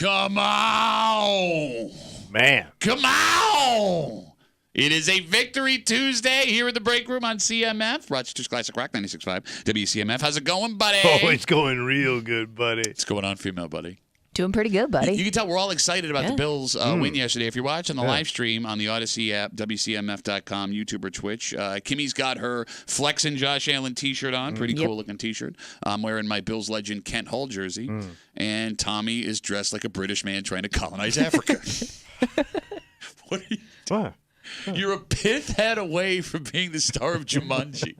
Come on. Man. Come on. It is a Victory Tuesday here at the Break Room on CMF. Rochester's Classic Rock 96.5. WCMF. How's it going, buddy? Oh, it's going real good, buddy. What's going on, female buddy? Doing pretty good, buddy. You can tell we're all excited about the Bills win yesterday. If you're watching the live stream on the Odyssey app, WCMF.com, YouTube or Twitch, Kimmy's got her Flexin' Josh Allen t-shirt on. Pretty cool-looking t-shirt. I'm wearing my Bills legend Kent Hull jersey. And Tommy is dressed like a British man trying to colonize Africa. What are you doing? What? You're a pith head away from being the star of Jumanji.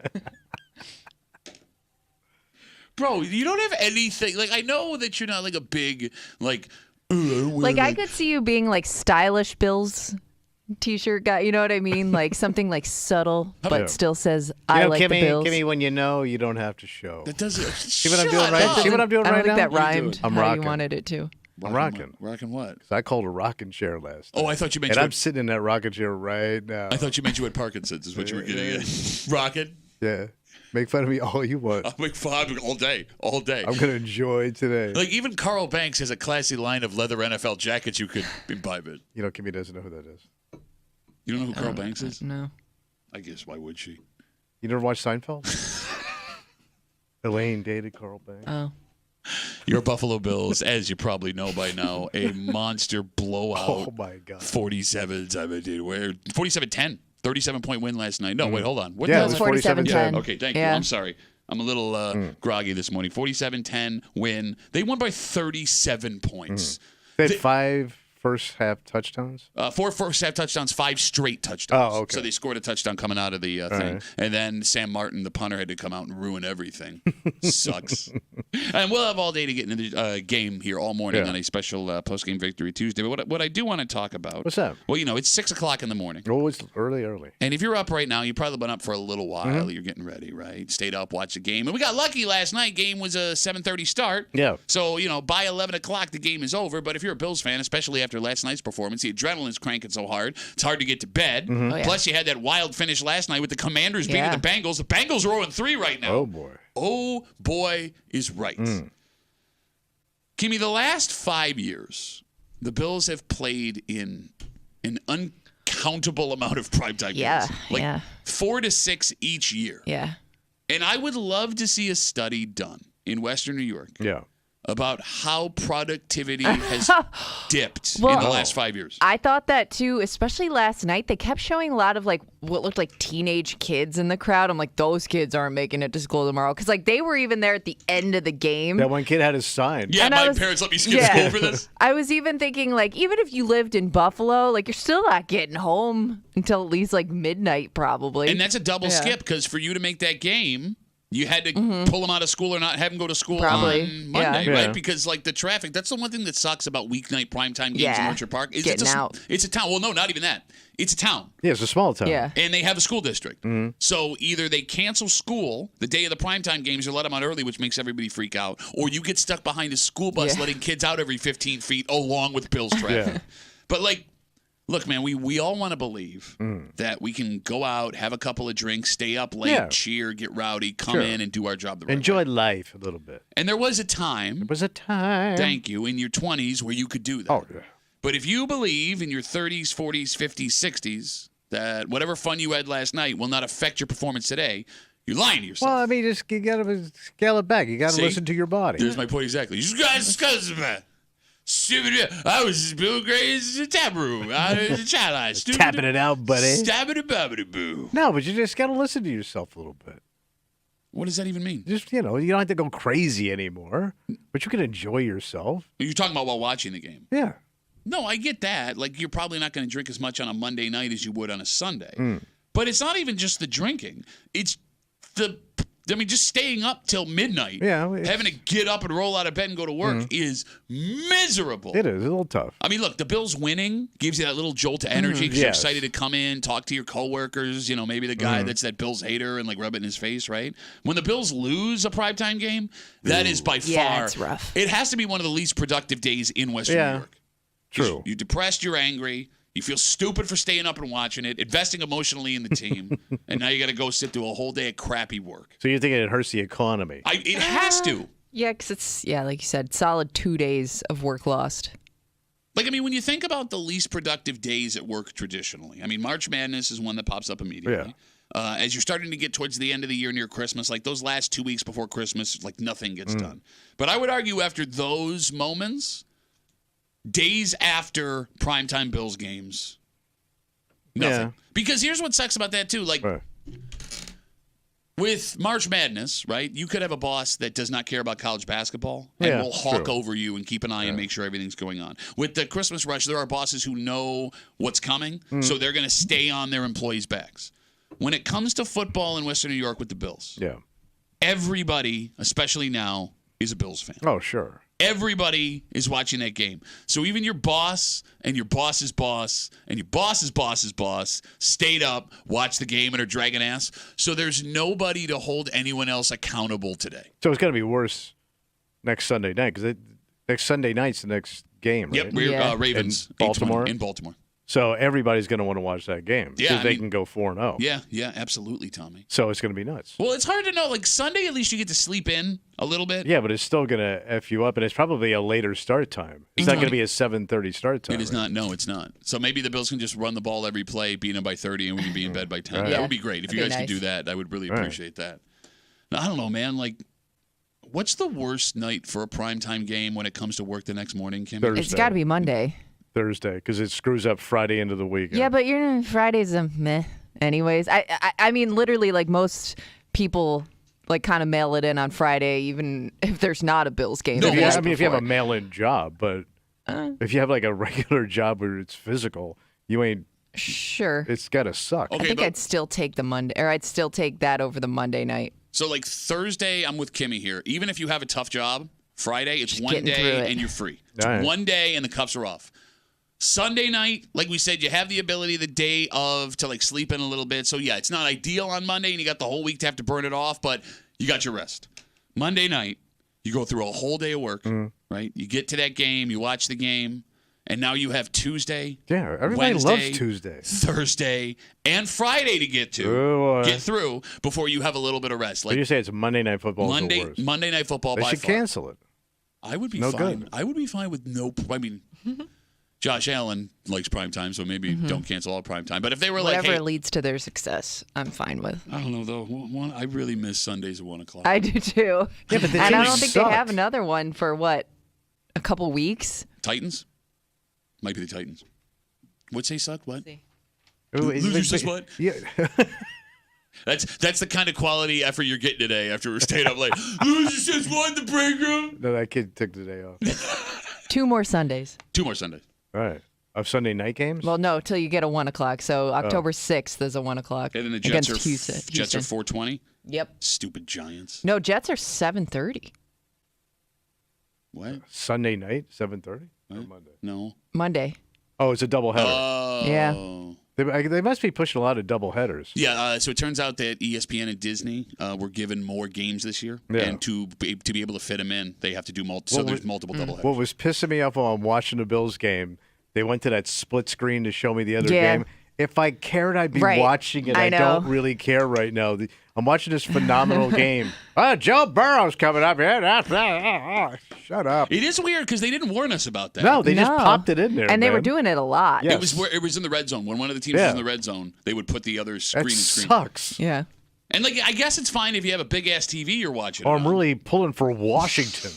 Bro, you don't have anything. Like, I know that you're not like a big, like, like, I could see you being like stylish Bills t-shirt guy. You know what I mean? Like something like subtle, but still says, I like the Bills. Kimmy, when you know, you don't have to show. That doesn't. See what I'm doing right? See what I'm doing I right don't now? think that rhymed I'm how rocking. you wanted it to. I'm rocking. Rocking what? I called a rocking chair last night. Oh, I thought you meant and you I'm sitting in that rocking chair right now. I thought you meant you had Parkinson's is what you were getting at. Rocking? Yeah. Make fun of me all you want. I'll make fun all day. All day. I'm going to enjoy today. Like, even Carl Banks has a classy line of leather NFL jackets you could imbibe it. You know, Kimmy doesn't know who that is. You don't know who Carl Banks is? No. I guess, why would she? You never watched Seinfeld? Elaine dated Carl Banks. Oh. Your Buffalo Bills, as you probably know by now, a monster blowout. Oh, my God. 47-10. 37-point win last night. No, wait, hold on. What Yeah, the it was hell? 47-10. Okay, thank you. I'm sorry. I'm a little groggy this morning. 47-10 win. They won by 37 points. They had 5 first half touchdowns? 4 first half touchdowns, 5 straight touchdowns. Oh, okay. So they scored a touchdown coming out of the thing. Right. And then Sam Martin, the punter, had to come out and ruin everything. Sucks. And we'll have all day to get into the game here all morning on a special post-game Victory Tuesday. But what I do want to talk about. What's that? Well, you know, it's 6 o'clock in the morning. Oh, it's early. And if you're up right now, you've probably been up for a little while. You're getting ready, right? Stayed up, watched the game. And we got lucky last night. Game was a 7:30 start. Yeah. So, you know, by 11 o'clock, the game is over. But if you're a Bills fan, especially after last night's performance, the adrenaline's cranking so hard, it's hard to get to bed. Oh, yeah. Plus, you had that wild finish last night with the Commanders beating the Bengals. The Bengals are 0-3 right now. Oh, boy. Oh, boy is right. Kimmy, the last 5 years, the Bills have played in an uncountable amount of primetime games. Like 4 to 6 each year. Yeah. And I would love to see a study done in Western New York about how productivity has dipped in the last 5 years. I thought that too, especially last night. They kept showing a lot of like what looked like teenage kids in the crowd. I'm like, those kids aren't making it to school tomorrow. Because like they were even there at the end of the game. That one kid had his sign. Yeah, and my parents let me skip school for this. I was even thinking like, even if you lived in Buffalo, like you're still not getting home until at least like midnight probably. And that's a double skip because for you to make that game, you had to pull them out of school or not have them go to school on Monday, right? Because, like, the traffic, that's the one thing that sucks about weeknight primetime games in Orchard Park. Is Getting out. It's a town. Well, no, not even that. It's a town. Yeah, it's a small town. Yeah. And they have a school district. So either they cancel school the day of the primetime games or let them out early, which makes everybody freak out, or you get stuck behind a school bus letting kids out every 15 feet along with Bills traffic. But, like, look, man, we all want to believe that we can go out, have a couple of drinks, stay up late, cheer, get rowdy, come in and do our job the right Enjoy way. life a little bit. And there was a time, thank you, in your 20s where you could do that. Oh, yeah. But if you believe in your 30s, 40s, 50s, 60s that whatever fun you had last night will not affect your performance today, you're lying to yourself. Well, I mean, you got to scale it back. You got to listen to your body. There's my point exactly. You guys, stupid. I was Bill Gray's tap room. I was a child. Tapping it out, buddy. Stabbity-babbity-boo. No, but you just got to listen to yourself a little bit. What does that even mean? Just, you don't have to go crazy anymore, but you can enjoy yourself. You're talking about while watching the game. Yeah. No, I get that. Like, you're probably not going to drink as much on a Monday night as you would on a Sunday. But it's not even just the drinking. It's just staying up till midnight, having to get up and roll out of bed and go to work is miserable. It is a little tough. I mean, look, the Bills winning gives you that little jolt of energy because you're excited to come in, talk to your coworkers, maybe the guy that's that Bills hater and like rub it in his face, right? When the Bills lose a primetime game, that is by far, it's rough. It has to be one of the least productive days in Western New York. True. You're depressed, you're angry. You feel stupid for staying up and watching it, investing emotionally in the team, and now you got to go sit through a whole day of crappy work. So you're thinking it hurts the economy? It has to. Yeah, because it's, like you said, solid 2 days of work lost. Like, I mean, when you think about the least productive days at work traditionally, I mean, March Madness is one that pops up immediately. Yeah. As you're starting to get towards the end of the year near Christmas, like those last 2 weeks before Christmas, like nothing gets done. But I would argue after those moments, days after primetime Bills games, nothing. Yeah. Because here's what sucks about that, too. Like, with March Madness, right, you could have a boss that does not care about college basketball and will hawk over you and keep an eye and make sure everything's going on. With the Christmas rush, there are bosses who know what's coming, so they're going to stay on their employees' backs. When it comes to football in Western New York with the Bills, everybody, especially now, is a Bills fan. Oh, sure. Everybody is watching that game. So even your boss and your boss's boss and your boss's boss's boss stayed up, watched the game, and are dragging ass. So there's nobody to hold anyone else accountable today. So it's going to be worse next Sunday night because next Sunday night's the next game, right? Yep, we're Ravens. In Baltimore? In Baltimore. So everybody's going to want to watch that game because they can go 4-0. Yeah, absolutely, Tommy. So it's going to be nuts. Well, it's hard to know. Like Sunday, at least you get to sleep in a little bit. Yeah, but it's still going to F you up, and it's probably a later start time. It's not going to be a 7:30 start time. It is not. No, it's not. So maybe the Bills can just run the ball every play, beat them by 30, and we can be in bed by 10. That would be great. If you guys could do that, I would really appreciate that. Now, I don't know, man. Like, what's the worst night for a primetime game when it comes to work the next morning, Kim? It's got to be Monday. Thursday, because it screws up Friday into the weekend. Yeah, but Friday's a meh. Anyways, I mean, literally, like most people, like kind of mail it in on Friday, even if there's not a Bills game. No, I mean, if you have a mail-in job, but if you have like a regular job where it's physical, you ain't. Sure. It's gotta suck. Okay, I think I'd still take the Monday, or I'd still take that over the Monday night. So like Thursday, I'm with Kimmy here. Even if you have a tough job, Friday it's one day and you're free. It's one day and the cuffs are off. Sunday night, like we said, you have the ability the day of to like sleep in a little bit. So yeah, it's not ideal on Monday and you got the whole week to have to burn it off, but you got your rest. Monday night, you go through a whole day of work, right? You get to that game, you watch the game, and now you have Tuesday, everybody Wednesday, loves Tuesday, Thursday, and Friday to get through before you have a little bit of rest. Like you say, it's Monday Night Football. Monday Night Football. They by should far. cancel it. I would be fine. Good. I would be fine with no. I mean. Josh Allen likes primetime, so maybe don't cancel all primetime. But if they were whatever hey, leads to their success, I'm fine with. I don't know, though. I really miss Sundays at 1 o'clock. I do, too. Yeah, but and I don't think they have another one for, what, a couple weeks? Titans? Might be the Titans. What'd say suck? What? Losers says what? Yeah. That's the kind of quality effort you're getting today after we're staying up late. Losers just won the break room. No, that kid took the day off. 2 more Sundays. 2 more Sundays. All right. Of Sunday night games? Well, no, till you get a 1 o'clock. So October 6th is a 1 o'clock. And then the Jets are Houston. Jets are 4:20. Yep. Stupid Giants. No, Jets are 7:30. What? Sunday night, 7:30? Or Monday? No. Monday. Oh, it's a doubleheader. Oh. Yeah. They must be pushing a lot of double headers. Yeah, so it turns out that ESPN and Disney were given more games this year, and to be able to fit them in, they have to do there's multiple double headers. What was pissing me off while I'm watching the Bills game, they went to that split screen to show me the other game. If I cared, I'd be watching it. I don't really care right now. I'm watching this phenomenal game. Joe Burrow's coming up here. Shut up. It is weird because they didn't warn us about that. No, they just popped it in there. And they were doing it a lot. Yes. It was in the red zone. When one of the teams was in the red zone, they would put the other screen That and screen. sucks. Yeah. And like, I guess it's fine if you have a big ass TV you're watching. Or I'm really pulling for Washington.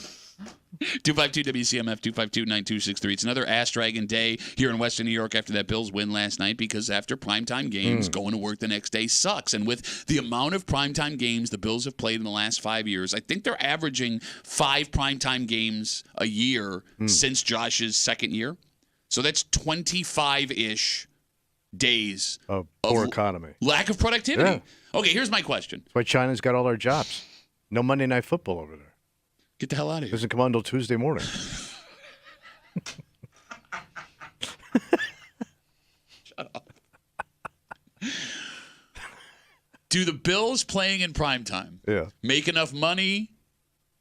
252 WCMF 252-9263. It's another ass dragging day here in Western New York after that Bills win last night, because after primetime games, going to work the next day sucks. And with the amount of primetime games the Bills have played in the last 5 years, I think they're averaging 5 primetime games a year since Josh's second year. So that's 25-ish days of poor economy. Lack of productivity. Yeah. Okay, here's my question. That's why China's got all our jobs. No Monday Night Football over there. Get the hell out of here. Doesn't come on until Tuesday morning. Shut up. Do the Bills playing in primetime make enough money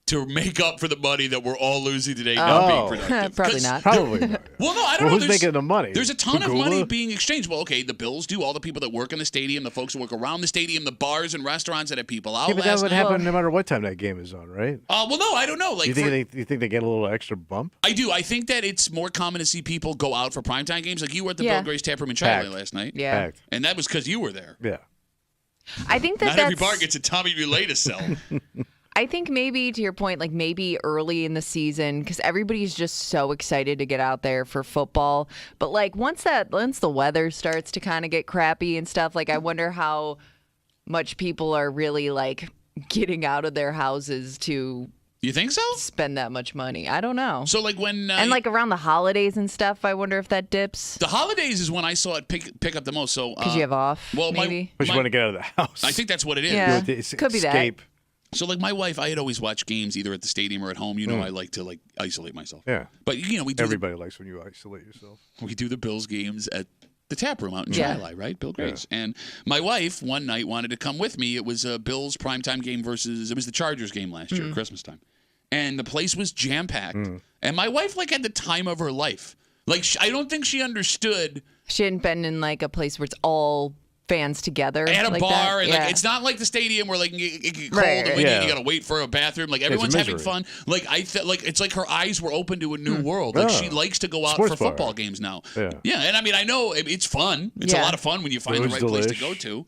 to make up for the money that we're all losing today not being productive? Probably not. Probably not. Well, no, I don't know. Who's making the money? There's a ton of money being exchanged. Well, okay, the Bills do. All the people that work in the stadium, the folks that work around the stadium, the bars and restaurants that have people out. Yeah, but that would happen no matter what time that game is on, right? Well, no, I don't know. Like, you think they get a little extra bump? I do. I think that it's more common to see people go out for primetime games. Like you were at the Bill Gray's Tap Room in Charlie last night. Yeah. Packed. And that was because you were there. Yeah. I think Not every bar gets a Tommy Relay to sell. I think maybe, to your point, like maybe early in the season, because everybody's just so excited to get out there for football. But like once the weather starts to kind of get crappy and stuff, like I wonder how much people are really like getting out of their houses to. You think so? Spend that much money. I don't know. So like when and like around the holidays and stuff, I wonder if that dips. The holidays is when I saw it pick up the most. So because you have off. Well, maybe. But you want to get out of the house. I think that's what it is. Yeah, could be that. So like my wife, I had always watched games either at the stadium or at home. You know, I like to like isolate myself. Yeah. But you know, we do everybody likes when you isolate yourself. We do the Bills games at the tap room out in Charlie, right? Bill Gray's. Yeah. And my wife one night wanted to come with me. It was a Bills primetime game versus it was the Chargers game last year, Christmas time. And the place was jam-packed. And my wife, like, had the time of her life. Like, I don't think she understood. She hadn't been in, like, a place where it's all fans together. At a like bar. that. And, like, it's not like the stadium where, like, it get cold and windy and you got to wait for a bathroom. Like, everyone's having fun. Like, I felt like it's like her eyes were open to a new world. Like, she likes to go out for football games now. Yeah. And, I mean, I know it's fun. It's a lot of fun when you find the right place to go to.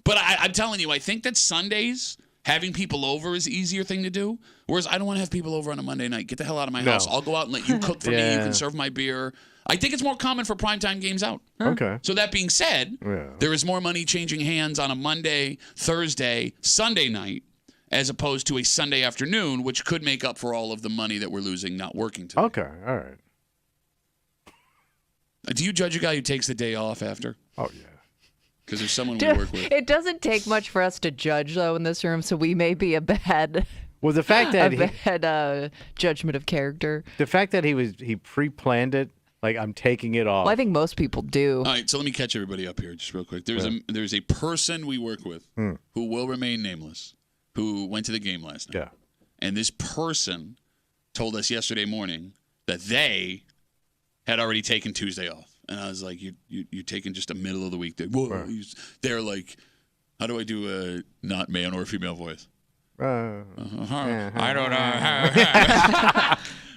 But I'm telling you, I think that Sundays, having people over is the easier thing to do. Whereas I don't want to have people over on a Monday night. Get the hell out of my house. I'll go out and let you cook for me. You can serve my beer. I think it's more common for primetime games out. Okay. So that being said, there is more money changing hands on a Monday, Thursday, Sunday night as opposed to a Sunday afternoon, which could make up for all of the money that we're losing not working today. Okay. All right. Do you judge a guy who takes the day off after? Oh, yeah. Because there's someone we work with. It doesn't take much for us to judge, though, in this room, so we may be a bad... Well, the fact that he had judgment of character. The fact that he pre-planned it, like I'm taking it off. Well, I think most people do. All right, so let me catch everybody up here just real quick. There's a person we work with who will remain nameless, who went to the game last night. Yeah. And this person told us yesterday morning that they had already taken Tuesday off. And I was like, you're taking just a middle of the week day. Whoa. They're like, how do I do a not male or female voice? I don't know.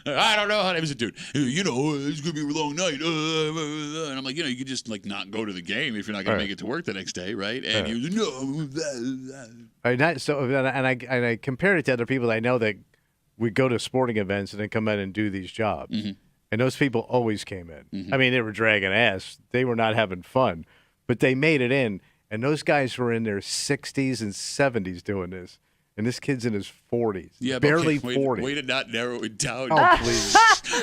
I don't know how. It was a dude. You know, it's gonna be a long night. And I'm like, you know, you could just like not go to the game if you're not gonna make it to work the next day, right? And he was no. And I compared it to other people that I know that would go to sporting events and then come in and do these jobs. And those people always came in. I mean, they were dragging ass. They were not having fun, but they made it in. And those guys were in their 60s and 70s doing this. And this kid's in his 40s. Yeah, barely 40. Way to not narrow it down. Oh, please.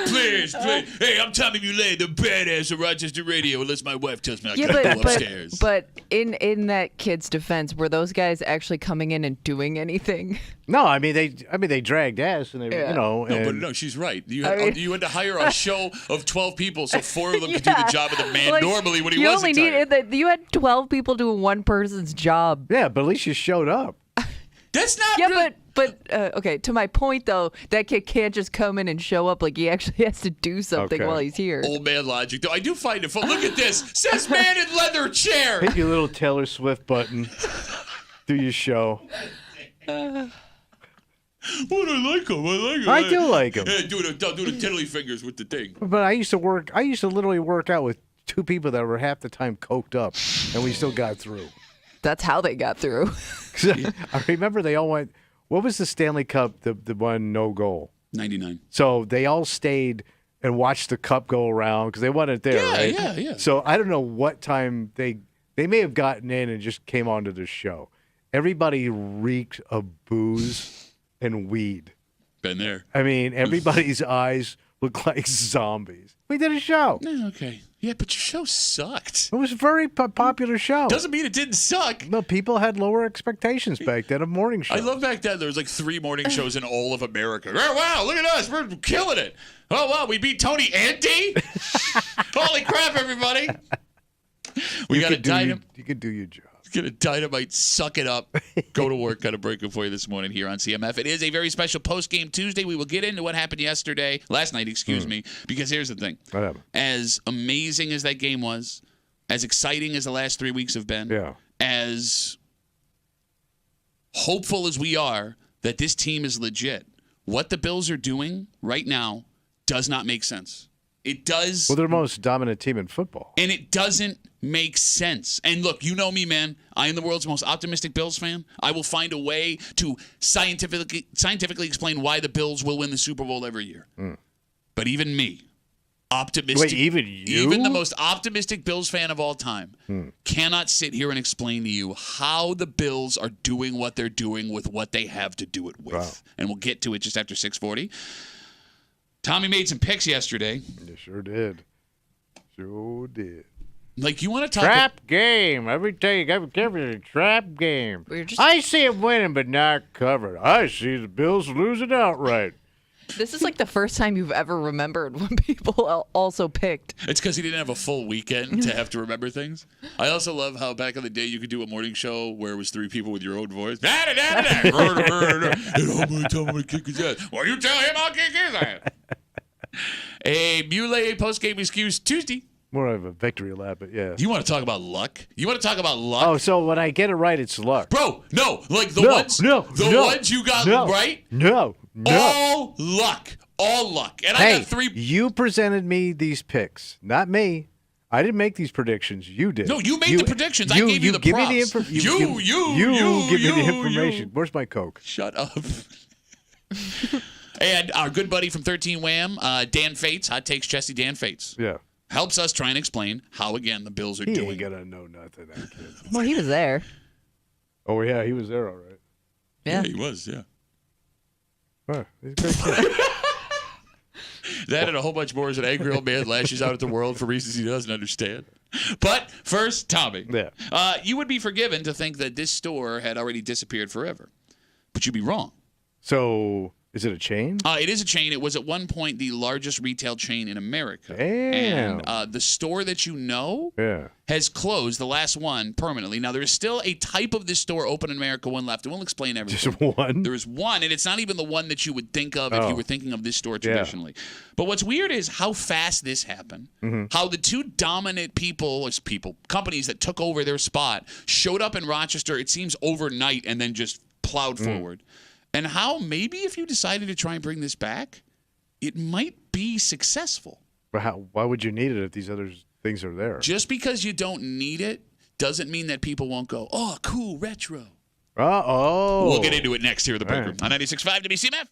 please. Hey, I'm Tommy Mulay, the badass of Rochester Radio, unless my wife tells me I gotta go upstairs. But in that kid's defense, were those guys actually coming in and doing anything? No, I mean they dragged ass and they you know. No, she's right. You had to hire a show of 12 people, so 4 of them could do the job of the man normally when he wasn't tired. You had 12 people doing one person's job. Yeah, but at least you showed up. That's not good. But okay, to my point, though, that kid can't just come in and show up. Like, he actually has to do something while he's here. Old man logic, though. I do find it fun. Look at this. Says man in leather chair. Hit your little Taylor Swift button. Do your show. I like him. I do like him. Yeah, do the tiddly fingers with the thing. But I used to literally work out with 2 people that were half the time coked up, and we still got through. That's how they got through. I remember they all went, what was the Stanley Cup, the one no goal? 99. So they all stayed and watched the cup go around because they wanted it there, right? Yeah. So I don't know what time they may have gotten in and just came onto the show. Everybody reeked of booze and weed. Been there. I mean, everybody's eyes looked like zombies. We did a show. Okay. Yeah, but your show sucked. It was a very popular show. Doesn't mean it didn't suck. No, people had lower expectations back then of morning shows. I love back then there was like 3 morning shows in all of America. Oh, wow, look at us. We're killing it. Oh, wow, we beat Tony Ante? Holy crap, everybody. We got to die him. You could do your job. Get a dynamite, suck it up, go to work, got a breaking for you this morning here on CMF. It is a very special post-game Tuesday. We will get into what happened last night, me, because here's the thing. As amazing as that game was, as exciting as the last 3 weeks have been, as hopeful as we are that this team is legit, what the Bills are doing right now does not make sense. It does. Well, they're the most dominant team in football. And it doesn't make sense. And look, you know me, man. I am the world's most optimistic Bills fan. I will find a way to scientifically explain why the Bills will win the Super Bowl every year. But even me, optimistic. Wait, even you? Even the most optimistic Bills fan of all time cannot sit here and explain to you how the Bills are doing what they're doing with what they have to do it with. Wow. And we'll get to it just after 6:40. Tommy made some picks yesterday. You sure did. Sure did. Like, you want to talk trap game. Every day, every trap game. I see it winning, but not covered. I see the Bills losing outright. This is like the first time you've ever remembered when people also picked. It's because he didn't have a full weekend to have to remember things. I also love how back in the day you could do a morning show where it was 3 people with your own voice. Hey, how many tell him I'm going to kick his ass? Well, you tell him I'll kick his ass. A Muley post-game excuse Tuesday. More of a victory lap, but yeah. You want to talk about luck? You want to talk about luck? Oh, so when I get it right, it's luck. Bro, no. Like the ones you got right? No. All luck. All luck. And I got 3. You presented me these picks, not me. I didn't make these predictions. You did. No, you made the predictions. I gave you the give props. Me the you give me the information. Where's my Coke? Shut up. And our good buddy from 13 Wham, Dan Fates, Hot Takes Jesse Dan Fates. Yeah. Helps us try and explain how, again, the Bills are doing. He ain't gonna know nothing, that kid. Well, he was there. Oh, yeah, he was there, all right. Yeah, he was, yeah. Huh, he's a great kid. That and a whole bunch more as an angry old man lashes out at the world for reasons he doesn't understand. But first, Tommy. Yeah. You would be forgiven to think that this store had already disappeared forever. But you'd be wrong. So... is it a chain? It is a chain. It was at one point the largest retail chain in America. Damn. And the store that you know has closed, the last one, permanently. Now, there is still a type of this store open in America, one left. And we'll explain everything. Just one? There is one, and it's not even the one that you would think of if you were thinking of this store traditionally. But what's weird is how fast this happened. How the two dominant companies that took over their spot showed up in Rochester, it seems overnight, and then just plowed forward. And how maybe if you decided to try and bring this back, it might be successful. But why would you need it if these other things are there? Just because you don't need it doesn't mean that people won't go, oh, cool, retro. We'll get into it next here at the break room on 96.5 WCMF.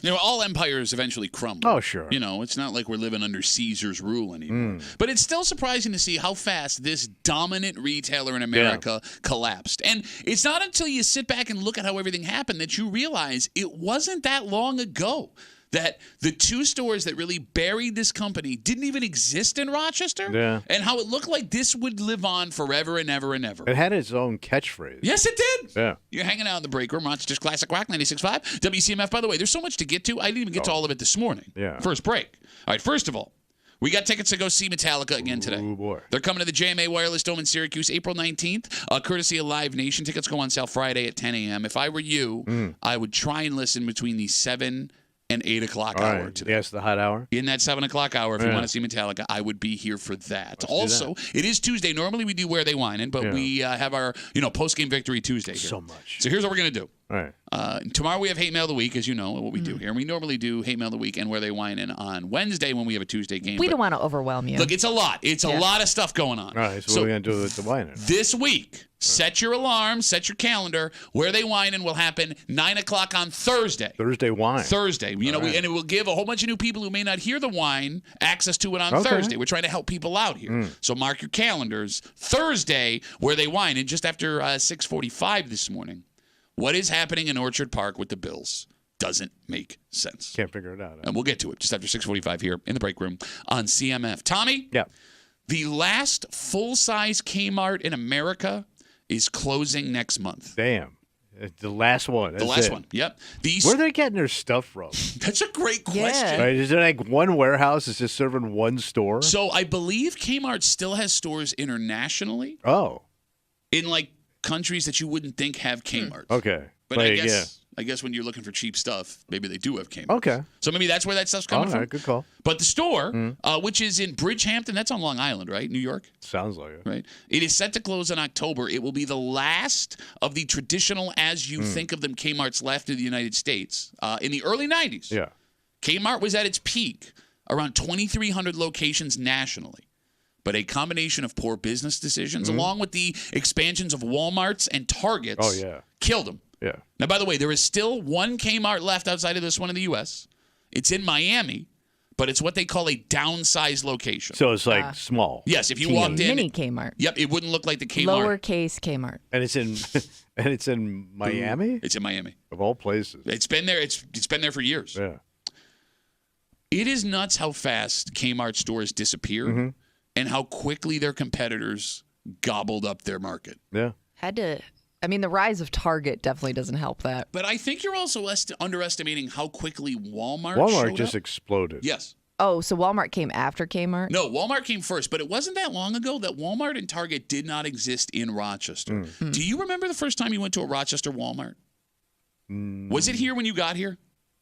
All empires eventually crumble. Oh, sure. It's not like we're living under Caesar's rule anymore. But it's still surprising to see how fast this dominant retailer in America collapsed. And it's not until you sit back and look at how everything happened that you realize it wasn't that long ago that the two stores that really buried this company didn't even exist in Rochester. Yeah. And how it looked like this would live on forever and ever and ever. It had its own catchphrase. Yes, it did. Yeah. You're hanging out in the break room, Rochester's Classic Rock 96.5. WCMF, by the way, there's so much to get to. I didn't even get to all of it this morning. Yeah. First break. All right, first of all, we got tickets to go see Metallica again today. Oh, boy. They're coming to the JMA Wireless Dome in Syracuse April 19th, courtesy of Live Nation. Tickets go on sale Friday at 10 a.m. If I were you, I would try and listen between the 7 and 8 o'clock hour today. Yes, the hot hour. In that 7 o'clock hour, if you want to see Metallica, I would be here for that. Also, it is Tuesday. Normally we do Where They Whinin', but we have our post-game victory Tuesday here. So much. So here's what we're going to do. All right. Tomorrow we have Hate Mail of the Week, as you know, what we do here. We normally do Hate Mail of the Week and Where They Whinin' on Wednesday when we have a Tuesday game. We don't want to overwhelm you. Look, it's a lot. It's a lot of stuff going on. All right, so what are we going to do with the whining? This week, set your alarm, set your calendar. Where They Whinin' will happen 9 o'clock on Thursday. Thursday wine. Thursday. And it will give a whole bunch of new people who may not hear the wine access to it on Thursday. We're trying to help people out here. So mark your calendars. Thursday, Where They Whinin', just after 6:45 this morning. What is happening in Orchard Park with the Bills doesn't make sense. Can't figure it out. And we'll get to it just after 6:45 here in the break room on CMF. Tommy? Yeah. The last full-size Kmart in America is closing next month. Damn. The last one. The last one. Yep. Where are they getting their stuff from? That's a great question. Right? Is there like one warehouse that's just serving one store? So I believe Kmart still has stores internationally. Oh. In countries that you wouldn't think have Kmart. Okay. But I guess when you're looking for cheap stuff, maybe they do have Kmart. Okay. So maybe that's where that stuff's coming from. All right, good call. But the store, which is in Bridgehampton, that's on Long Island, right? New York? Sounds like it. Right. It is set to close in October. It will be the last of the traditional, as you think of them, Kmart's left in the United States. In the early 90s, Kmart was at its peak, around 2,300 locations nationally. But a combination of poor business decisions, along with the expansions of Walmarts and Targets, killed them. Yeah. Now, by the way, there is still one Kmart left outside of this one in the U.S. It's in Miami, but it's what they call a downsized location. So it's small. Yes, if you walked in, mini Kmart. Yep, it wouldn't look like the Kmart. Lowercase Kmart. And it's in Miami? It's in Miami. Of all places. It's been there. It's been there for years. Yeah. It is nuts how fast Kmart stores disappear and how quickly their competitors gobbled up their market. Yeah. The rise of Target definitely doesn't help that. But I think you're also underestimating how quickly Walmart showed just up. exploded. Yes. Oh, so Walmart came after Kmart? No, Walmart came first, but it wasn't that long ago that Walmart and Target did not exist in Rochester. Do you remember the first time you went to a Rochester Walmart? Was it here when you got here?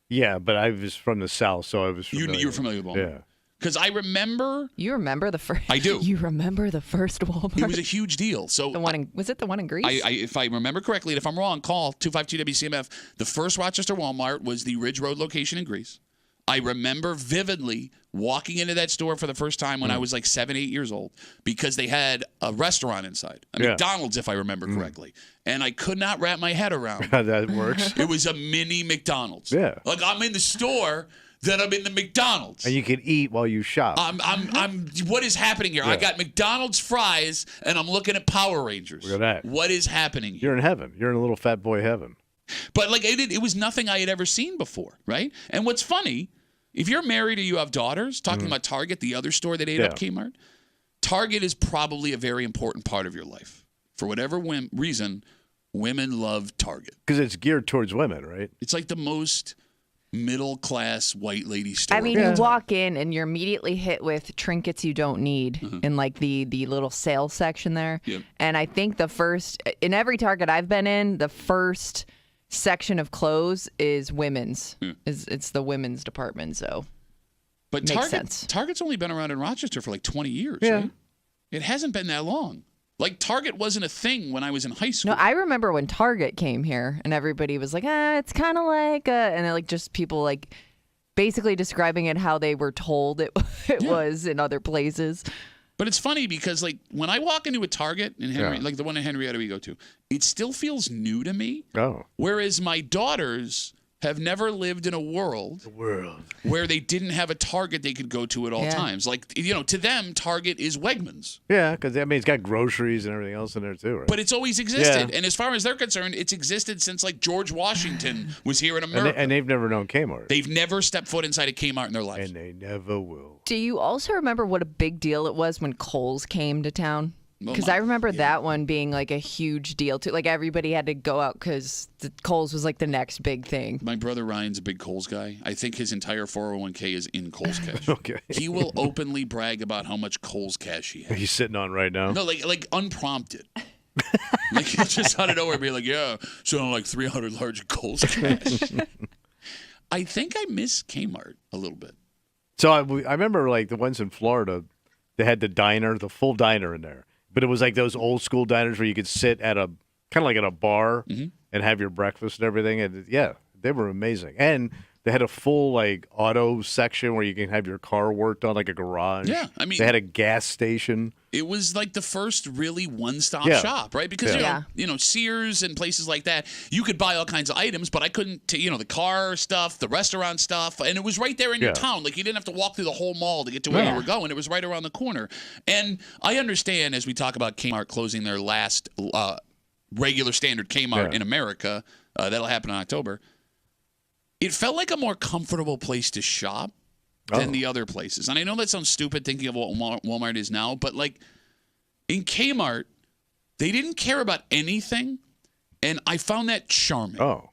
Yeah, but I was from the South, so I was familiar. You were familiar with Walmart? Yeah. Because I remember... You remember the first... I do. You remember the first Walmart? It was a huge deal. So was it the one in Greece? If I remember correctly, and if I'm wrong, call 252-WCMF. The first Rochester Walmart was the Ridge Road location in Greece. I remember vividly walking into that store for the first time when I was 7, 8 years old because they had a restaurant inside, a McDonald's, if I remember correctly. And I could not wrap my head around how that works. It was a mini McDonald's. Yeah. I'm in the store... That I'm in the McDonald's. And you can eat while you shop. What is happening here? Yeah. I got McDonald's fries, and I'm looking at Power Rangers. Look at that. What is happening here? You're in heaven. You're in a little fat boy heaven. But it was nothing I had ever seen before, right? And what's funny, if you're married or you have daughters, talking about Target, the other store that ate up Kmart, Target is probably a very important part of your life. For whatever reason, women love Target. Because it's geared towards women, right? It's like the most... middle-class white lady store. You walk in and you're immediately hit with trinkets you don't need in the little sales section there. Yep. And I think in every Target I've been in, the first section of clothes is women's. It's the women's department, so but makes sense. Target's only been around in Rochester for 20 years, right? It hasn't been that long. Target wasn't a thing when I was in high school. No, I remember when Target came here and everybody was like, it's kind of like, and then just people basically describing it how they were told it was in other places. But it's funny because when I walk into a Target in Henry, the one in Henrietta we go to, it still feels new to me. Oh. Whereas my daughters have never lived in a world where they didn't have a Target they could go to at all times. Like, to them, Target is Wegmans. Yeah, because, it's got groceries and everything else in there, too, right? But it's always existed. Yeah. And as far as they're concerned, it's existed since, like, George Washington was here in America. And they've never known Kmart. They've never stepped foot inside a Kmart in their lives. And they never will. Do you also remember what a big deal it was when Kohl's came to town? Because I remember that one being like a huge deal too. Like everybody had to go out because Kohl's was like the next big thing. My brother Ryan's a big Kohl's guy. I think his entire 401k is in Kohl's cash. Okay. He will openly brag about how much Kohl's cash he has. He's sitting on right now. No, like unprompted. Like he'll just out of nowhere be like, yeah, so like 300 large Kohl's cash. I think I miss Kmart a little bit. So I remember like the ones in Florida, they had the full diner in there. But it was like those old school diners where you could sit at kind of like at a bar and have your breakfast and everything. And yeah, they were amazing. And they had a full like auto section where you can have your car worked on, like a garage. Yeah, I mean, they had a gas station. It was like the first really one-stop shop, right? Because Sears and places like that, you could buy all kinds of items, but I couldn't. The car stuff, the restaurant stuff, and it was right there in your town. Like you didn't have to walk through the whole mall to get to where you were going. It was right around the corner. And I understand as we talk about Kmart closing their last regular standard Kmart in America, that'll happen in October. It felt like a more comfortable place to shop than the other places. And I know that sounds stupid thinking of what Walmart is now, but like in Kmart, they didn't care about anything, and I found that charming. Oh.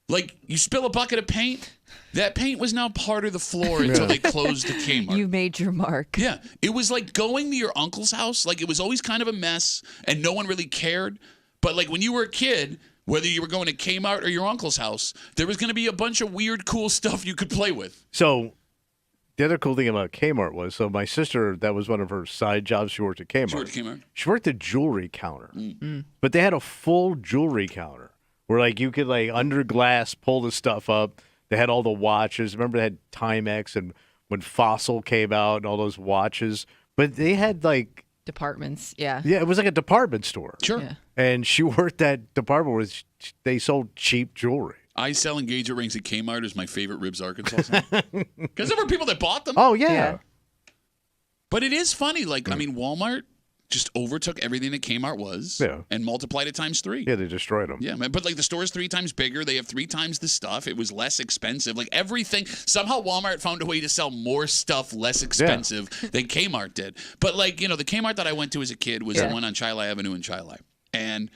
Like you spill a bucket of paint, that paint was now part of the floor until they closed the Kmart. You made your mark. Yeah. It was like going to your uncle's house. Like it was always kind of a mess, and no one really cared. But like when you were a kid, whether you were going to Kmart or your uncle's house, there was going to be a bunch of weird, cool stuff you could play with. So the other cool thing about Kmart was, my sister, that was one of her side jobs. She worked at Kmart. She worked at Kmart? She worked the jewelry counter. But they had a full jewelry counter where like you could like under glass pull the stuff up. They had all the watches. Remember they had Timex and when Fossil came out and all those watches. But they had like departments, yeah. Yeah, it was like a department store. Sure. Yeah. And she worked that department where they sold cheap jewelry. I sell engagement rings at Kmart is my favorite Ribs, Arkansas song. Because there were people that bought them. Oh, yeah. But it is funny. Like, I mean, Walmart just overtook everything that Kmart was and multiplied it times 3. Yeah, they destroyed them. Yeah, man. But like the store's 3 times bigger. They have 3 times the stuff. It was less expensive. Like everything. Somehow Walmart found a way to sell more stuff less expensive than Kmart did. But like, the Kmart that I went to as a kid was the one on Chili Avenue in Chili. And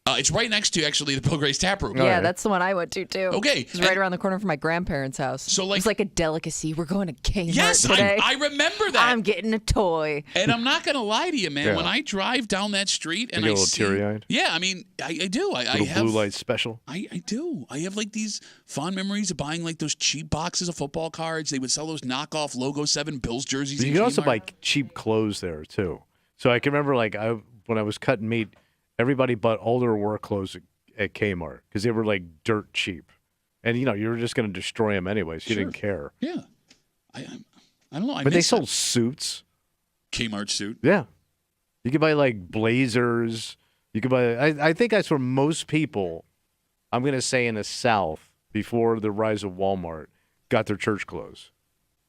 it's right next to, actually, the Bill Gray's Tap Room. Yeah, that's the one I went to, too. Okay. It was right around the corner from my grandparents' house. So like, it was like a delicacy. We're going to Kmart today. I remember that. I'm getting a toy. And I'm not going to lie to you, man. When I drive down that street and I see... teary-eyed? Yeah, I mean, I do. I have... blue light special? I do. I have, like, these fond memories of buying, like, those cheap boxes of football cards. They would sell those knockoff Logo 7 Bills jerseys. But you can also buy cheap clothes there, too. So I can remember, like, when I was cutting meat, everybody bought all their work clothes at Kmart because they were like dirt cheap, and you were just going to destroy them anyway, so you didn't care. Yeah, I don't know. But they sold suits. Kmart suit. Yeah, you could buy like blazers. You could buy. I think that's where most people, I'm going to say in the South, before the rise of Walmart, got their church clothes.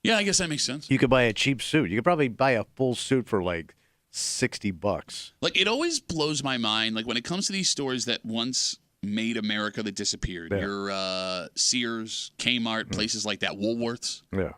Yeah, I guess that makes sense. You could buy a cheap suit. You could probably buy a full suit for like $60. Like, it always blows my mind, like when it comes to these stores that once made America that disappeared, your Sears, Kmart, places like that, Woolworths. Yeah.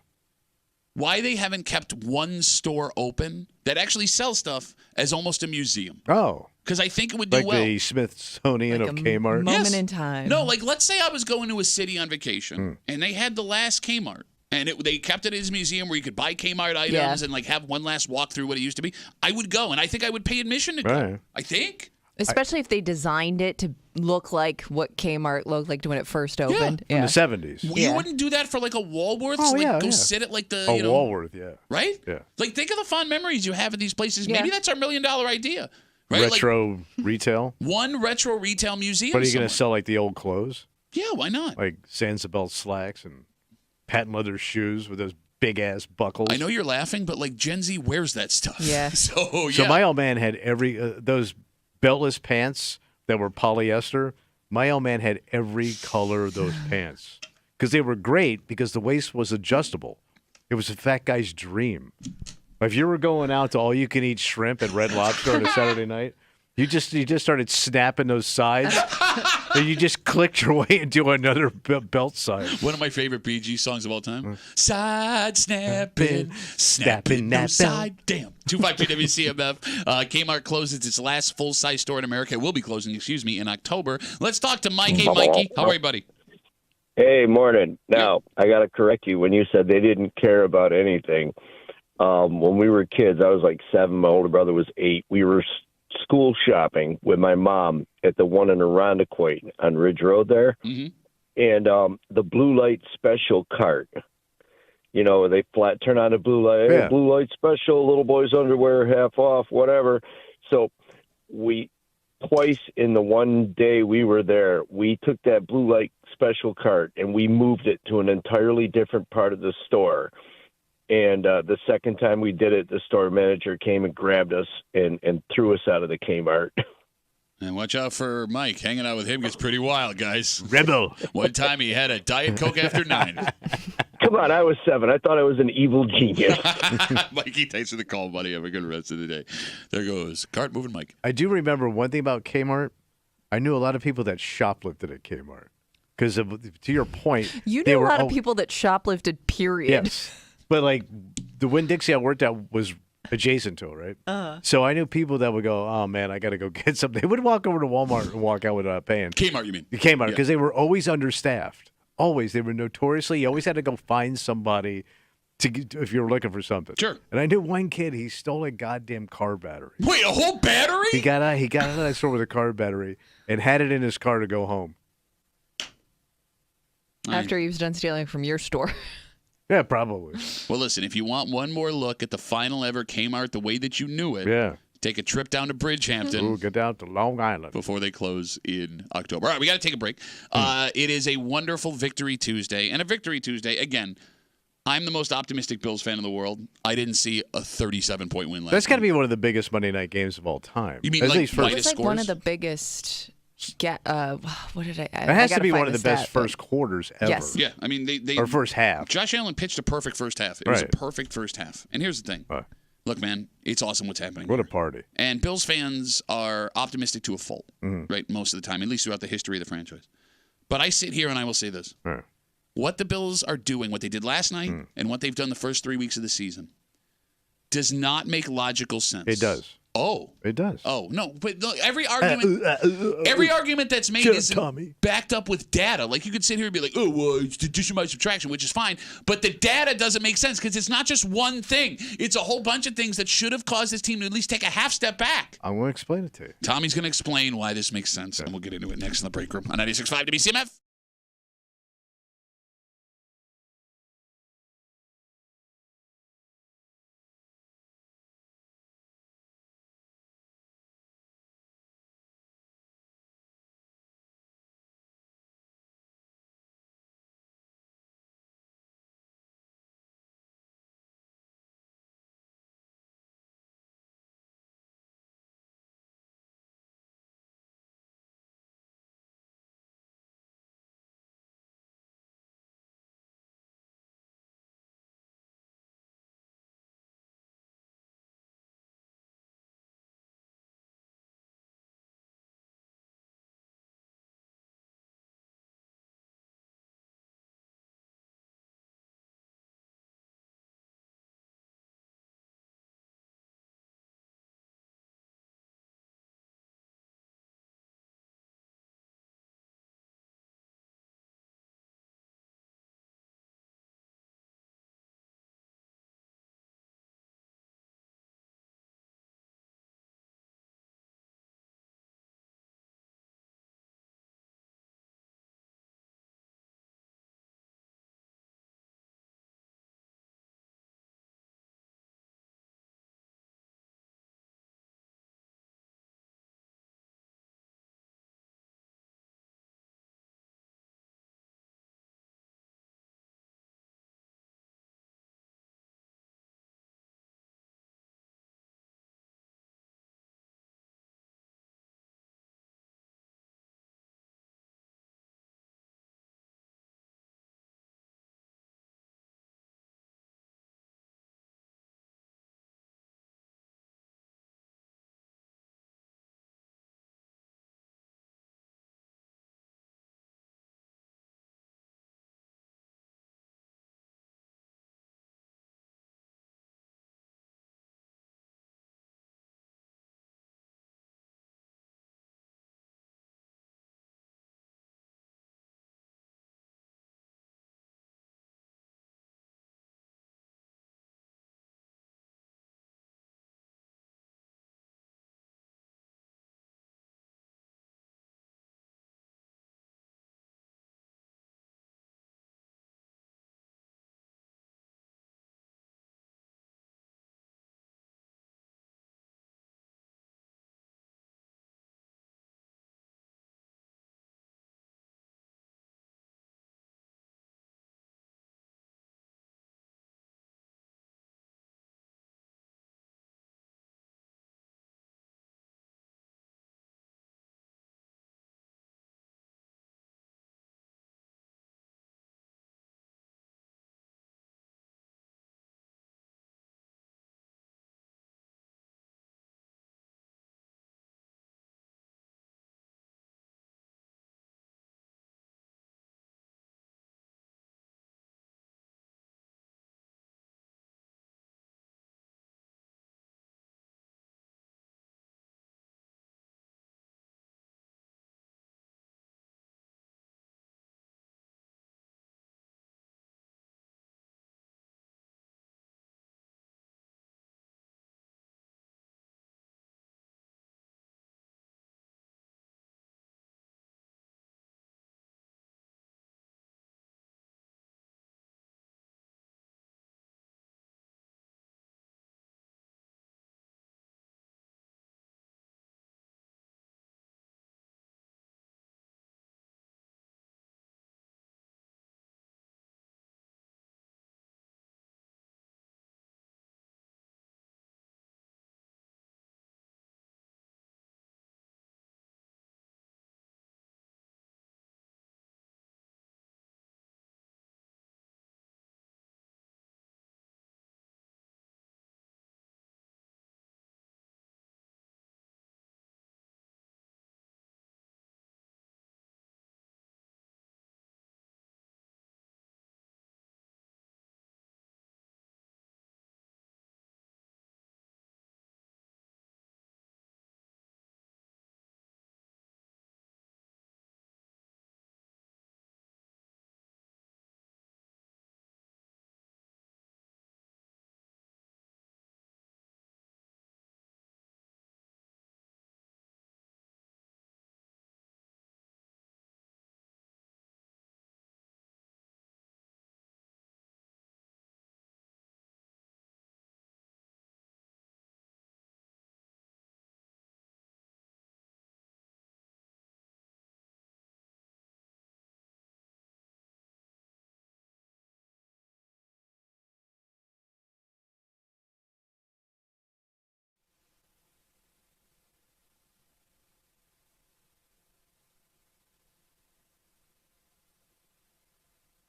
Why they haven't kept one store open that actually sells stuff as almost a museum. Oh. Because I think it would do well. Like the Smithsonian like of Kmart. Moment in time. No, like let's say I was going to a city on vacation and they had the last Kmart. And they kept it as a museum where you could buy Kmart items and like have one last walk through what it used to be. I would go, and I think I would pay admission to go. I think. Especially if they designed it to look like what Kmart looked like when it first opened. In the 70s. You wouldn't do that for like a Woolworths? Go sit at like the, Woolworth, right? Yeah. Like think of the fond memories you have at these places. Maybe that's our $1 million idea. Right? Retro retail? One retro retail museum. But are you going to sell like the old clothes? Yeah, why not? Like Sansabelt slacks and patent leather shoes with those big-ass buckles. I know you're laughing, but like Gen Z wears that stuff. Yeah. So my old man had those beltless pants that were polyester. My old man had every color of those pants because they were great because the waist was adjustable. It was a fat guy's dream. If you were going out to all-you-can-eat shrimp at Red Lobster on a Saturday night, you just started snapping those sides, and you just clicked your way into another belt side. One of my favorite Bee Gees songs of all time. Side snapping Snapping no that side. Damn. 252 WCMF. Kmart closes its last full-size store in America. It will be closing, in October. Let's talk to Mike. Hey, Mikey. How are you, buddy? Hey, morning. Now, I got to correct you. When you said they didn't care about anything, when we were kids, I was like 7. My older brother was 8. We were school shopping with my mom at the one in Irondequoit on Ridge Road there. Mm-hmm. And the blue light special cart, they turn on the blue light, hey, blue light special, little boy's underwear, half off, whatever. So twice in the one day we were there, we took that blue light special cart and we moved it to an entirely different part of the store. And the second time we did it, the store manager came and grabbed us and threw us out of the Kmart. And watch out for Mike. Hanging out with him gets pretty wild, guys. Rebel. One time he had a Diet Coke after 9. Come on, I was 7. I thought I was an evil genius. Mikey, thanks for the call, buddy. Have a good rest of the day. There goes cart moving Mike. I do remember one thing about Kmart. I knew a lot of people that shoplifted at Kmart. Because to your point, you knew a lot of people that shoplifted, period. Yes. But like the Winn-Dixie I worked at was adjacent to it, right? Uh-huh. So I knew people that would go, oh, man, I got to go get something. They would walk over to Walmart and walk out without paying. Kmart, you mean? Kmart, because they were always understaffed. Always. They were notoriously, you always had to go find somebody if you were looking for something. Sure. And I knew one kid, he stole a goddamn car battery. Wait, a whole battery? He got out of that store with a car battery and had it in his car to go home. After he was done stealing from your store. Yeah, probably. Well, listen, if you want one more look at the final ever Kmart the way that you knew it, take a trip down to Bridgehampton. Ooh, get down to Long Island. Before they close in October. All right, we got to take a break. It is a wonderful Victory Tuesday. And a Victory Tuesday, again, I'm the most optimistic Bills fan in the world. I didn't see a 37-point win last night. That's got to be one of the biggest Monday night games of all time. You mean it was like one of the biggest... It has to be one of the best first quarters ever. Yes. Yeah, I mean, they or first half. Josh Allen pitched a perfect first half. It was a perfect first half. And here's the thing. Look, man, it's awesome what's happening. What a party. And Bills fans are optimistic to a fault, right, most of the time, at least throughout the history of the franchise. But I sit here and I will say this. What the Bills are doing, what they did last night, and what they've done the first 3 weeks of the season does not make logical sense. It does. Oh. It does. Oh, no. But look, every argument that's made is backed up with data. Like, you could sit here and be like, oh, well, it's addition by subtraction, which is fine. But the data doesn't make sense because it's not just one thing. It's a whole bunch of things that should have caused this team to at least take a half step back. I'm going to explain it to you. Tommy's going to explain why this makes sense, and we'll get into it next in the break room on 96.5 WCMF.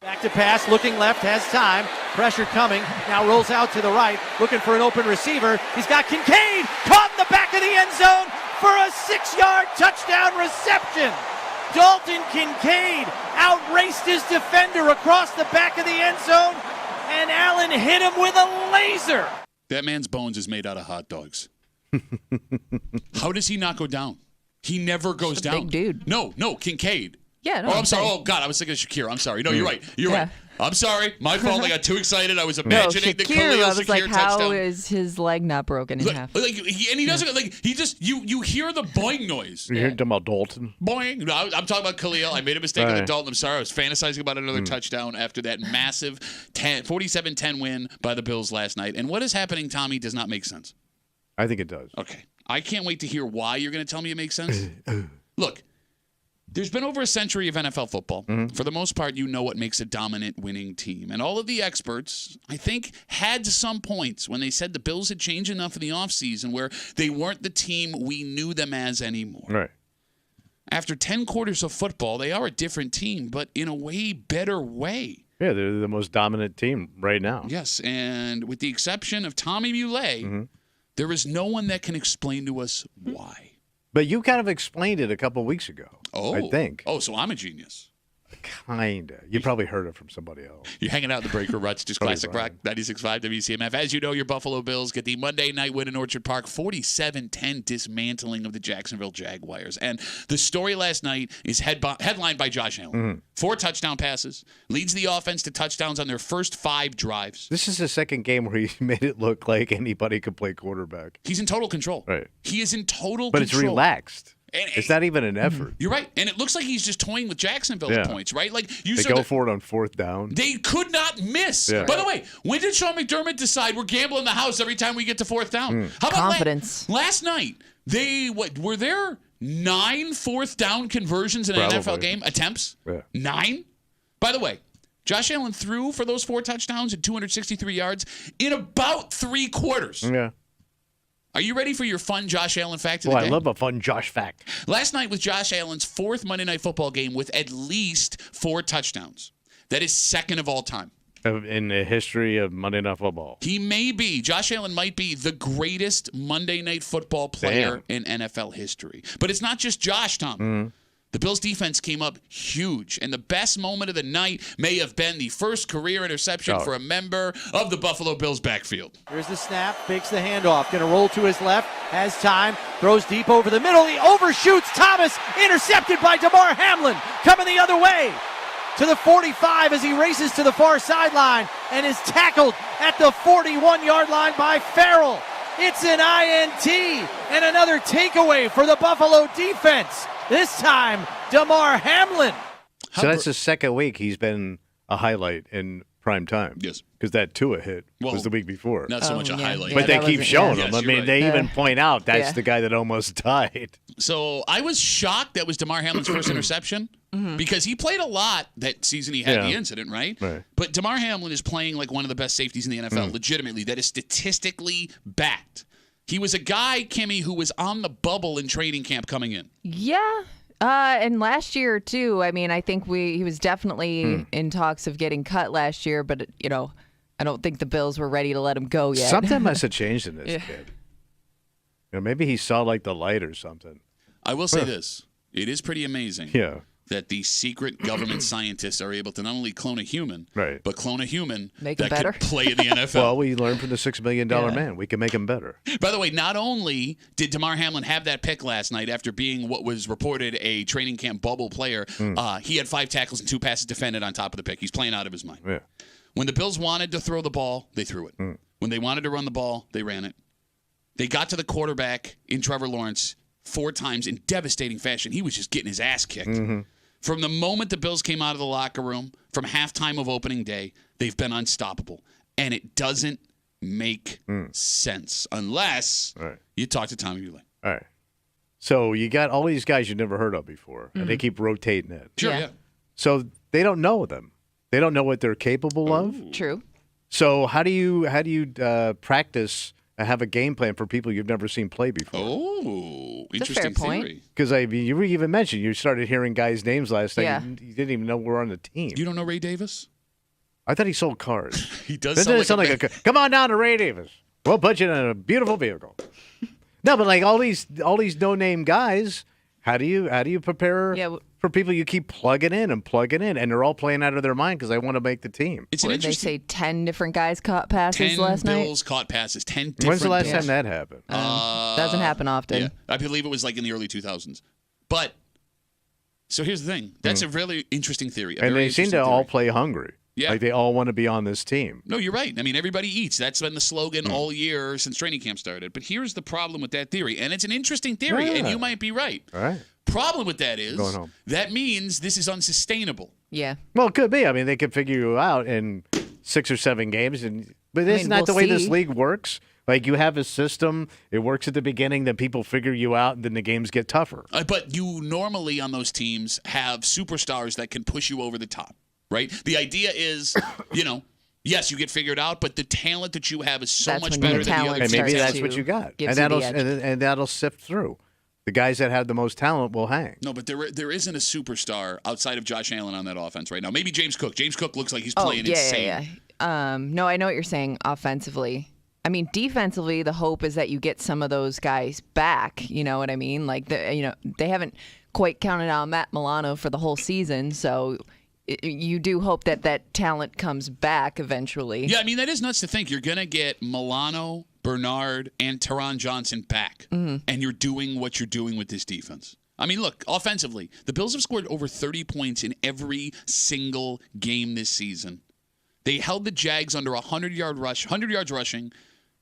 Back to pass, looking left, has time. Pressure coming, now rolls out to the right, looking for an open receiver. He's got Kincaid, caught in the back of the end zone for a 6-yard touchdown reception. Dalton Kincaid outraced his defender across the back of the end zone, and Allen hit him with a laser. That man's bones is made out of hot dogs. How does he not go down? He never goes down. Big dude. No, Kincaid. Yeah, no, I'm sorry. Oh, God, I was thinking of Shakir. I'm sorry. No, you're right. You're right. I'm sorry. My fault. I got too excited. I was imagining the Khalil I was Shakir like, touchdown. how is his leg not broken in half? He doesn't, he just, you hear the boing noise. You're talking about Dalton? Boing. No, I'm talking about Khalil. I made a mistake on the Dalton. I'm sorry. I was fantasizing about another touchdown after that massive 47-10 win by the Bills last night. And what is happening, Tommy, does not make sense. I think it does. Okay. I can't wait to hear why you're going to tell me it makes sense. Look. There's been over a century of NFL football. For the most part, you know what makes a dominant winning team. And all of the experts, I think, had some points when they said the Bills had changed enough in the offseason where they weren't the team we knew them as anymore. Right. After 10 quarters of football, they are a different team, but in a way better way. Yeah, they're the most dominant team right now. Yes, and with the exception of Tommy Muley, there is no one that can explain to us why. But you kind of explained it a couple of weeks ago, I think. Oh, so I'm a genius. Kind of. You probably heard it from somebody else. You're hanging out in the breaker ruts, just classic rock, 96.5 WCMF. As you know, your Buffalo Bills get the Monday night win in Orchard Park, 47-10 dismantling of the Jacksonville Jaguars. And the story last night is headlined by Josh Allen. 4 touchdown passes, leads the offense to touchdowns on their first 5 drives. This is the second game where he made it look like anybody could play quarterback. He's in total control. Right. He is in total control. But it's relaxed. It's not even an effort. You're right. And it looks like he's just toying with Jacksonville at points, right? Like they go for it on 4th down. They could not miss. Yeah. By the way, when did Sean McDermott decide we're gambling the house every time we get to 4th down? How about confidence? Last night, were there 9 4th down conversions in an NFL game? Attempts? Yeah. 9? By the way, Josh Allen threw for those 4 touchdowns and 263 yards in about 3 quarters. Yeah. Are you ready for your fun Josh Allen fact of the day? I love a fun Josh fact. Last night was Josh Allen's 4th Monday Night Football game with at least 4 touchdowns. That is 2nd of all time. In the history of Monday Night Football. Josh Allen might be the greatest Monday Night Football player in NFL history. But it's not just Josh, Tom. The Bills' defense came up huge, and the best moment of the night may have been the first career interception for a member of the Buffalo Bills backfield. Here's the snap, fakes the handoff, going to roll to his left, has time, throws deep over the middle, he overshoots Thomas, intercepted by Damar Hamlin, coming the other way to the 45 as he races to the far sideline and is tackled at the 41-yard line by Farrell. It's an INT and another takeaway for the Buffalo defense. This time, Damar Hamlin. So that's the second week he's been a highlight in prime time. Yes. Because that Tua hit was the week before. Not so much a highlight. But they keep showing him. Yes, I mean, right. they even point out that's the guy that almost died. So I was shocked that was Damar Hamlin's first interception because he played a lot that season he had the incident, right? But Damar Hamlin is playing like one of the best safeties in the NFL, legitimately. That is statistically backed. He was a guy, Kimmy, who was on the bubble in training camp coming in. Yeah. And last year, too, I mean, I think he was definitely in talks of getting cut last year, but, you know, I don't think the Bills were ready to let him go yet. Something must have changed in this kid. You know, maybe he saw like the light or something. I will say this. It is pretty amazing. Yeah. That the secret government scientists are able to not only clone a human, but clone a human that can play in the NFL. Well, we learned from the $6 million man. We can make him better. By the way, not only did Damar Hamlin have that pick last night after being what was reported a training camp bubble player, he had 5 tackles and 2 passes defended on top of the pick. He's playing out of his mind. Yeah. When the Bills wanted to throw the ball, they threw it. When they wanted to run the ball, they ran it. They got to the quarterback in Trevor Lawrence 4 times in devastating fashion. He was just getting his ass kicked. From the moment the Bills came out of the locker room, from halftime of opening day, they've been unstoppable. And it doesn't make sense unless you talk to Tommy Muley. All right. So you got all these guys you never heard of before, and they keep rotating it. Sure, yeah. So they don't know them. They don't know what they're capable of. True. So how do you practice and have a game plan for people you've never seen play before? Oh, That's a fair interesting point. theory. Because you even mentioned you started hearing guys' names last night. You didn't even know we're on the team. You don't know Ray Davis? I thought he sold cars. He does Doesn't sound like a come on down to Ray Davis. We'll put you in a beautiful vehicle. No, but like all these no-name guys, how do you prepare for people you keep plugging in, and they're all playing out of their mind because they want to make the team. It's they say 10 different guys caught passes last night? 10 Bills caught passes. 10 different When's the last time that happened? Doesn't happen often. Yeah, I believe it was like in the early 2000s. But, so here's the thing. That's a really interesting theory. And they seem to all play hungry. Yeah. Like they all want to be on this team. No, you're right. I mean, everybody eats. That's been the slogan all year since training camp started. But here's the problem with that theory. And it's an interesting theory, and you might be right. All right. Problem with that is that means this is unsustainable. Yeah. Well, it could be. I mean, they could figure you out in 6 or 7 games. But isn't that the way this league works? Like, you have a system, it works at the beginning, then people figure you out, and then the games get tougher. But you normally on those teams have superstars that can push you over the top. Right? The idea is, yes, you get figured out, but the talent that you have is so much better than the other. And maybe that's what you got. And that'll sift through. The guys that have the most talent will hang. No, but there isn't a superstar outside of Josh Allen on that offense right now. Maybe James Cook. James Cook looks like he's playing insane. Yeah. No, I know what you're saying offensively. I mean, defensively, the hope is that you get some of those guys back. You know what I mean? Like, they haven't quite counted on Matt Milano for the whole season, so you do hope that talent comes back eventually. Yeah, I mean, that is nuts to think. You're going to get Milano, Bernard, and Teron Johnson back, and you're doing what you're doing with this defense. I mean, look, offensively, the Bills have scored over 30 points in every single game this season. They held the Jags under 100 yards rushing.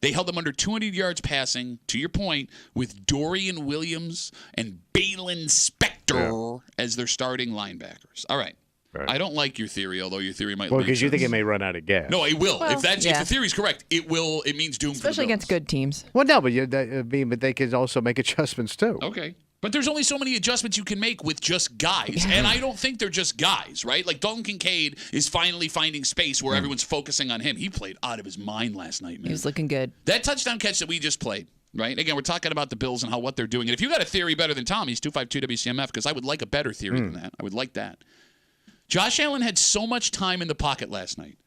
They held them under 200 yards passing, to your point, with Dorian Williams and Balin Spector as their starting linebackers. All right. Right. I don't like your theory, although your theory might. Well, because you think it may run out of gas. No, it will. If the theory is correct, it will. It means doom. Especially against good teams. Well, no, but they could also make adjustments too. Okay, but there's only so many adjustments you can make with just guys, and I don't think they're just guys, right? Like Dalton Kincaid is finally finding space where everyone's focusing on him. He played out of his mind last night, man. He was looking good. That touchdown catch that we just played. Right? Again, we're talking about the Bills and what they're doing. And if you got a theory better than Tommy's, 252 WCMF, because I would like a better theory than that. I would like that. Josh Allen had so much time in the pocket last night.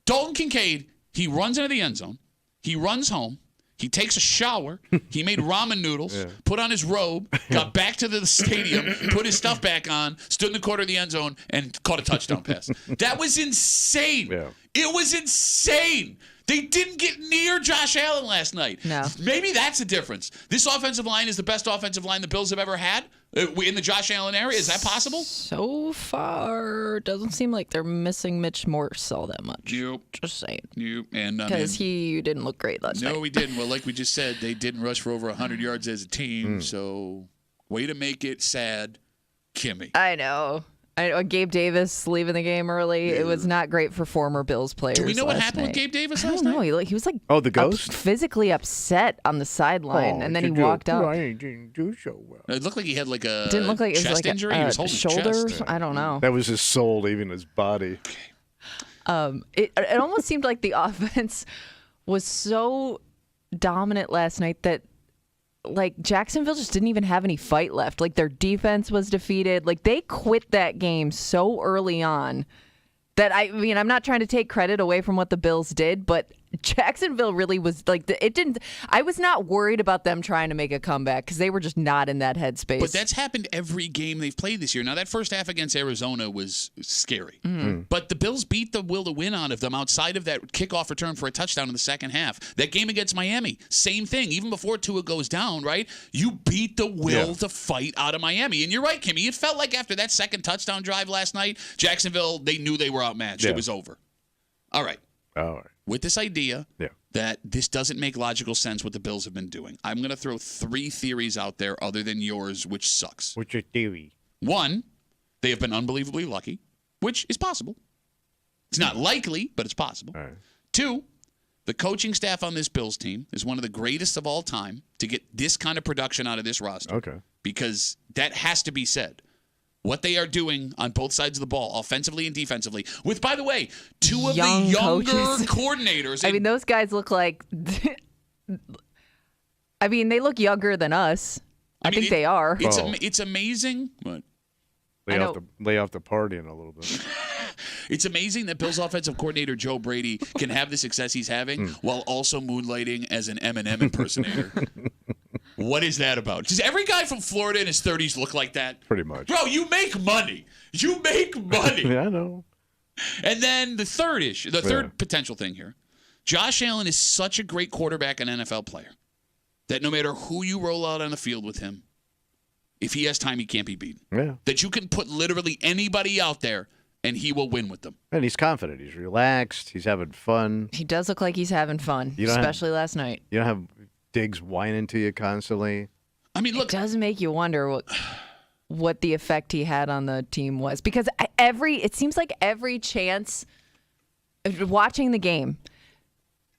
Dalton Kincaid, he runs into the end zone. He runs home. He takes a shower. He made ramen noodles, put on his robe, got back to the stadium, put his stuff back on, stood in the corner of the end zone, and caught a touchdown pass. That was insane. Yeah. It was insane. They didn't get near Josh Allen last night. No. Maybe that's the difference. This offensive line is the best offensive line the Bills have ever had in the Josh Allen area. Is that possible? So far, doesn't seem like they're missing Mitch Morse all that much. Nope. Just saying. Nope. Because he didn't look great last night. No, he didn't. Well, like we just said, they didn't rush for over 100 yards as a team. So, way to make it sad, Kimmy. I know. Gabe Davis leaving the game early. Yeah. It was not great for former Bills players. Do we know what happened with Gabe Davis last night? I don't know. He was like the ghost? Physically upset on the sideline, and then he walked out. I didn't do so well. It looked like he had like a didn't look like chest it was like injury. He was holding shoulders. his chest. I don't know. That was his soul leaving his body. It almost seemed like the offense was so dominant last night that like Jacksonville just didn't even have any fight left. Like their defense was defeated. Like they quit that game so early on that I'm not trying to take credit away from what the Bills did, but Jacksonville really was like I was not worried about them trying to make a comeback because they were just not in that headspace. But that's happened every game they've played this year. Now that first half against Arizona was scary, but the Bills beat the will to win out of them outside of that kickoff return for a touchdown in the second half. That game against Miami, same thing. Even before Tua goes down, right? You beat the will to fight out of Miami, and you're right, Kimmy. It felt like after that second touchdown drive last night, Jacksonville, they knew they were outmatched. Yeah. It was over. All right. With this idea that this doesn't make logical sense what the Bills have been doing, I'm going to throw 3 theories out there other than yours, which sucks. What's your theory? 1, they have been unbelievably lucky, which is possible. It's not likely, but it's possible. Right. 2, the coaching staff on this Bills team is one of the greatest of all time to get this kind of production out of this roster. Okay. Because that has to be said. What they are doing on both sides of the ball, offensively and defensively, with, by the way, 2 of the younger coordinators. I mean, those guys look like they look younger than us. I think they are. It's amazing. What? Lay off the partying a little bit. It's amazing that Bills offensive coordinator Joe Brady can have the success he's having while also moonlighting as an Eminem impersonator. What is that about? Does every guy from Florida in his 30s look like that? Pretty much. Bro, you make money. You make money. Yeah, I know. And then the third potential thing here. Josh Allen is such a great quarterback and NFL player that no matter who you roll out on the field with him, if he has time, he can't be beaten. Yeah. That you can put literally anybody out there and he will win with them. And he's confident. He's relaxed. He's having fun. He does look like he's having fun, especially last night. You don't have Diggs whining to you constantly. I mean, look. It does make you wonder what the effect he had on the team was. Because it seems like every chance watching the game,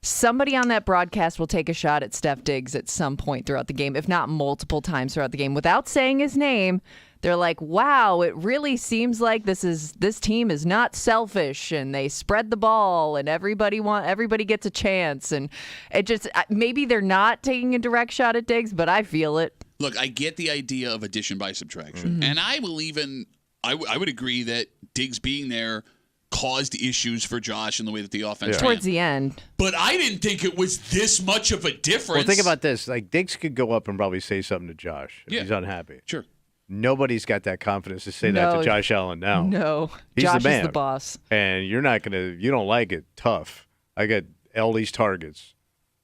somebody on that broadcast will take a shot at Steph Diggs at some point throughout the game, if not multiple times throughout the game. Without saying his name, they're like, wow, it really seems like this team is not selfish, and they spread the ball, and everybody gets a chance. And it just, maybe they're not taking a direct shot at Diggs, but I feel it. Look, I get the idea of addition by subtraction. And I would agree that Diggs being there caused issues for Josh in the way that the offense ran. Towards the end. But I didn't think it was this much of a difference. Well, think about this. Like, Diggs could go up and probably say something to Josh if he's unhappy. Sure. Nobody's got that confidence to say that to Josh Allen now. No. He's Josh the man. is the boss. And you don't like it. Tough. I got all these targets.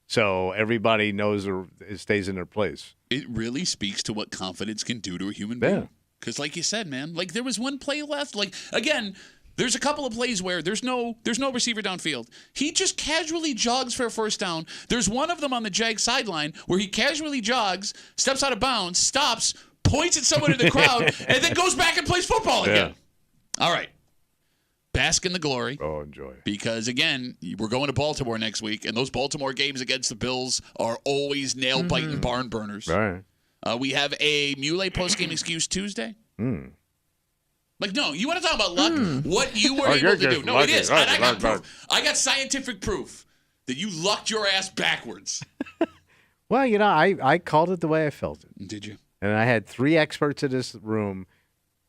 So everybody knows it stays in their place. It really speaks to what confidence can do to a human being. Because like you said, man, like there was one play left. Like, again, there's a couple of plays where there's no receiver downfield. He just casually jogs for a first down. There's one of them on the Jag sideline where he casually jogs, steps out of bounds, stops, points at someone in the crowd, and then goes back and plays football again. All right. Bask in the glory. Oh, enjoy. Because, again, we're going to Baltimore next week, and those Baltimore games against the Bills are always nail-biting barn burners. All right. We have a Muley post-game excuse Tuesday. Like, no, you want to talk about luck? What you were able to do. No, it is. And I got proof. I got scientific proof that you lucked your ass backwards. Well, I called it the way I felt it. Did you? And I had 3 experts in this room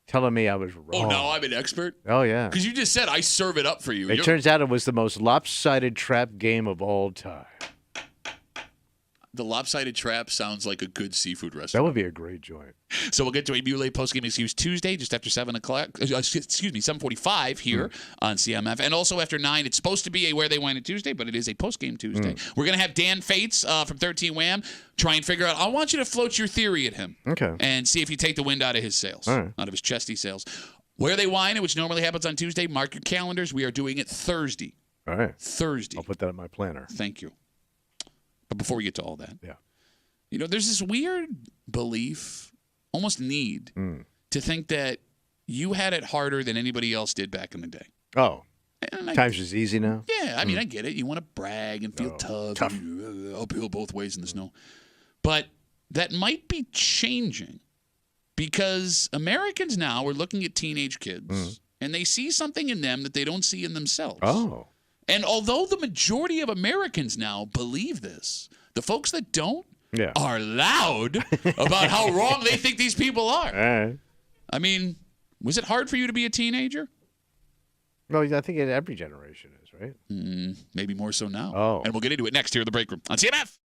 telling me I was wrong. Oh, now I'm an expert? Oh, yeah. Because you just said I serve it up for you. It turns out it was the most lopsided trap game of all time. The lopsided trap sounds like a good seafood restaurant. That would be a great joint. So we'll get to a Muley postgame excuse Tuesday, just after 7 o'clock. 7:45 here on CMF. And also after 9. It's supposed to be a Where They Wine It Tuesday, but it is a postgame Tuesday. We're going to have Dan Fates from 13 Wham try and figure out. I want you to float your theory at him. Okay. And see if you take the wind out of his sails, out of his chesty sails. Where They Wine It, which normally happens on Tuesday, mark your calendars. We are doing it Thursday. All right. Thursday. I'll put that in my planner. Thank you. But before we get to all that, yeah, there's this weird belief, almost need, to think that you had it harder than anybody else did back in the day. Oh, times is easy now. Yeah, I mean, I get it. You want to brag and feel tough. Uphill both ways in the snow. But that might be changing because Americans now are looking at teenage kids and they see something in them that they don't see in themselves. Oh. And although the majority of Americans now believe this, the folks that don't are loud about how wrong they think these people are. All right. I mean, was it hard for you to be a teenager? No, I think every generation is, right? Maybe more so now. Oh. And we'll get into it next here in the break room on CMF.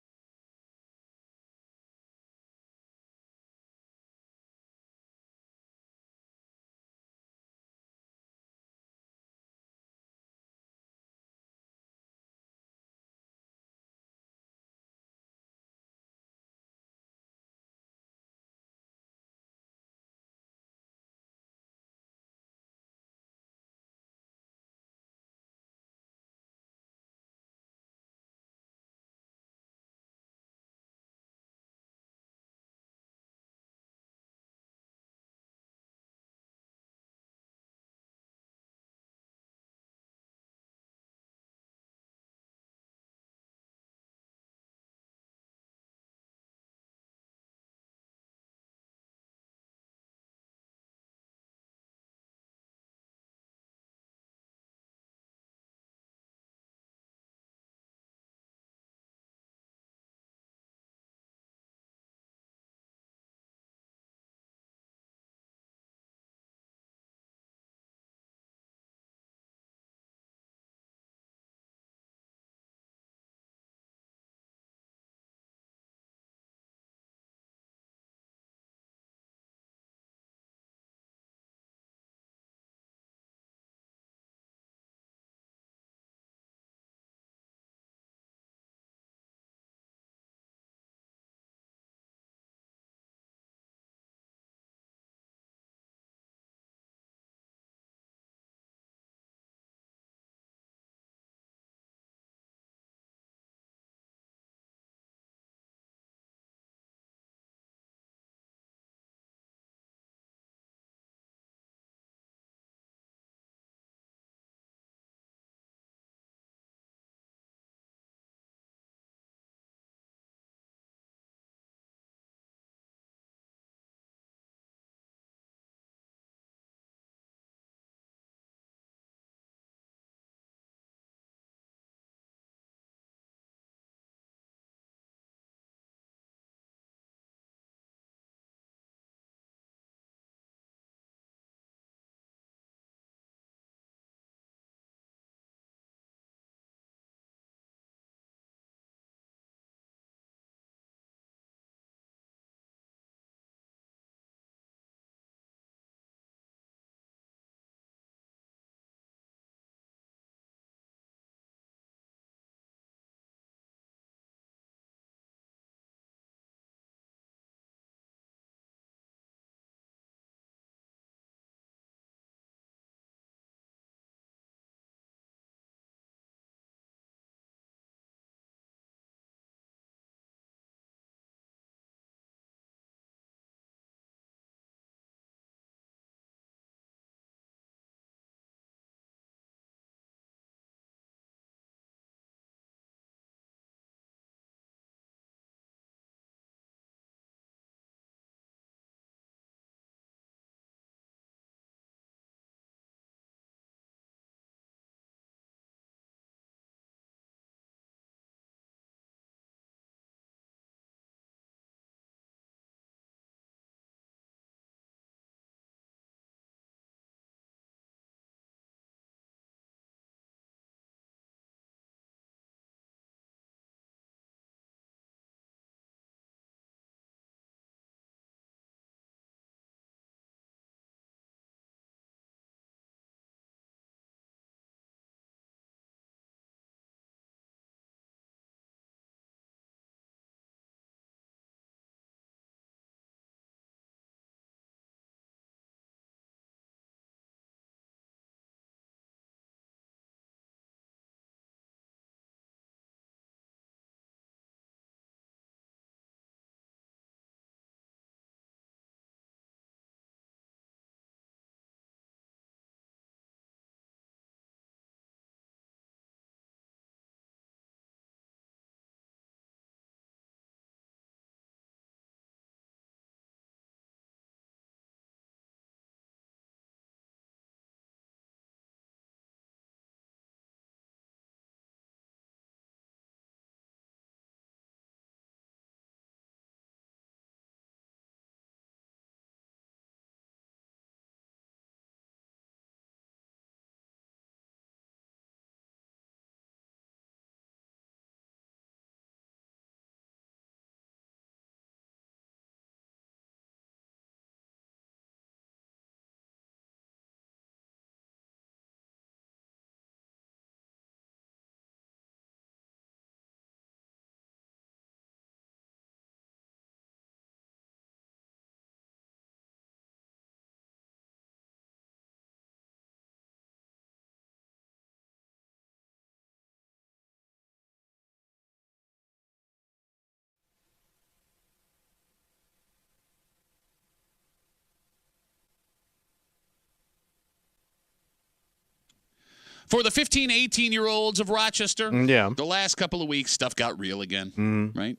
For the 15, 18-year-olds of Rochester, the last couple of weeks, stuff got real again, right?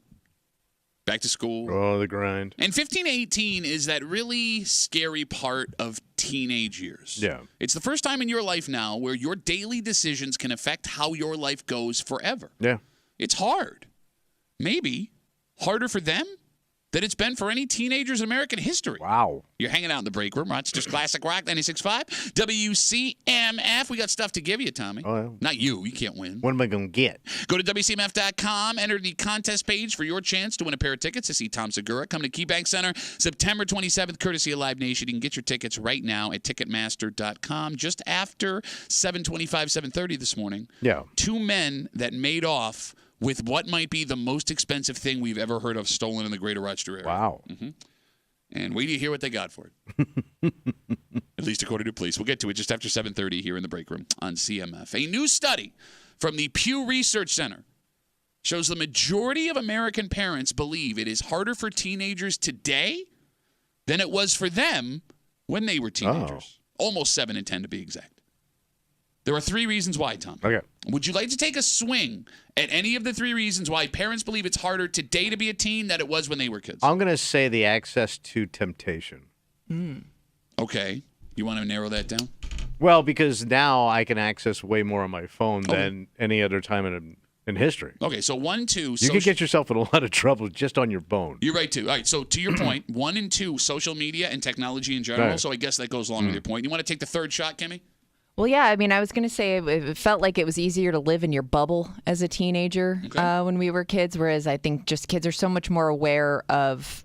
Back to school. Oh, the grind. And 15 to 18 is that really scary part of teenage years. Yeah. It's the first time in your life now where your daily decisions can affect how your life goes forever. Yeah. It's hard. Maybe harder for them than it's been for any teenagers in American history. Wow. You're hanging out in the break room. Rochester's Classic Rock 96.5. WCMF. We got stuff to give you, Tommy. Oh, yeah. Not you. You can't win. What am I going to get? Go to WCMF.com. Enter the contest page for your chance to win a pair of tickets to see Tom Segura come to KeyBank Center September 27th, courtesy of Live Nation. You can get your tickets right now at Ticketmaster.com. Just after 7:25, 7:30 this morning, two men that made off with what might be the most expensive thing we've ever heard of stolen in the greater Rochester area. Wow. And wait till you hear what they got for it. At least according to police. We'll get to it just after 7:30 here in the break room on CMF. A new study from the Pew Research Center shows the majority of American parents believe it is harder for teenagers today than it was for them when they were teenagers. Almost 7 in 10 to be exact. There are 3 reasons why, Tom. Okay. Would you like to take a swing at any of the 3 reasons why parents believe it's harder today to be a teen than it was when they were kids? I'm going to say the access to temptation. Okay. You want to narrow that down? Well, because now I can access way more on my phone than any other time in history. Okay, so 1, 2. You could get yourself in a lot of trouble just on your phone. You're right, too. All right, so to your point, 1 and 2, social media and technology in general. Right. So I guess that goes along with your point. You want to take the 3rd shot, Kimmy? Well, yeah, I mean, I was going to say it felt like it was easier to live in your bubble as a teenager when we were kids, whereas I think just kids are so much more aware of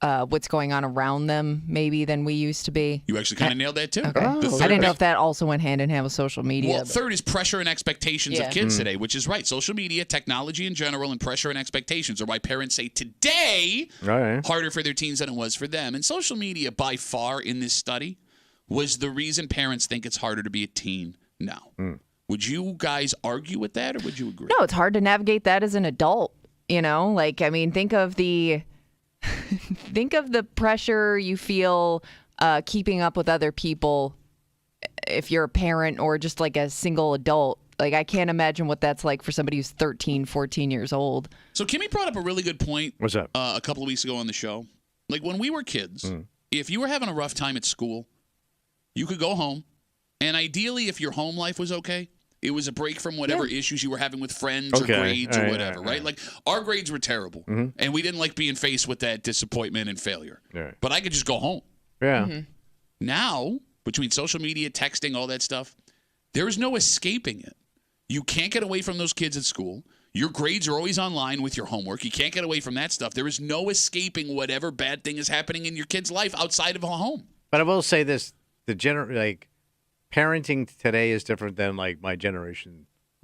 what's going on around them maybe than we used to be. You actually kind of nailed that, too. Okay. I didn't know if that also went hand in hand with social media. Well, 3rd is pressure and expectations of kids today, which is right. Social media, technology in general, and pressure and expectations are why parents say today harder for their teens than it was for them. And social media, by far in this study, was the reason parents think it's harder to be a teen now. Would you guys argue with that, or would you agree? No, it's hard to navigate that as an adult. You know, like, I mean, think of the pressure you feel keeping up with other people if you're a parent or just like a single adult. Like, I can't imagine what that's like for somebody who's 13, 14 years old. So Kimmy brought up a really good point. What's that? A couple of weeks ago on the show. Like, when we were kids, if you were having a rough time at school, you could go home, and ideally, if your home life was okay, it was a break from whatever issues you were having with friends or grades or whatever, right? Like, our grades were terrible, and we didn't like being faced with that disappointment and failure. But I could just go home. Now, between social media, texting, all that stuff, there is no escaping it. You can't get away from those kids at school. Your grades are always online with your homework. You can't get away from that stuff. There is no escaping whatever bad thing is happening in your kid's life outside of a home. But I will say this. Parenting today is different than my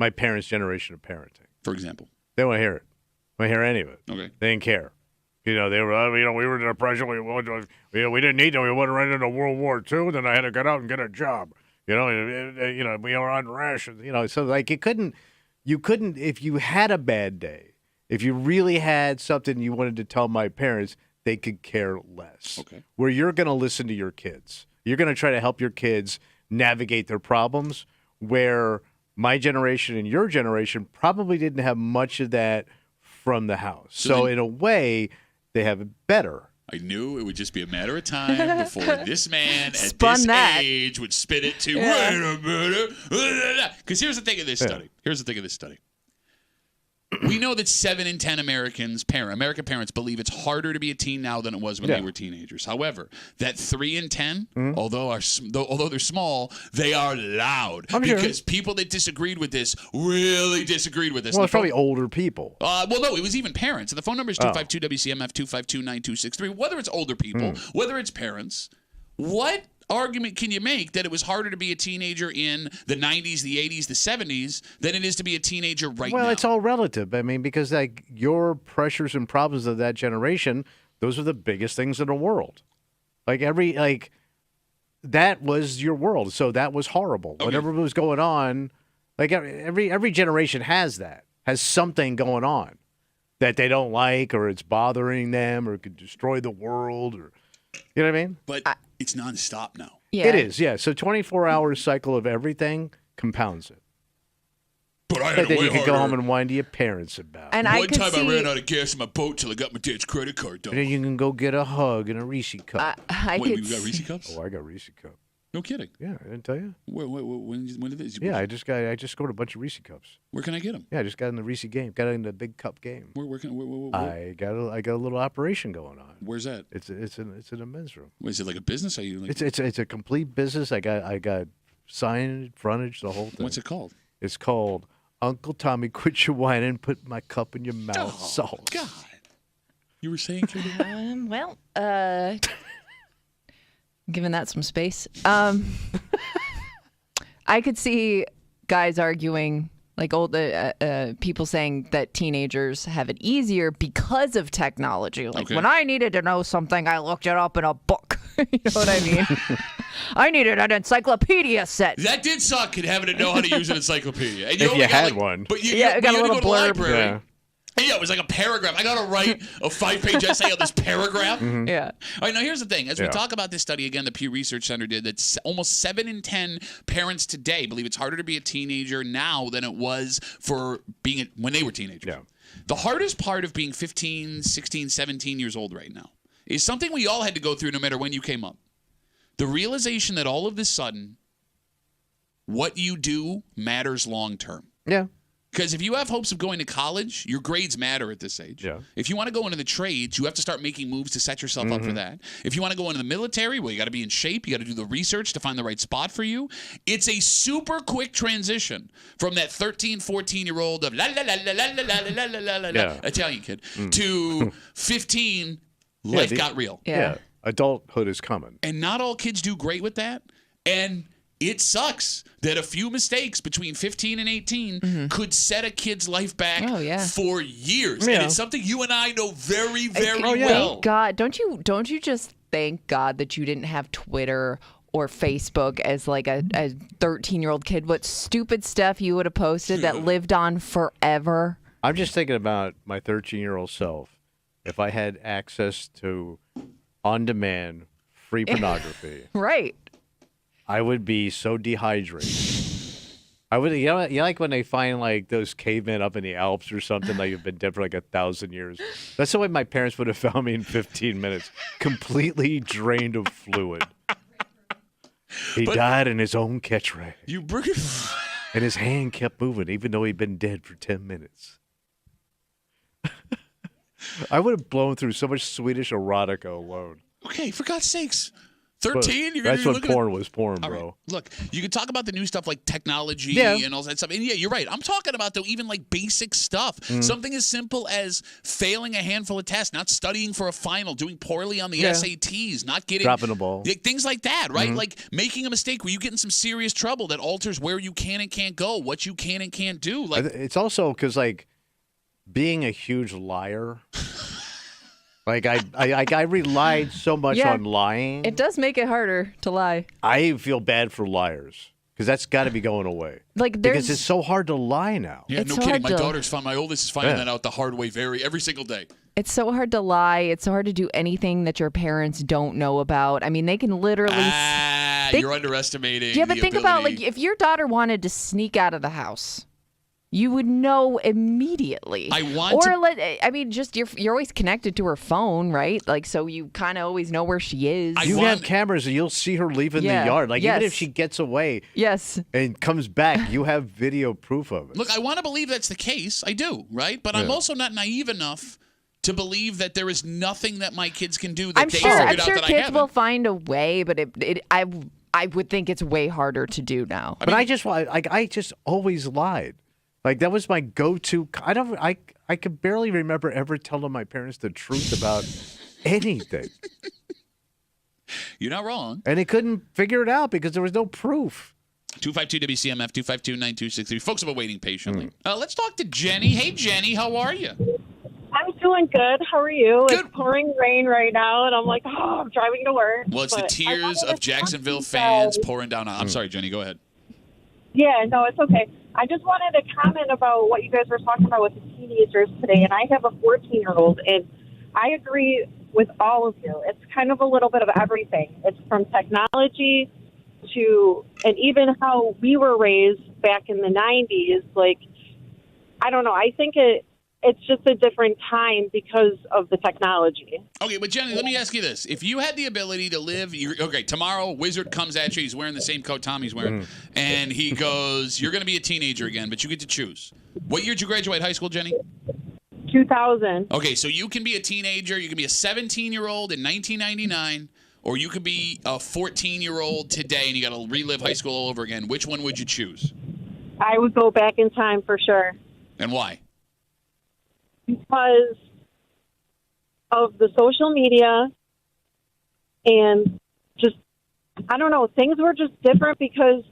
parents' generation of parenting. For example, they don't want to hear it. They don't hear any of it. Okay, they didn't care. They were, we were in the depression. We didn't need to. We went right into World War II. Then I had to get out and get a job. We were on rations. So you couldn't if you had a bad day, if you really had something you wanted to tell my parents, they could care less. Okay, where you're going to listen to your kids. You're going to try to help your kids navigate their problems, where my generation and your generation probably didn't have much of that from the house. So in a way, they have it better. I knew it would just be a matter of time before this man at this age would spit it to, wait a minute. Because here's the thing of this study. We know that 7 in 10 American parents believe it's harder to be a teen now than it was when they were teenagers. However, that 3 in 10, although they're small, they are loud. Because people that disagreed with this really disagreed with this. Well, it's probably older people. No, it was even parents. And the phone number is 252-WCMF, 252-9263. Whether it's older people, whether it's parents, what argument can you make that it was harder to be a teenager in the 90s, the 80s, the 70s than it is to be a teenager right now? Well, it's all relative. I mean, because your pressures and problems of that generation, those are the biggest things in the world. That was your world, so that was horrible. Okay. Whatever was going on, every generation has something going on that they don't like, or it's bothering them, or could destroy the world, or you know what I mean? But it's nonstop now. Yeah. It is, yeah. So 24-hour cycle of everything compounds it. But I had But then it way you can harder. go home and whine to your parents about it. And One time I ran out of gas in my boat till I got my dad's credit card done. And then you can go get a hug and a Reese cup. Wait, you got Reese cups? Oh, I got Reese cup. No kidding. Yeah, I didn't tell you. When did this? Yeah, I just scored a bunch of Reese cups. Where can I get them? Yeah, I just got in the Reese game. Got in the big cup game. Where I got a little operation going on. Where's that? It's in a men's room. Is it like a business? Are you like? It's a complete business. I got signage, frontage, the whole thing. What's it called? It's called Uncle Tommy, Quit Your Whining, Put My Cup in Your Mouth. Oh Salt. God! You were saying? Giving that some space. I could see guys arguing, like old people saying that teenagers have it easier because of technology. Like when I needed to know something, I looked it up in a book. You know what I mean? I needed an encyclopedia set. That did suck, having to know how to use an encyclopedia. And If you had one. But you got a little go to the blurb. library. Yeah. Yeah, it was like a paragraph. I got to write a 5-page essay on this paragraph. Mm-hmm. Yeah. All right, now here's the thing. As we talk about this study, again, the Pew Research Center did that almost 7 in 10 parents today believe it's harder to be a teenager now than it was for being when they were teenagers. Yeah. The hardest part of being 15, 16, 17 years old right now is something we all had to go through no matter when you came up. The realization that all of this sudden, what you do matters long term. Yeah. Because if you have hopes of going to college, your grades matter at this age. Yeah. If you want to go into the trades, you have to start making moves to set yourself up for that. If you want to go into the military, well, you got to be in shape. You got to do the research to find the right spot for you. It's a super quick transition from that 13, 14-year-old of la la la la la la la la la la la Italian kid to 15. Life got real. Yeah. Adulthood is coming. And not all kids do great with that. And it sucks that a few mistakes between 15 and 18 could set a kid's life back for years. Yeah. And it's something you and I know very, very well. Thank God. Don't you just thank God that you didn't have Twitter or Facebook as like a 13-year-old kid? What stupid stuff you would have posted that lived on forever? I'm just thinking about my 13-year-old self. If I had access to on-demand free pornography. Right. I would be so dehydrated. I would, you know, like when they find like those cavemen up in the Alps or something, like you've been dead for like 1,000 years. That's the way my parents would have found me in 15 minutes, completely drained of fluid. He died in his own catch rag. You bring it. And his hand kept moving, even though he'd been dead for 10 minutes. I would have blown through so much Swedish erotica alone. Okay, for God's sakes. 13? That's what porn was, bro. Right. Look, you can talk about the new stuff like technology and all that stuff. And yeah, you're right. I'm talking about, though, even like basic stuff. Something as simple as failing a handful of tests, not studying for a final, doing poorly on the SATs, not getting... dropping the ball. Things like that, right? Like making a mistake where you get in some serious trouble that alters where you can and can't go, what you can and can't do. Like, it's also because, like, being a huge liar... Like, I relied so much on lying. It does make it harder to lie. I feel bad for liars because that's got to be going away. Like, because it's so hard to lie now. Yeah, it's no so kidding. hard My oldest is finding that out the hard way every single day. It's so hard to lie. It's so hard to do anything that your parents don't know about. I mean, they can literally... You're underestimating Yeah, but the think ability. about, like, if your daughter wanted to sneak out of the house... You would know immediately. Just you're always connected to her phone, right? Like, so you kind of always know where she is. You have cameras and you'll see her leaving the yard. Like, even if she gets away and comes back, you have video proof of it. Look, I want to believe that's the case. I do, right? But I'm also not naive enough to believe that there is nothing that my kids can do that I'm they sure figured out that I kids haven't. will find a way, but I would think it's way harder to do now. But I just always lied. Like, that was my go-to. I could barely remember ever telling my parents the truth about anything. You're not wrong. And they couldn't figure it out because there was no proof. 252 WCMF 252-9263. Folks have been waiting patiently. Let's talk to Jenny. Hey, Jenny, how are you? I'm doing good. How are you? Good. It's pouring rain right now, and I'm like, I'm driving to work. Well, it's the But tears I of Jacksonville fans pouring down. I'm sorry, Jenny. Go ahead. Yeah, no, it's okay. I just wanted to comment about what you guys were talking about with the teenagers today, and I have a 14-year-old, and I agree with all of you. It's kind of a little bit of everything. It's from technology to, and even how we were raised back in the 90s, like, I don't know. I think it's just a different time because of the technology. Okay, but Jenny, let me ask you this. If you had the ability to live, tomorrow Wizard comes at you, he's wearing the same coat Tommy's wearing, and he goes, you're going to be a teenager again, but you get to choose. What year did you graduate high school, Jenny? 2000. Okay, so you can be a teenager, you can be a 17-year-old in 1999, or you could be a 14-year-old today and you got to relive high school all over again. Which one would you choose? I would go back in time for sure. And why? Because of the social media and just, I don't know, things were just different because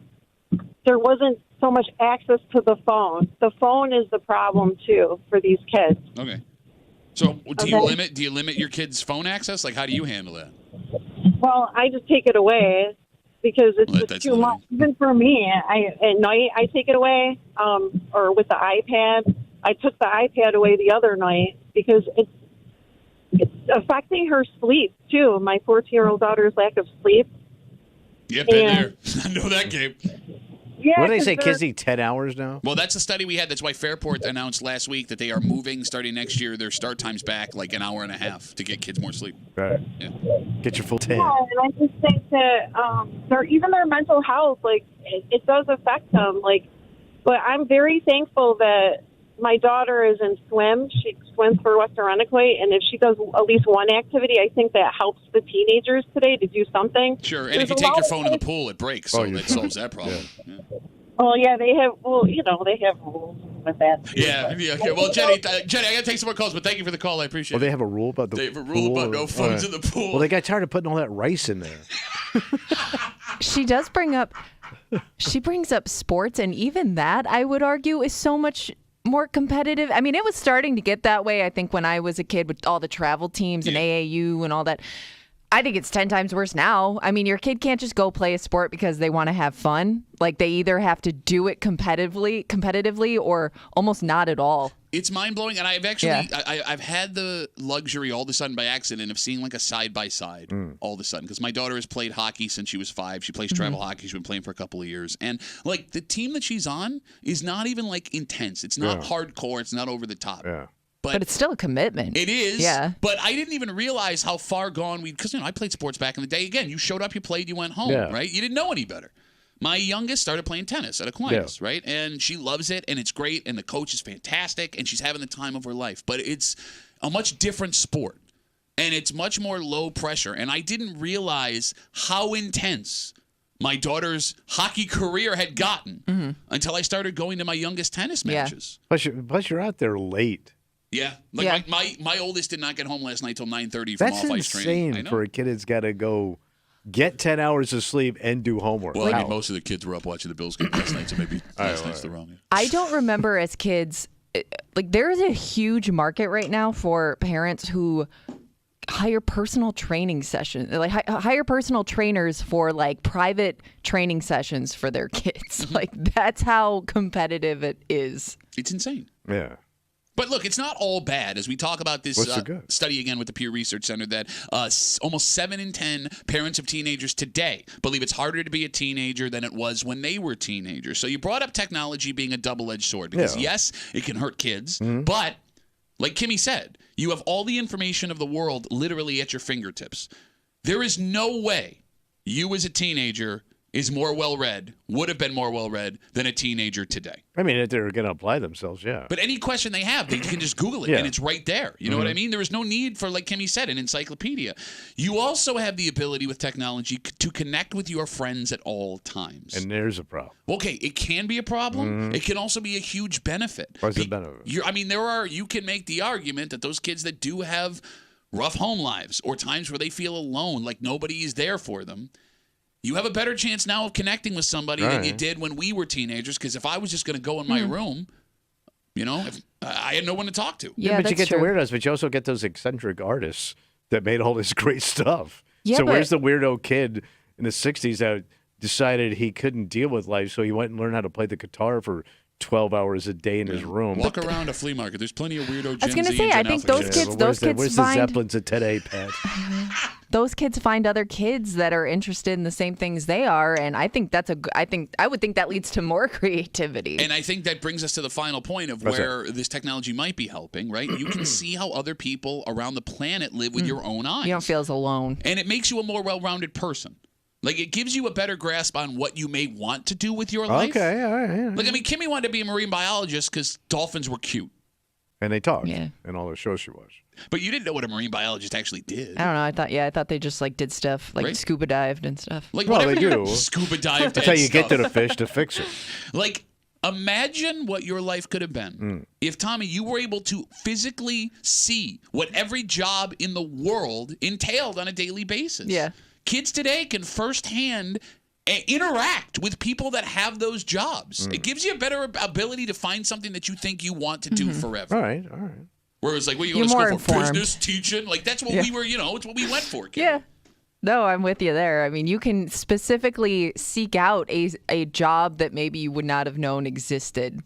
there wasn't so much access to the phone. The phone is the problem too for these kids. Okay. So do you limit your kids' phone access? Like, how do you handle that? Well, I just take it away because it's just too much. Even for me, at night I take it away, or with the iPad. I took the iPad away the other night because it's affecting her sleep too. My 14-year-old daughter's lack of sleep. Yeah, been there. I know that game. Yeah, what do they say? Kids need 10 hours now? Well, that's a study we had. That's why Fairport announced last week that they are moving, starting next year, their start times back like an hour and a half to get kids more sleep. Right. Yeah. Get your full 10. Yeah, and I just think that even their mental health, like, it does affect them. Like, but I'm very thankful that my daughter is in swim. She swims for Western Runaway, and if she does at least one activity, I think that helps the teenagers today to do something. Sure, and if you take your phone in the pool, it breaks, so that solves that problem. Yeah. Oh, yeah, they have, they have rules with that. Yeah, okay. Well, Jenny, I got to take some more calls, but thank you for the call. I appreciate it. Well, they have a rule about the pool? They have a rule about no phones in the pool. Well, they got tired of putting all that rice in there. She brings up sports, and even that, I would argue, is so much more competitive. I mean, it was starting to get that way, I think, when I was a kid with all the travel teams and AAU and all that. I think it's 10 times worse now. I mean, your kid can't just go play a sport because they want to have fun. Like, they either have to do it competitively or almost not at all. It's mind-blowing, and I've actually I've had the luxury all of a sudden by accident of seeing like a side-by-side all of a sudden, because my daughter has played hockey since she was 5. She plays travel hockey. She's been playing for a couple of years. And like, the team that she's on is not even like intense. It's not hardcore. It's not over the top. Yeah. But it's still a commitment. It is. Yeah. But I didn't even realize how far gone because I played sports back in the day. Again, you showed up, you played, you went home, right? You didn't know any better. My youngest started playing tennis at Aquinas, right? And she loves it, and it's great, and the coach is fantastic, and she's having the time of her life. But it's a much different sport, and it's much more low pressure. And I didn't realize how intense my daughter's hockey career had gotten until I started going to my youngest tennis matches. Plus, you're out there late. Yeah. My oldest did not get home last night till 9:30 from off-ice training. That's insane for a kid that's got to go get 10 hours of sleep and do homework. Well, I mean, most of the kids were up watching the Bills game last night, so maybe last night's the wrong. I don't remember as kids, like, there is a huge market right now for parents who hire personal training sessions, like hire personal trainers for like private training sessions for their kids. Like, that's how competitive it is. It's insane. Yeah. But look, it's not all bad. As we talk about this study again with the Pew Research Center, that almost 7 in 10 parents of teenagers today believe it's harder to be a teenager than it was when they were teenagers. So you brought up technology being a double-edged sword because, yes, it can hurt kids, but like Kimmy said, you have all the information of the world literally at your fingertips. There is no way you as a teenager is more well-read, would have been more well-read than a teenager today. I mean, if they're going to apply themselves, yeah. But any question they have, they can just Google it, and it's right there. You know what I mean? There is no need for, like Kimmy said, an encyclopedia. You also have the ability with technology to connect with your friends at all times. And there's a problem. Okay, it can be a problem. It can also be a huge benefit. What's the benefit? You can make the argument that those kids that do have rough home lives or times where they feel alone, like nobody is there for them, you have a better chance now of connecting with somebody than you did when we were teenagers. Because if I was just going to go in my room, I had no one to talk to. Yeah, but you get the weirdos, but you also get those eccentric artists that made all this great stuff. Yeah, so where's the weirdo kid in the 60s that decided he couldn't deal with life, so he went and learned how to play the guitar for 12 hours a day in his room? Walk around a flea market. There's plenty of weirdo Gen I was going to Z say, and I think those kids where's find... the Zeppelins at today, Pat? those kids find other kids that are interested in the same things they are, and I think I would think that leads to more creativity. And I think that brings us to the final point of where this technology might be helping, right? You can see how other people around the planet live with your own eyes. You don't feel as alone. And it makes you a more well-rounded person. Like, it gives you a better grasp on what you may want to do with your life. Okay, all right. Like, I mean, Kimmy wanted to be a marine biologist because dolphins were cute. And they talked in all the shows she watched. But you didn't know what a marine biologist actually did. I don't know. I thought they just like did stuff like scuba dived and stuff. Like, well, they do. Scuba dived. That's how you get to the fish to fix it. Like, imagine what your life could have been if, Tommy, you were able to physically see what every job in the world entailed on a daily basis. Yeah. Kids today can firsthand interact with people that have those jobs. It gives you a better ability to find something that you think you want to do forever. All right. Whereas, like, what are you going to school for? Business, teaching? Like, that's what we were, it's what we went for. Kid. Yeah. No, I'm with you there. I mean, you can specifically seek out a job that maybe you would not have known existed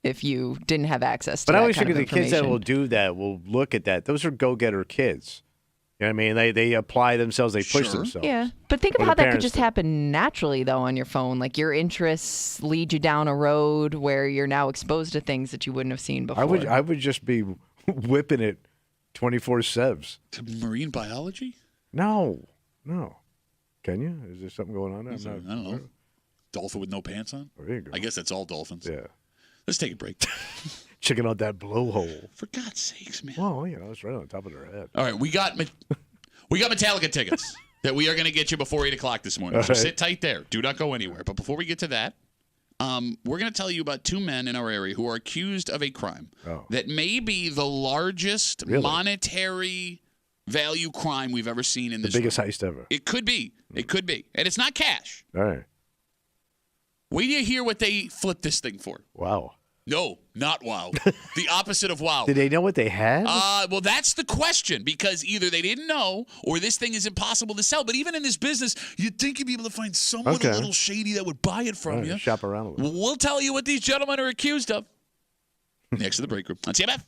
if you didn't have access to that. But I always think think the kids that will do that will look at that. Those are go-getter kids. You know what I mean? They apply themselves. They push themselves. Yeah. But think of how that could just happen naturally, though, on your phone. Like, your interests lead you down a road where you're now exposed to things that you wouldn't have seen before. I would just be whipping it 24/7. To marine biology? No. Can you? Is there something going on there? I don't know. Dolphin with no pants on? There you go. I guess that's all dolphins. Yeah. Let's take a break. Checking out that blowhole. For God's sakes, man. Well, it's right on top of their head. All right, we got Metallica tickets that we are going to get you before 8 o'clock this morning. So sit tight there. Do not go anywhere. But before we get to that, we're going to tell you about two men in our area who are accused of a crime that may be the largest monetary value crime we've ever seen in this. The biggest heist ever. It could be. It could be. And it's not cash. All right. Wait till you hear what they flipped this thing for. Wow. No, not wow. The opposite of wow. Did they know what they had? Well, that's the question, because either they didn't know or this thing is impossible to sell. But even in this business, you'd think you'd be able to find someone a little shady that would buy it from you. Shop around a little. We'll tell you what these gentlemen are accused of. Next to the break room on CMF.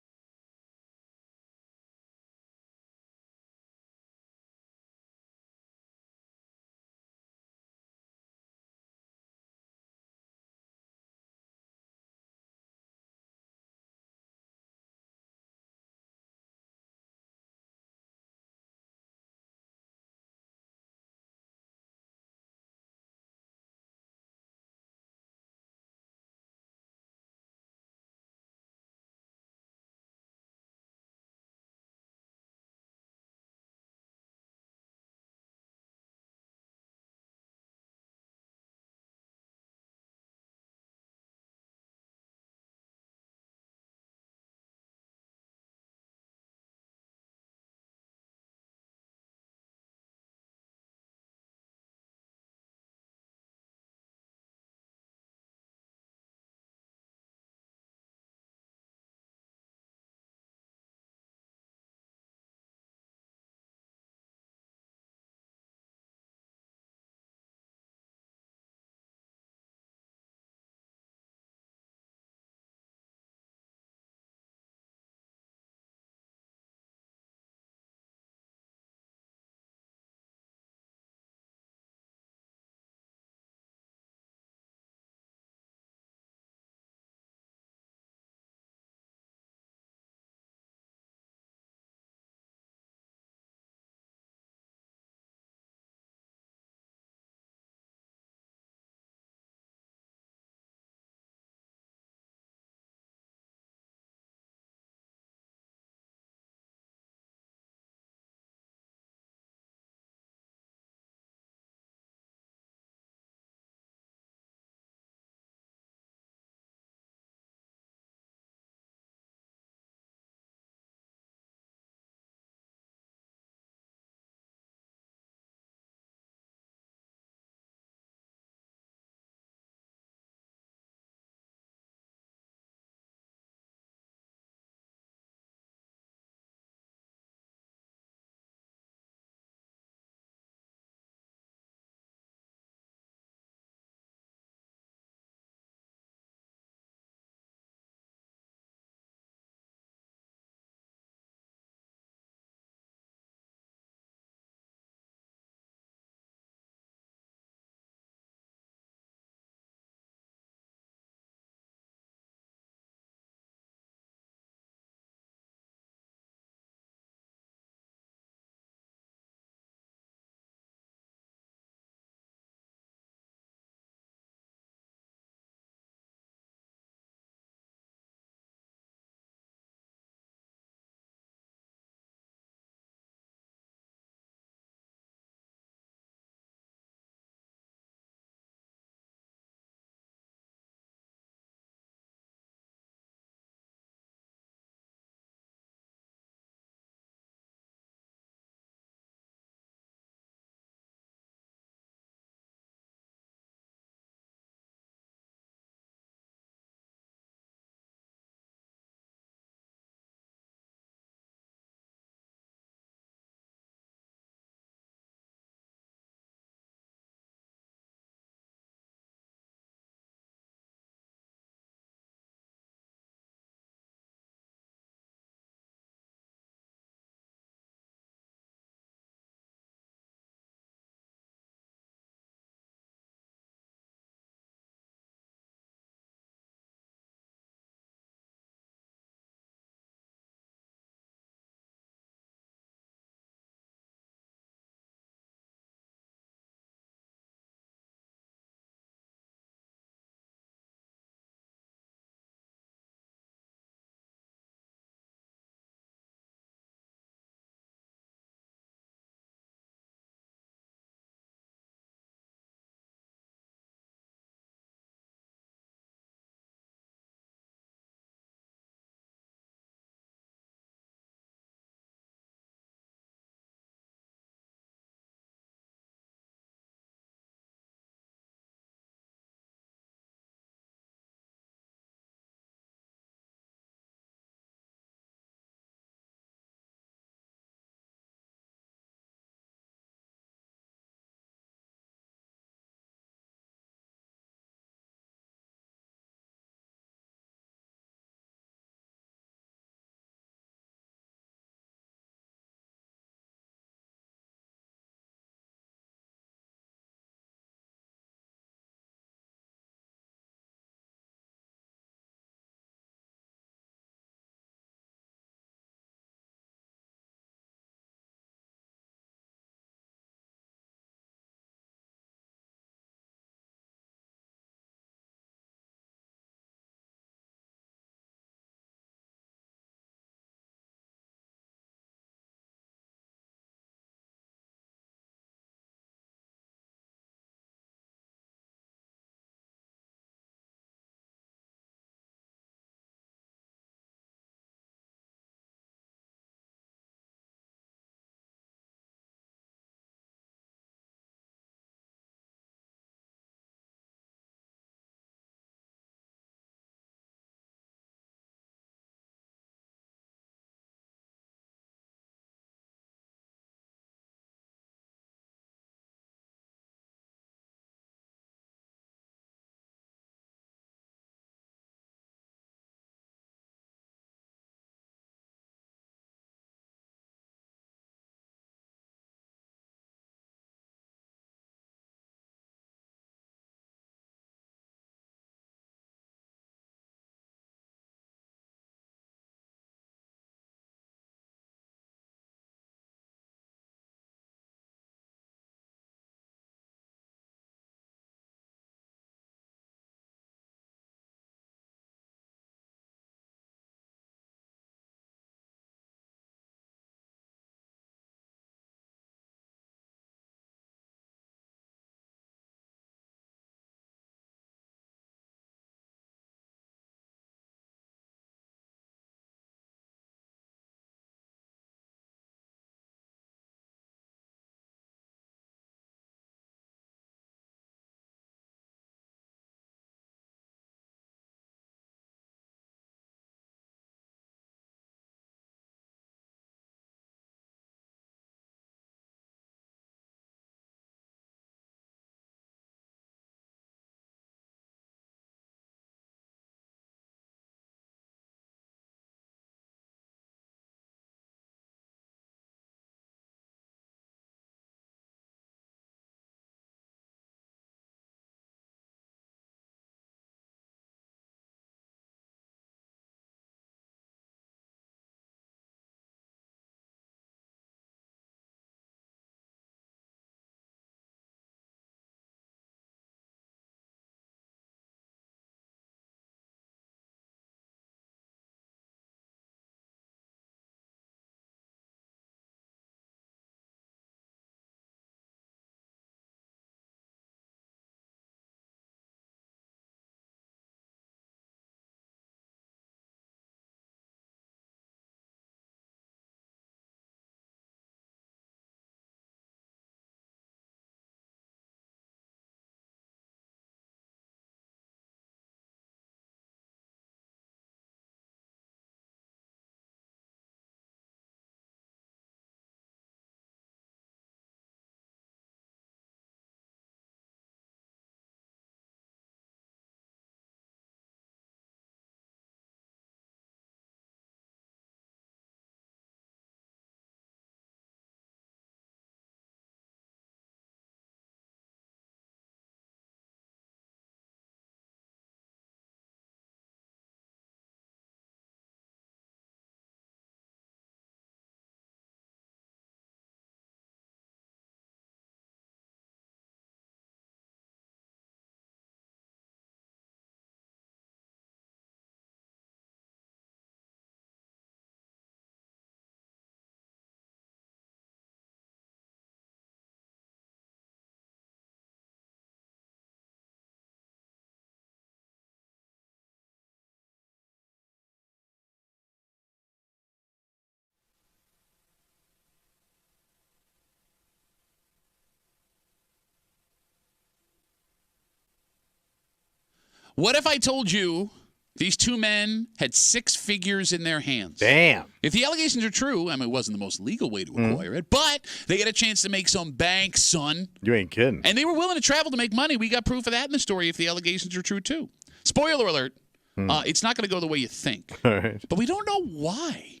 What if I told you these two men had 6 figures in their hands? Damn. If the allegations are true, I mean, it wasn't the most legal way to acquire it, but they had a chance to make some bank, son. You ain't kidding. And they were willing to travel to make money. We got proof of that in the story if the allegations are true, too. Spoiler alert, it's not going to go the way you think. All right. But we don't know why.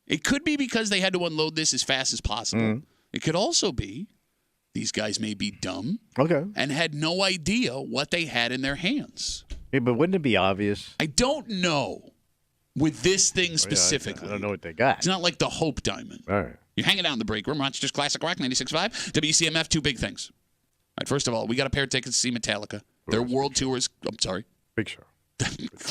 It could be because they had to unload this as fast as possible. It could also be these guys may be dumb and had no idea what they had in their hands. Yeah, but wouldn't it be obvious? I don't know with this thing specifically. I don't know what they got. It's not like the Hope Diamond. All right. You're hanging out in the break room. Rochester's Classic Rock 96.5. WCMF, 2 big things. All right, first of all, we got a pair of tickets to see Metallica. Their world tour is, I'm sorry. Big show.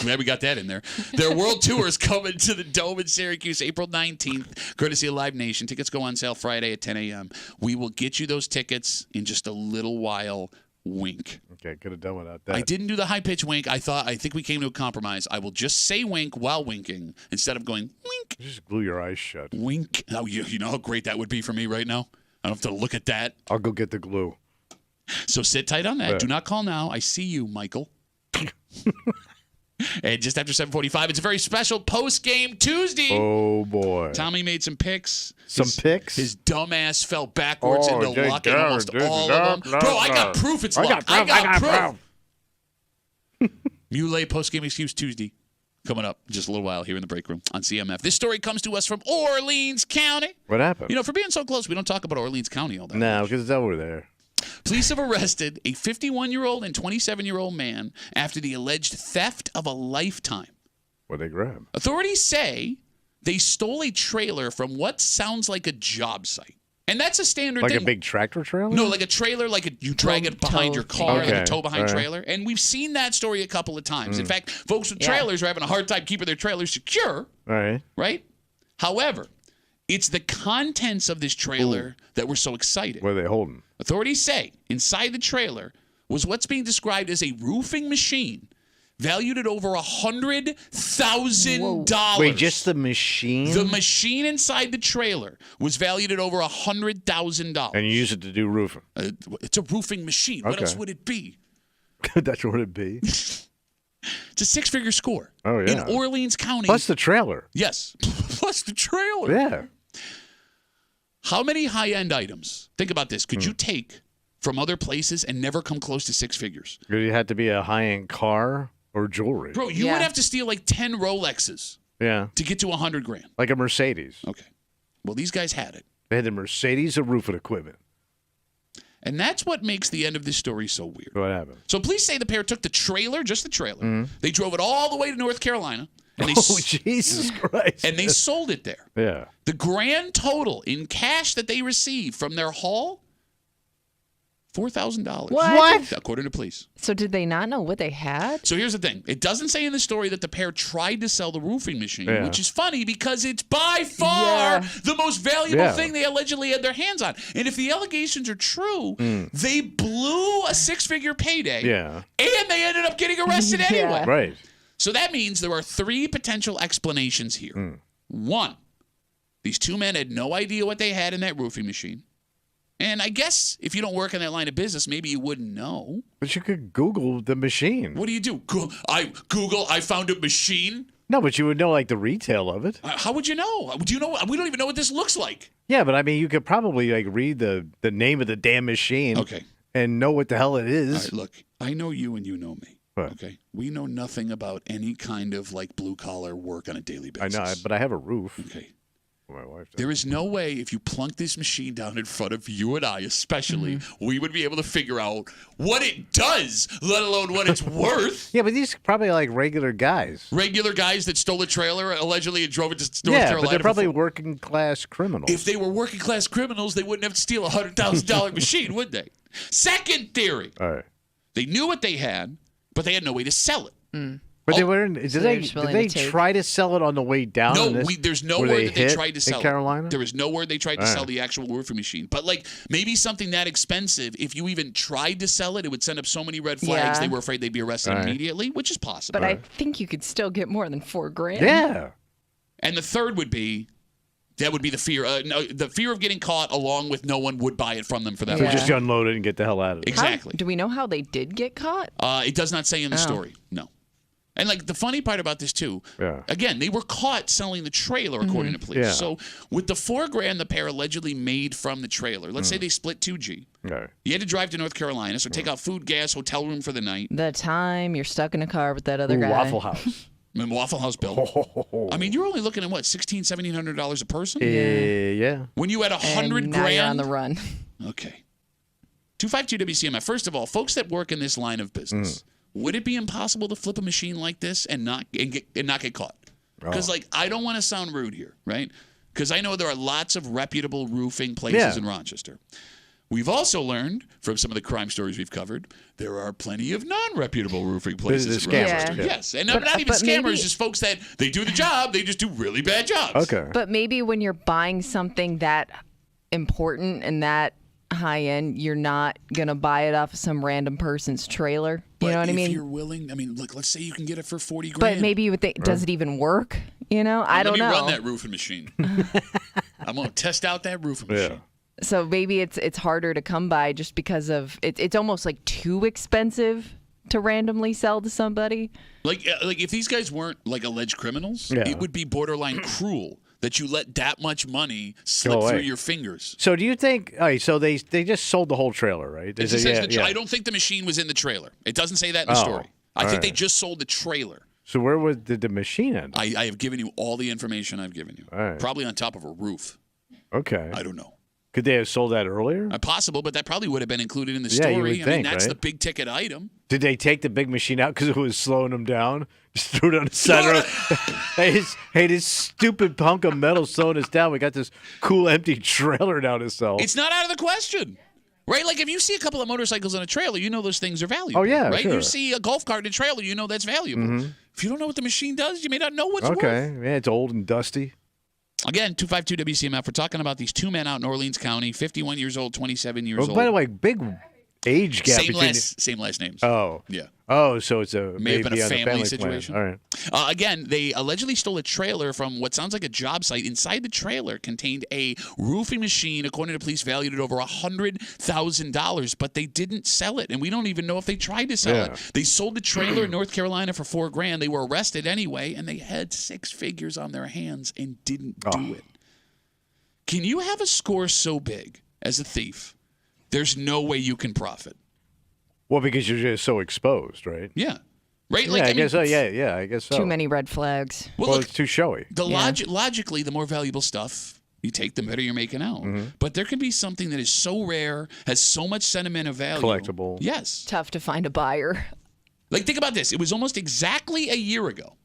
Glad we got that in there. Their world tour is coming to the Dome in Syracuse April 19th, courtesy of Live Nation. Tickets go on sale Friday at 10 a.m. We will get you those tickets in just a little while. Wink. Okay, could have done without that. I didn't do the high-pitched wink. I think we came to a compromise. I will just say wink while winking instead of going wink. Just glue your eyes shut. Wink. Oh, you know how great that would be for me right now? I don't have to look at that. I'll go get the glue. So sit tight on that. Yeah. Do not call now. I see you, Michael. And just after 7:45, it's a very special post-game Tuesday. Oh, boy. Tommy made some picks. Picks? His dumbass fell backwards into luck and almost all of them. Bro, I got proof it's luck. I got proof. Muley post-game excuse Tuesday. Coming up in just a little while here in the break room on CMF. This story comes to us from Orleans County. What happened? You know, for being so close, we don't talk about Orleans County all that No, much. because it's over there. Police have arrested a 51-year-old and 27-year-old man after the alleged theft of a lifetime. What'd they grab? Authorities say they stole a trailer from what sounds like a job site. And that's a standard thing. Like a big tractor trailer? No, like a trailer, you drag it behind your car, like a tow-behind right. trailer. And we've seen that story a couple of times. In fact, folks with trailers are having a hard time keeping their trailers secure. Right? However, it's the contents of this trailer that were so exciting. What are they holding? Authorities say inside the trailer was what's being described as a roofing machine valued at over $100,000. Wait, just the machine? The machine inside the trailer was valued at over $100,000. And you use it to do roofing? It's a roofing machine. What else would it be? That's what it'd be. It's a 6-figure score. Oh, yeah. In Orleans County. Plus the trailer. Yes. Plus the trailer. Yeah. How many high-end items, think about this, could you take from other places and never come close to 6 figures? It had to be a high-end car or jewelry. Bro, you would have to steal like 10 Rolexes to get to $100,000. Like a Mercedes. Okay. Well, these guys had it. They had the Mercedes of roofing equipment. And that's what makes the end of this story so weird. What happened? So police say the pair took the trailer, just the trailer. They drove it all the way to North Carolina. And they Jesus Christ. And they sold it there. Yeah. The grand total in cash that they received from their haul, $4,000. What? According to police. So did they not know what they had? So here's the thing. It doesn't say in the story that the pair tried to sell the roofing machine, which is funny because it's by far the most valuable thing they allegedly had their hands on. And if the allegations are true, they blew a 6-figure payday. Yeah. And they ended up getting arrested anyway. Right. So that means there are 3 potential explanations here. 1, these 2 men had no idea what they had in that roofing machine. And I guess if you don't work in that line of business, maybe you wouldn't know. But you could Google the machine. What do you do? I found a machine? No, but you would know like the retail of it. How would you know? Do you know? We don't even know what this looks like. Yeah, but I mean, you could probably like read the name of the damn machine. Okay. And know what the hell it is. All right, look, I know you and you know me. What? Okay. We know nothing about any kind of like blue collar work on a daily basis. I know, but I have a roof. Okay. My wife does. There is no way if you plunk this machine down in front of you and I, especially, we would be able to figure out what it does, let alone what it's worth. Yeah, but these are probably like regular guys. Regular guys that stole a trailer allegedly and drove it to North Carolina. Yeah, but they're probably working class criminals. If they were working class criminals, they wouldn't have to steal a $100,000 machine, would they? Second theory. All right. They knew what they had, but they had no way to sell it. But they weren't. Did they try to sell it on the way down? No, there's no word that they tried to sell in Carolina? There is no word they tried to sell the actual roofing machine. But like maybe something that expensive, if you even tried to sell it, it would send up so many red flags. They were afraid they'd be arrested immediately, which is possible. But I think you could still get more than $4,000. Yeah. And the third would be That would be the fear. No, the fear of getting caught, along with no one would buy it from them for that. So reason. just unload it and get the hell out of it. Exactly. Do we know how they did get caught? It does not say in the story. No. And like the funny part about this too, again, they were caught selling the trailer according to police. Yeah. So with the $4,000 the pair allegedly made from the trailer, let's say they split 2G. Okay. You had to drive to North Carolina, so take out food, gas, hotel room for the night. The time you're stuck in a car with that other guy. Waffle House. And Waffle House bill. I mean, you're only looking at what, $1,700 a person? Yeah. When you had $100,000 and now you're on the run. Okay. 252 WCMF. First of all, folks that work in this line of business, would it be impossible to flip a machine like this and not get caught? Because I don't want to sound rude here, right? Because I know there are lots of reputable roofing places in Rochester. We've also learned from some of the crime stories we've covered, there are plenty of non-reputable roofing places in Rochester. Yeah. Yes, and not even scammers, just folks that they do the job, they just do really bad jobs. Okay. But maybe when you're buying something that important and that high end, you're not going to buy it off of some random person's trailer. You know what I mean? If you're willing, look, let's say you can get it for $40,000. But maybe you would think, does it even work? You know, I don't know. Let me run that roofing machine. I'm going to test out that roofing machine. So maybe it's harder to come by just because of it's almost like too expensive to randomly sell to somebody. Like if these guys weren't like alleged criminals, it would be borderline cruel that you let that much money slip through your fingers. So do you think? All right, so they just sold the whole trailer, right? I don't think the machine was in the trailer. It doesn't say that in the story. I think they just sold the trailer. So where did the machine end? I have given you all the information I've given you. All right. Probably on top of a roof. Okay. I don't know. Could they have sold that earlier? Possible, but that probably would have been included in the story. You would think, that's right? the big ticket item. Did they take the big machine out because it was slowing them down? Just threw it on the side of the road. Hey, this stupid hunk of metal slowing us down. We got this cool empty trailer now to sell. It's not out of the question. Right? Like if you see a couple of motorcycles on a trailer, you know those things are valuable. Oh, yeah, right? sure. You see a golf cart in a trailer, you know that's valuable. Mm-hmm. If you don't know what the machine does, you may not know what's worth. Okay. Yeah, it's old and dusty. Again, 252 WCMF. We're talking about these two men out in Orleans County, 51 years old, 27 years old. By the way, big age gap same last names. Oh. Yeah. Oh, so it's may have been a family situation. All right. Again, they allegedly stole a trailer from what sounds like a job site. Inside the trailer contained a roofing machine, according to police, valued at over $100,000, but they didn't sell it, and we don't even know if they tried to sell it. They sold the trailer in North Carolina for $4,000. They were arrested anyway, and they had six figures on their hands and didn't do it. Can you have a score so big as a thief? There's no way you can profit. Well, because you're just so exposed, right? Yeah. Right? Yeah, I guess so. Yeah, I guess so. Too many red flags. Well, look, it's too showy. Logically, the more valuable stuff you take, the better you're making out. Mm-hmm. But there can be something that is so rare, has so much sentimental value. Collectible. Yes. Tough to find a buyer. Like, think about this. It was almost exactly a year ago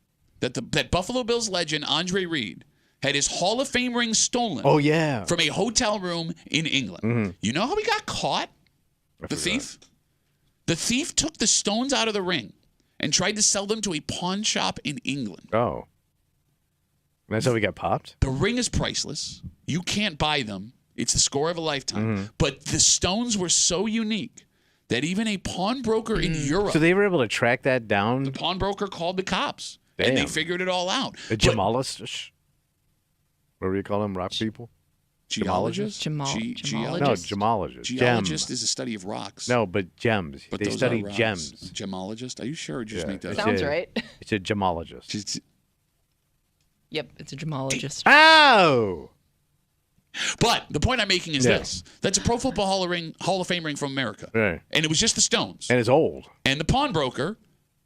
that Buffalo Bills legend Andre Reed had his Hall of Fame ring stolen. Oh, yeah. From a hotel room in England. Mm-hmm. You know how he got caught? The thief? The thief took the stones out of the ring and tried to sell them to a pawn shop in England. Oh. That's how we got popped? The ring is priceless. You can't buy them. It's the score of a lifetime. Mm-hmm. But the stones were so unique that even a pawnbroker in Europe... So they were able to track that down? The pawnbroker called the cops. Damn. And they figured it all out. A gemologist? What do you call them? Rock people? Geologist? Geologist? No, gemologist. Geologist is a study of rocks. No, but gems. But they study gems. Gemologist? Are you sure? Or just make that Sounds right. It's a gemologist. Yep, it's a gemologist. Oh! But the point I'm making is this. That's a Pro Football Hall of Fame ring from America. Right. And it was just the stones. And it's old. And the pawnbroker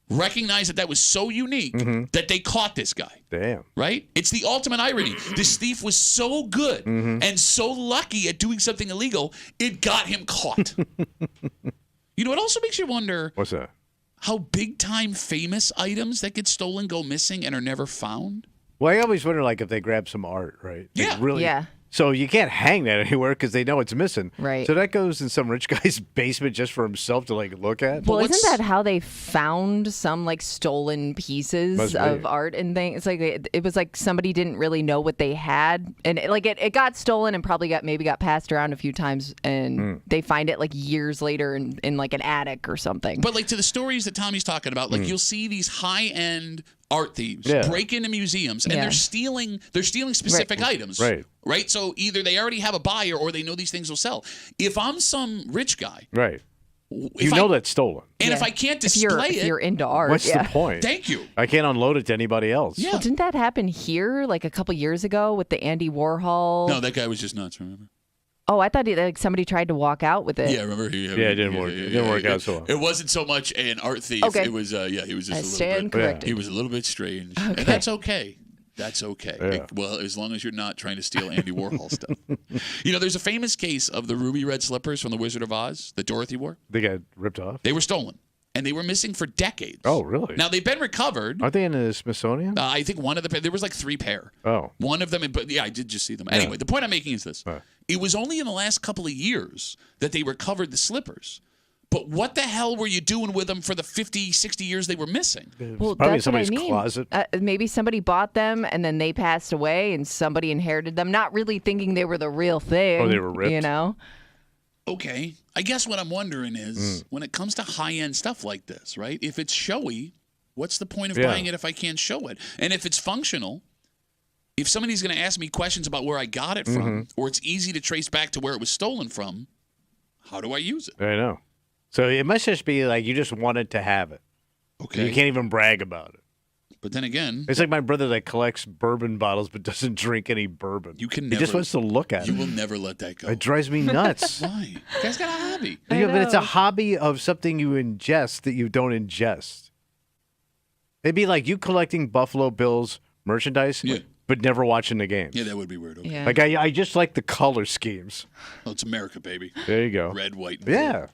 recognized that was so unique that they caught this guy. Damn. Right? It's the ultimate irony. This thief was so good and so lucky at doing something illegal, it got him caught. You know, it also makes you wonder... What's that? How big-time famous items that get stolen go missing and are never found. Well, I always wonder, like, if they grab some art, right? Yeah. Yeah. So you can't hang that anywhere because they know it's missing. Right. So that goes in some rich guy's basement just for himself to, like, look at? Well, isn't that how they found some, like, stolen pieces of art and things? It's like it was like somebody didn't really know what they had. And, it got stolen and probably got passed around a few times. And they find it, like, years later in like, an attic or something. But, like, to the stories that Tommy's talking about, like, you'll see these high-end art thieves break into museums and they're stealing specific items. Right. So either they already have a buyer or they know these things will sell. If I'm some rich guy. Right. You know that's stolen. And if I can't display if you're into art. What's the point? Thank you. I can't unload it to anybody else. Well, didn't that happen here like a couple years ago with the Andy Warhol? No, that guy was just nuts, remember? Oh, I thought somebody tried to walk out with it. Yeah, remember? It didn't work. It didn't work out so well. It wasn't so much an art thief. Okay. It was, he was just I stand corrected. He was a little bit strange. Okay. And that's okay. That's okay. Yeah. Well, as long as you're not trying to steal Andy Warhol stuff. There's a famous case of the ruby red slippers from The Wizard of Oz that Dorothy wore. They got ripped off? They were stolen. And they were missing for decades. Oh, really? Now, they've been recovered. Aren't they in the Smithsonian? I think one of the there was like 3 pair. Oh. One of them, but I did just see them. Anyway, the point I'm making is this. It was only in the last couple of years that they recovered the slippers. But what the hell were you doing with them for the 50, 60 years they were missing? Well, probably that's somebody's what I mean. closet. Maybe somebody bought them and then they passed away and somebody inherited them, not really thinking they were the real thing. Oh, they were ripped. Okay. I guess what I'm wondering is when it comes to high-end stuff like this, right? If it's showy, what's the point of buying it if I can't show it? And if it's functional, if somebody's going to ask me questions about where I got it from or it's easy to trace back to where it was stolen from, how do I use it? I know. So it must just be like you just wanted to have it. Okay. You can't even brag about it. But then again, it's like my brother that collects bourbon bottles but doesn't drink any bourbon. You can he never. just wants to look at it. You will never let that go. It drives me nuts. Why? You guys got a hobby. Yeah, but it's a hobby of something you ingest that you don't ingest. It'd be like you collecting Buffalo Bills merchandise, but never watching the game. Yeah, that would be weird. Okay. Yeah. Like I just like the color schemes. Oh, it's America, baby. There you go. Red, white, and blue. blue.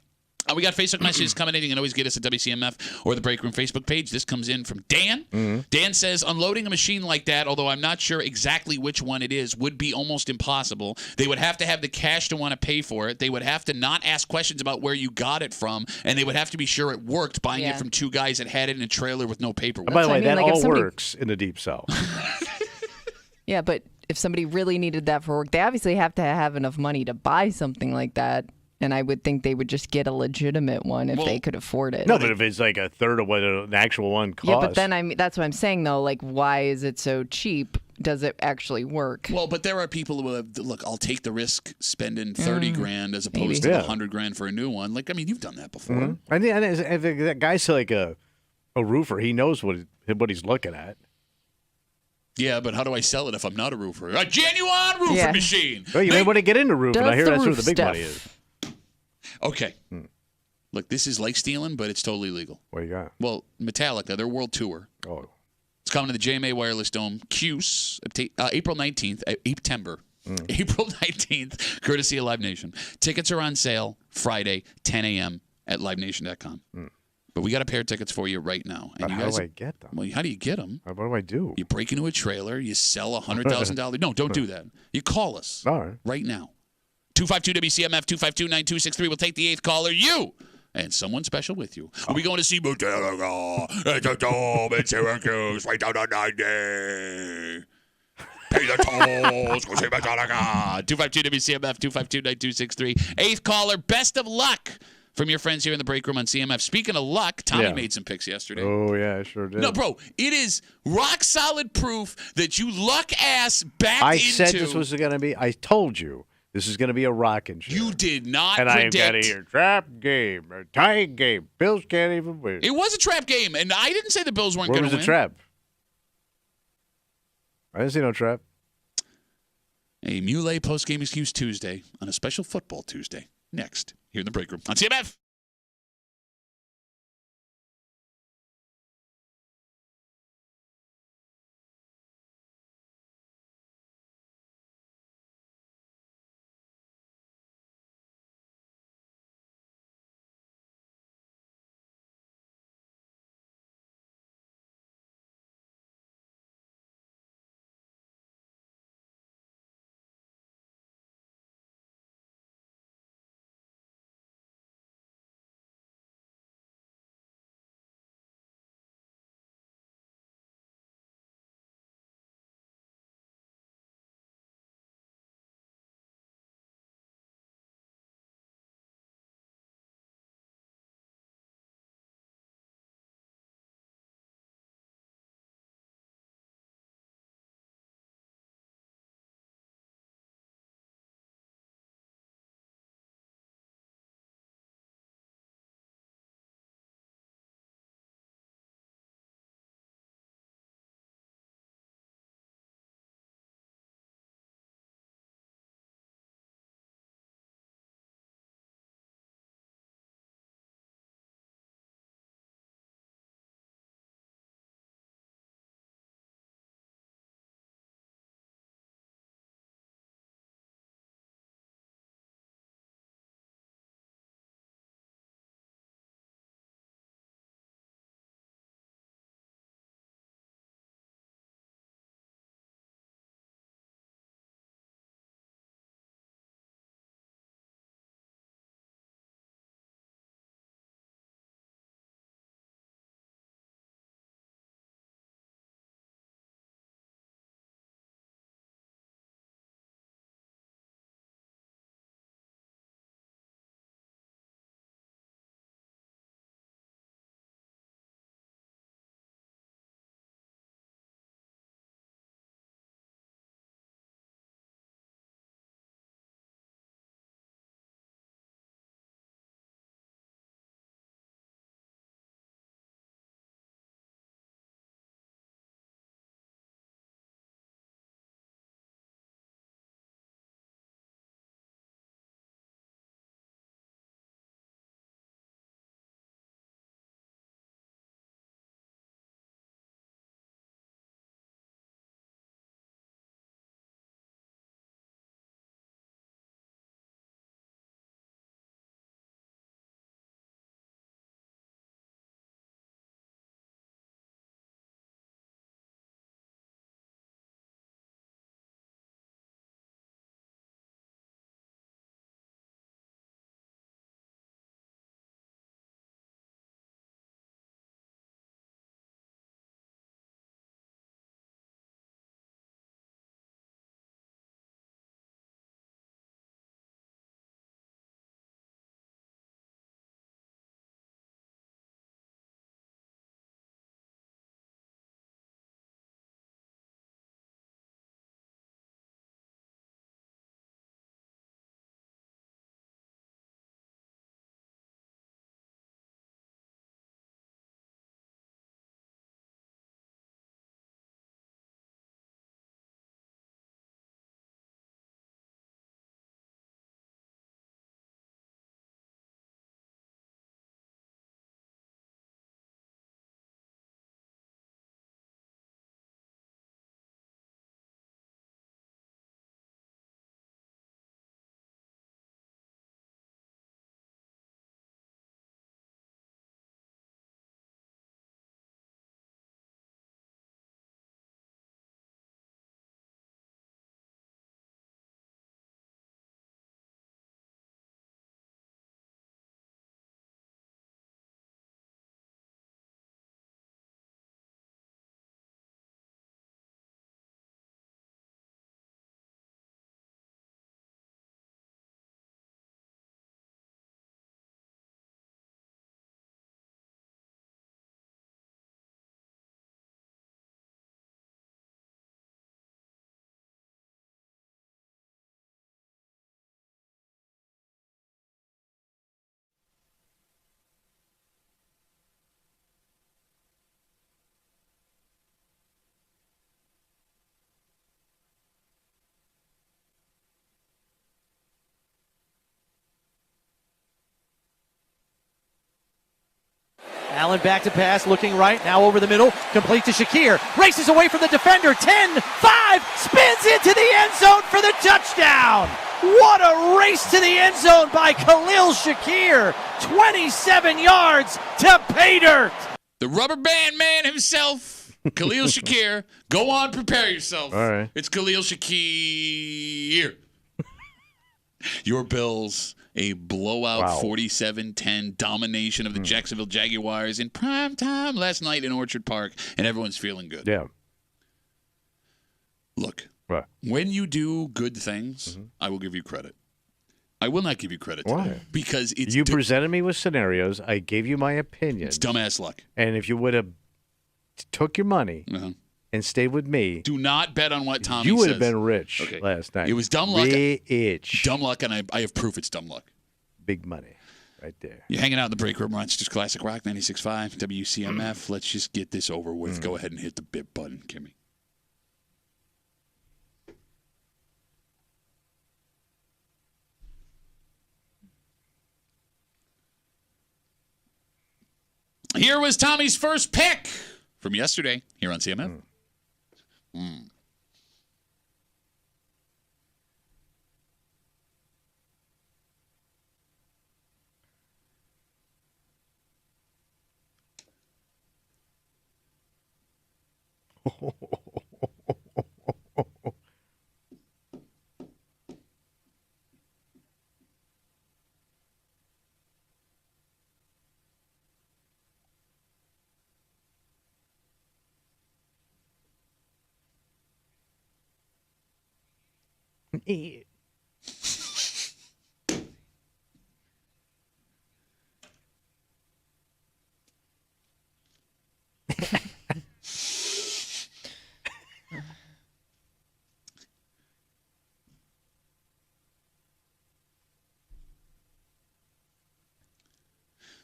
We got Facebook messages coming in. You can always get us at WCMF or the Break Room Facebook page. This comes in from Dan. Dan says, unloading a machine like that, although I'm not sure exactly which one it is, would be almost impossible. They would have to have the cash to want to pay for it. They would have to not ask questions about where you got it from, and they would have to be sure it worked, buying it from 2 guys that had it in a trailer with no paperwork. By the way, that all works in the Deep South. Yeah, but if somebody really needed that for work, they obviously have to have enough money to buy something like that. And I would think they would just get a legitimate one if they could afford it. No, but if it's like a third of what an actual one costs. Yeah, but then that's what I'm saying, though. Like, why is it so cheap? Does it actually work? Well, but there are people who have, look, I'll take the risk spending 30 grand as opposed to 100 grand for a new one. Like, I mean, you've done that before. I think if that guy's like a roofer, he knows what he's looking at. Yeah, but how do I sell it if I'm not a roofer? A genuine roofing machine. Well, you may want to get into roofing. I hear that's where the big stuff. money is. Okay. Look, this is like stealing, but it's totally legal. What you got? Well, Metallica, their world tour. Oh. It's coming to the JMA Wireless Dome, Cuse, April 19th, September. April 19th, courtesy of Live Nation. Tickets are on sale Friday, 10 a.m. at livenation.com. But we got a pair of tickets for you right now. And how do I get them? Well, how do you get them? What do I do? You break into a trailer, you sell $100,000. No, don't do that. You call us right now. 252-WCMF, 252-9263. We'll take the 8th caller, you, and someone special with you. Are we going to see Metallica at the Dome in Syracuse right down on 90? Pay the tolls. Go see Metallica. 252-WCMF, 252-9263. 8th caller, best of luck from your friends here in the break room on CMF. Speaking of luck, Tommy made some picks yesterday. Oh, yeah, I sure did. No, bro, it is rock solid proof that you luck ass backed into. I said this was going to be, I told you. This is going to be a rockin' show. You did not and predict. And I got to hear trap game, a tie game. Bills can't even win. It was a trap game, and I didn't say the Bills weren't going to win. Where was the trap? I didn't see no trap. A Muley post-game excuse Tuesday on a special football Tuesday. Next, here in the break room on CMF. Allen back to pass, looking right, now over the middle, complete to Shakir. Races away from the defender, 10, 5, spins into the end zone for the touchdown. What a race to the end zone by Khalil Shakir. 27 yards to pay dirt. The rubber band man himself, Khalil Shakir. Go on, prepare yourself. All right. It's Khalil Shakir. Your Bills, a blowout 47-10 domination of the Jacksonville Jaguars in prime time last night in Orchard Park, and everyone's feeling good. Yeah. Look, right. When you do good things, I will give you credit. I will not give you credit today because it's you presented me with scenarios. I gave you my opinion. It's dumbass luck. And if you would have took your money and stayed with me, do not bet on what Tommy says. You would have been rich last night. It was dumb luck. Rich. Dumb luck, and I have proof it's dumb luck. Big money right there. You're hanging out in the break room. Rochester's Classic Rock 96.5 WCMF. Let's just get this over with. Go ahead and hit the bit button, Kimmy. Here was Tommy's first pick from yesterday here on CMF.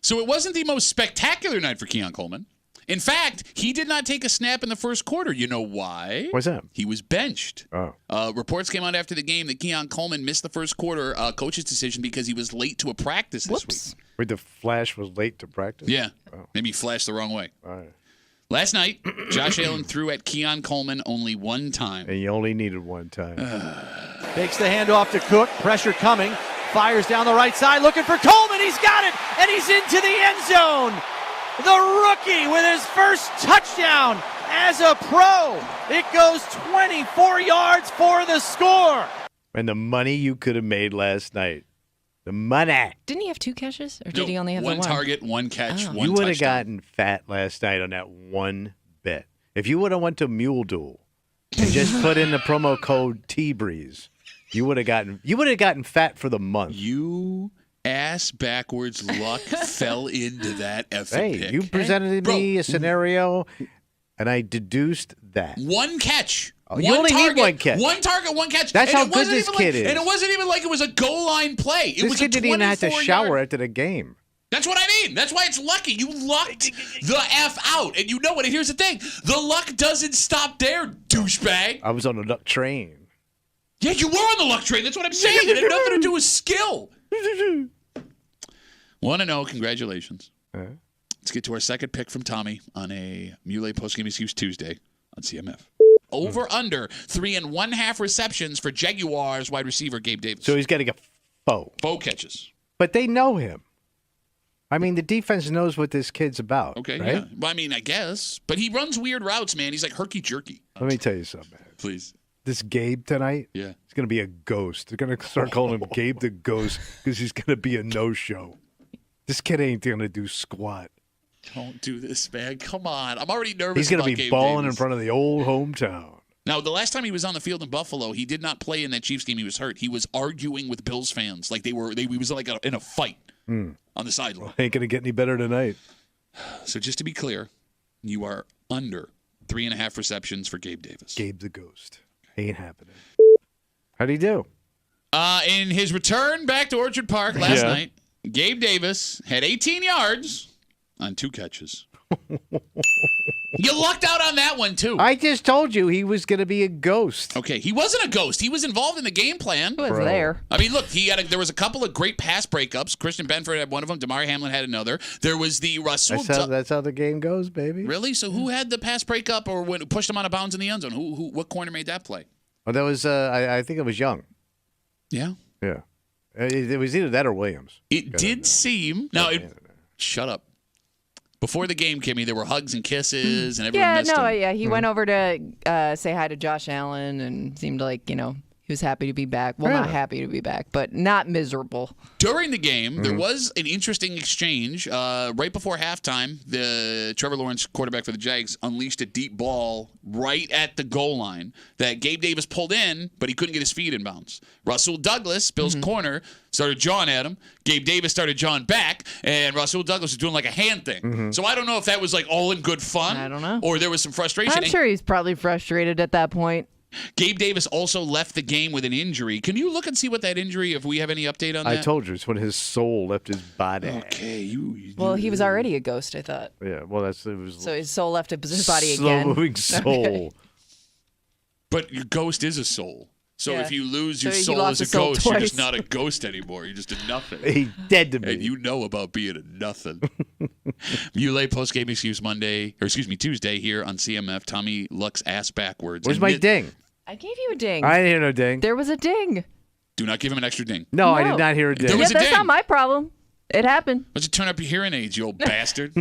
So it wasn't the most spectacular night for Keon Coleman. In fact, he did not take a snap in the first quarter. You know why? What's that? He was benched. Oh. Reports came out after the game that Keon Coleman missed the first quarter coach's decision because he was late to a practice this week. Wait, the Flash was late to practice? Yeah. Oh. Maybe he flashed the wrong way. All right. Last night, Josh Allen threw at Keon Coleman only one time. And you only needed one time. Takes the handoff to Cook. Pressure coming. Fires down the right side, looking for Coleman. He's got it, and he's into the end zone. The rookie with his first touchdown as a pro. It goes 24 yards for the score. And the money you could have made last night. The money. Didn't he have 2 catches, or did he only have one the one? target, one catch, one touchdown? You would have gotten fat last night on that one bet. If you would have went to Mule Duel and just put in the promo code T-Breeze, you would have gotten fat for the month. You ass backwards luck fell into that effing pick. You presented me a scenario, and I deduced that. One catch. You only need one catch. One target, one catch. That's how good this kid is. And it wasn't even like it was a goal line play. This kid didn't even have to shower after the game. That's what I mean. That's why it's lucky. You lucked the F out. And you know what? And here's the thing. The luck doesn't stop there, douchebag. I was on the luck train. Yeah, you were on the luck train. That's what I'm saying. It had nothing to do with skill. 1-0. Congratulations. Let's get to our second pick from Tommy on a Muley Postgame Excuse Tuesday on CMF. Over under 3.5 receptions for Jaguars wide receiver Gabe Davis. So he's got to get 4 catches. But they know him. I mean, the defense knows what this kid's about. Okay, right? yeah. Well, I mean, I guess. But he runs weird routes, man. He's like herky-jerky. Let me tell you something, man. Please. This Gabe tonight, he's going to be a ghost. They're going to start calling him Gabe the Ghost because he's going to be a no-show. This kid ain't going to do squat. Don't do this, man. Come on. I'm already nervous. He's going to be Gabe balling Davis in front of the old hometown. Now, the last time he was on the field in Buffalo, he did not play in that Chiefs game. He was hurt. He was arguing with Bills fans like he was like in a fight on the sideline. Well, ain't going to get any better tonight. So just to be clear, you are under 3.5 receptions for Gabe Davis. Gabe the Ghost. Ain't happening. How'd he do? In his return back to Orchard Park last night, Gabe Davis had 18 yards on 2 catches. You lucked out on that one, too. I just told you he was going to be a ghost. Okay, he wasn't a ghost. He was involved in the game plan. He was there. I mean, look, there was a couple of great pass breakups. Christian Benford had one of them. Damar Hamlin had another. There was the Russell. That's how the game goes, baby. Really? So who had the pass breakup or pushed him out of bounds in the end zone? What corner made that play? Well, that was I think it was Young. Yeah. Yeah. It was either that or Williams. It did seem. Now, shut up. Before the game, Kimmy, there were hugs and kisses, and everyone missed him. He went over to say hi to Josh Allen and seemed like, he was happy to be back. Well, not happy to be back, but not miserable. During the game, there was an interesting exchange. Right before halftime, the Trevor Lawrence, quarterback for the Jags, unleashed a deep ball right at the goal line that Gabe Davis pulled in, but he couldn't get his feet in bounds. Russell Douglas, Bill's corner, started jawing at him. Gabe Davis started jawing back, and Russell Douglas was doing like a hand thing. So I don't know if that was like all in good fun. I don't know. Or there was some frustration. I'm sure he's probably frustrated at that point. Gabe Davis also left the game with an injury. Can you look and see what that injury, if we have any update on that? I told you, it's when his soul left his body. Okay. Well, he was already a ghost, I thought. Yeah, well, it was So his soul left his body again. Slow-moving soul. Okay. But your ghost is a soul. So Yeah. if you lose your So he soul lost as a his soul ghost, you're just twice. not a ghost anymore. You're just a nothing. He's dead to me. And you know about being a nothing. Muley post-game excuse Tuesday here on CMF. Tommy Luck's ass backwards. Where's my ding? I gave you a ding. I didn't hear no ding. There was a ding. Do not give him an extra ding. No, I did not hear a ding. There was a That's ding. not my problem. It happened. Why don't you turn up your hearing aids, you old bastard?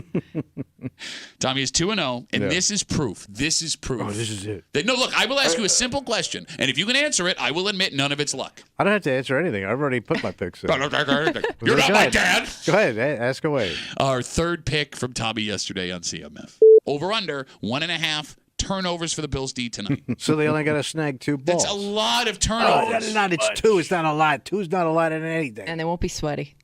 Tommy is 2-0, and this is proof. This is proof. Oh, this is it. No, look, I will ask you a simple question, and if you can answer it, I will admit none of it's luck. I don't have to answer anything. I've already put my picks in. You're not Go my ahead. dad. Go ahead. Ask away. Our third pick from Tommy yesterday on CMF. Over/under 1.5 turnovers for the Bills D tonight. So they only got to snag 2 balls. That's a lot of Oh, turnovers. it's 2. It's not a lot. 2's not a lot in anything. And they won't be sweaty.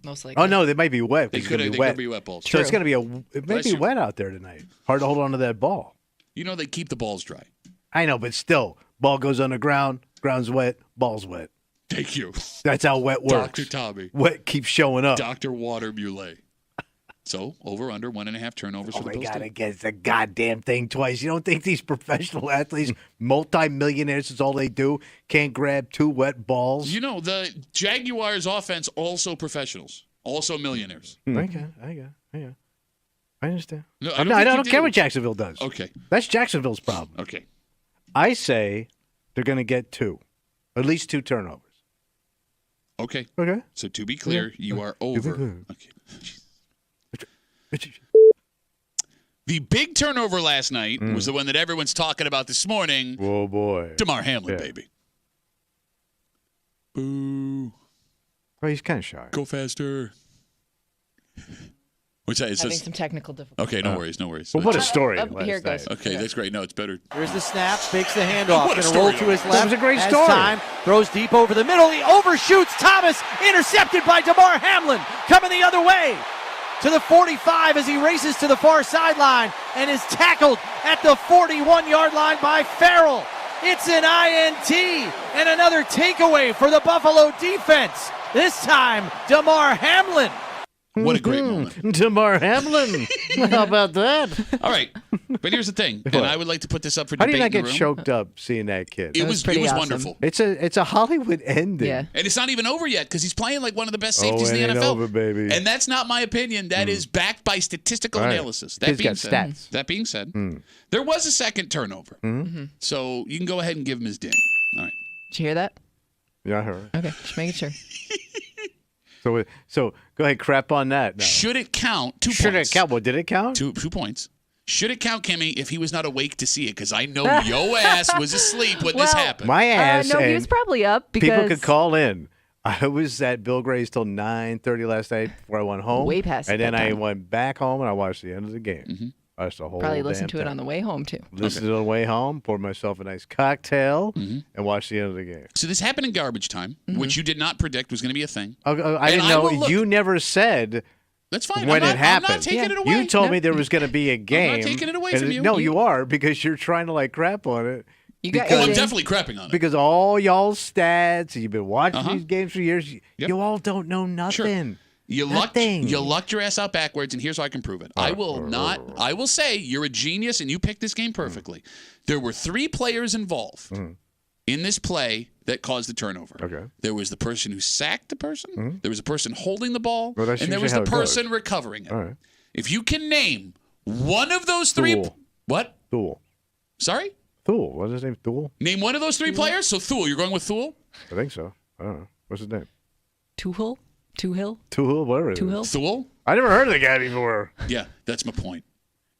Most likely. Oh, no, they might be wet. They It's could gonna be be wet balls. So it's going to be it may Bless be you. wet out there tonight. Hard to hold on to that ball. You know they keep the balls dry. I know, but still, ball goes on the ground, ground's wet, ball's wet. Thank you. That's how wet works. Dr. Tommy. Wet keeps showing up. Dr. Water Muley. So, over/under 1.5 turnovers Oh for the my Bills. God, I guess the goddamn thing twice. You don't think these professional athletes, multi-millionaires, is all they do, can't grab 2 wet balls? You know, the Jaguars offense also professionals, also millionaires. I understand. No, I think don't you care do. what Jacksonville does. Okay. That's Jacksonville's problem. Okay. I say they're going to get 2. At least 2 turnovers. Okay. Okay. So, to be clear, you are over. Okay. The big turnover last night was the one that everyone's talking about this morning. Oh, boy. Damar Hamlin, Yeah. baby. Boo. Well, he's kind of shy. Go faster. What's that? It Having says, some technical difficulties. okay, no worries, no worries. Well, what a story. Here it goes. Okay, that's great. No, it's better. Here's the snap, fakes the handoff, What a going to roll story. to his left. That was a great has story. Time, throws deep over the middle. He overshoots Thomas, intercepted by Damar Hamlin, coming the other way to the 45 as he races to the far sideline and is tackled at the 41-yard line by Farrell. It's an INT and another takeaway for the Buffalo defense. This time, Damar Hamlin. What a great moment. Damar Hamlin. How about that? All right. But here's the thing, and I would like to put this up for How do debate you not in the get room. choked up seeing that kid? It was pretty awesome. wonderful. It's a Hollywood ending. Yeah. And it's not even over yet because he's playing like one of the best safeties it in ain't the NFL. over, baby. And that's not my opinion. That is backed by statistical All right. analysis. Kid's That being got said, stats. that being said, there was a second turnover. So you can go ahead and give him his ding. All right. Did you hear that? Yeah, I heard. Okay, just making sure. So go ahead, crap on that. Now. Should it count? 2 Should points. it count? Well, did it count? 2 points. Should it count, Kimmy, if he was not awake to see it? Because I know yo ass was asleep when this happened. My ass. No, he and was probably up because people could call in. I was at Bill Gray's till 9:30 last night before I went home. Way past And then that I time. went back home and I watched the end of the game. Watched the whole probably damn listened to it thing. on the way home too. Listened to it on the way home, poured myself a nice cocktail, and watched the end of the game. So this happened in garbage time, which you did not predict was going to be a thing. I And didn't I know. will look- You never said That's fine. when I'm it happened. I'm not taking it away. You told No. me there was going to be a game. taking it away and from you. No, you are because you're trying to like crap on it. You got Oh, I'm Aiden. definitely crapping on it. Because all y'all's stats, and you've been watching Uh-huh. these games for years, Yep. you all don't know nothing. You lucked your ass out backwards, and here's how I can prove it. I will say you're a genius, and you picked this game perfectly. There were 3 players involved in this play that caused the turnover. Okay. There was the person who sacked the person, there was a person holding the ball, Well, and there was the person recovering it. All right. If you can name one of those 3... Thule. What? Thule. Sorry? Thule. What's his name? Thule? Name one of those 3 players? So Thule. You're going with Thule? I think so. I don't know. What's his name? Tuchel? Whatever it is. Thule? I never heard of the guy before. Yeah, that's my point.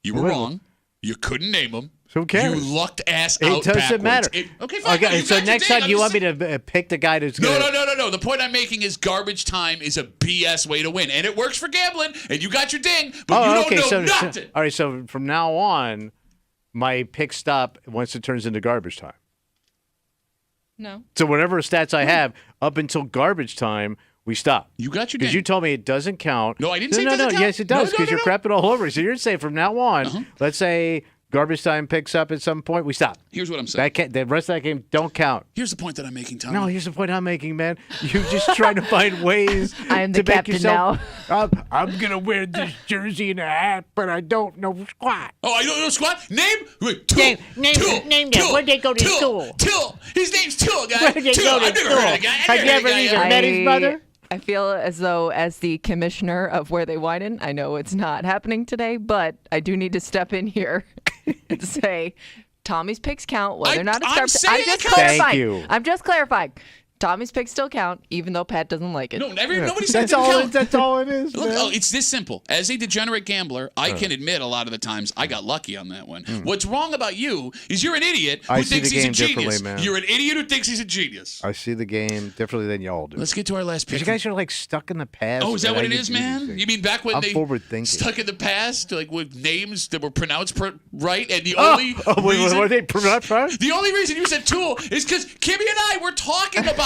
You were wrong. You couldn't name him. So who cares? You lucked ass It out doesn't backwards. matter. Okay, fine. Okay, so next time you want me to pick the guy that's going to... No. The point I'm making is garbage time is a BS way to win. And it works for gambling, and you got your ding, but you don't know nothing. All right, so from now on, my picks stop once it turns into garbage time. No. So whatever stats I have up until garbage time, we stop. You got your ding. Because you told me it doesn't count. No, I didn't say it doesn't count. Yes, it does, because No. you're crapping all over. So you're saying from now on, let's say garbage time picks up at some point, we stop. Here's what I'm saying. The rest of that game don't count. Here's the point that I'm making, Tommy. No, here's the point I'm making, man. You're just trying to find ways I'm the to make captain yourself... now. I'm going to wear this jersey and a hat, but I don't know squat. Oh, I don't know squat? Name them. Where'd they go to school? Till. His name's Till, guy. Where'd they go to I've never school? heard of the guy. Have you ever even met his mother? I feel as though, as the commissioner of Where They Widen, I know it's not happening today, but I do need to step in here and say Tommy's picks count, whether or not it starts. I'm just clarifying. Thank you. I'm just clarifying. Tommy's picks still count, even though Pat doesn't like it. No, nobody said That's all it is. Look, man. it's this simple. As a degenerate gambler, I can admit a lot of the times I got lucky on that one. What's wrong about you is you're an idiot who thinks he's a genius. Man. You're an idiot who thinks he's a genius. I see the game differently than y'all do. Let's get to our last pick. You guys are like stuck in the past. Oh, is that what it is, man? You mean back when they stuck in the past, like with names that were pronounced right, and the only reason were they pronounced right? The only reason you said Tool is because Kimmy and I were talking about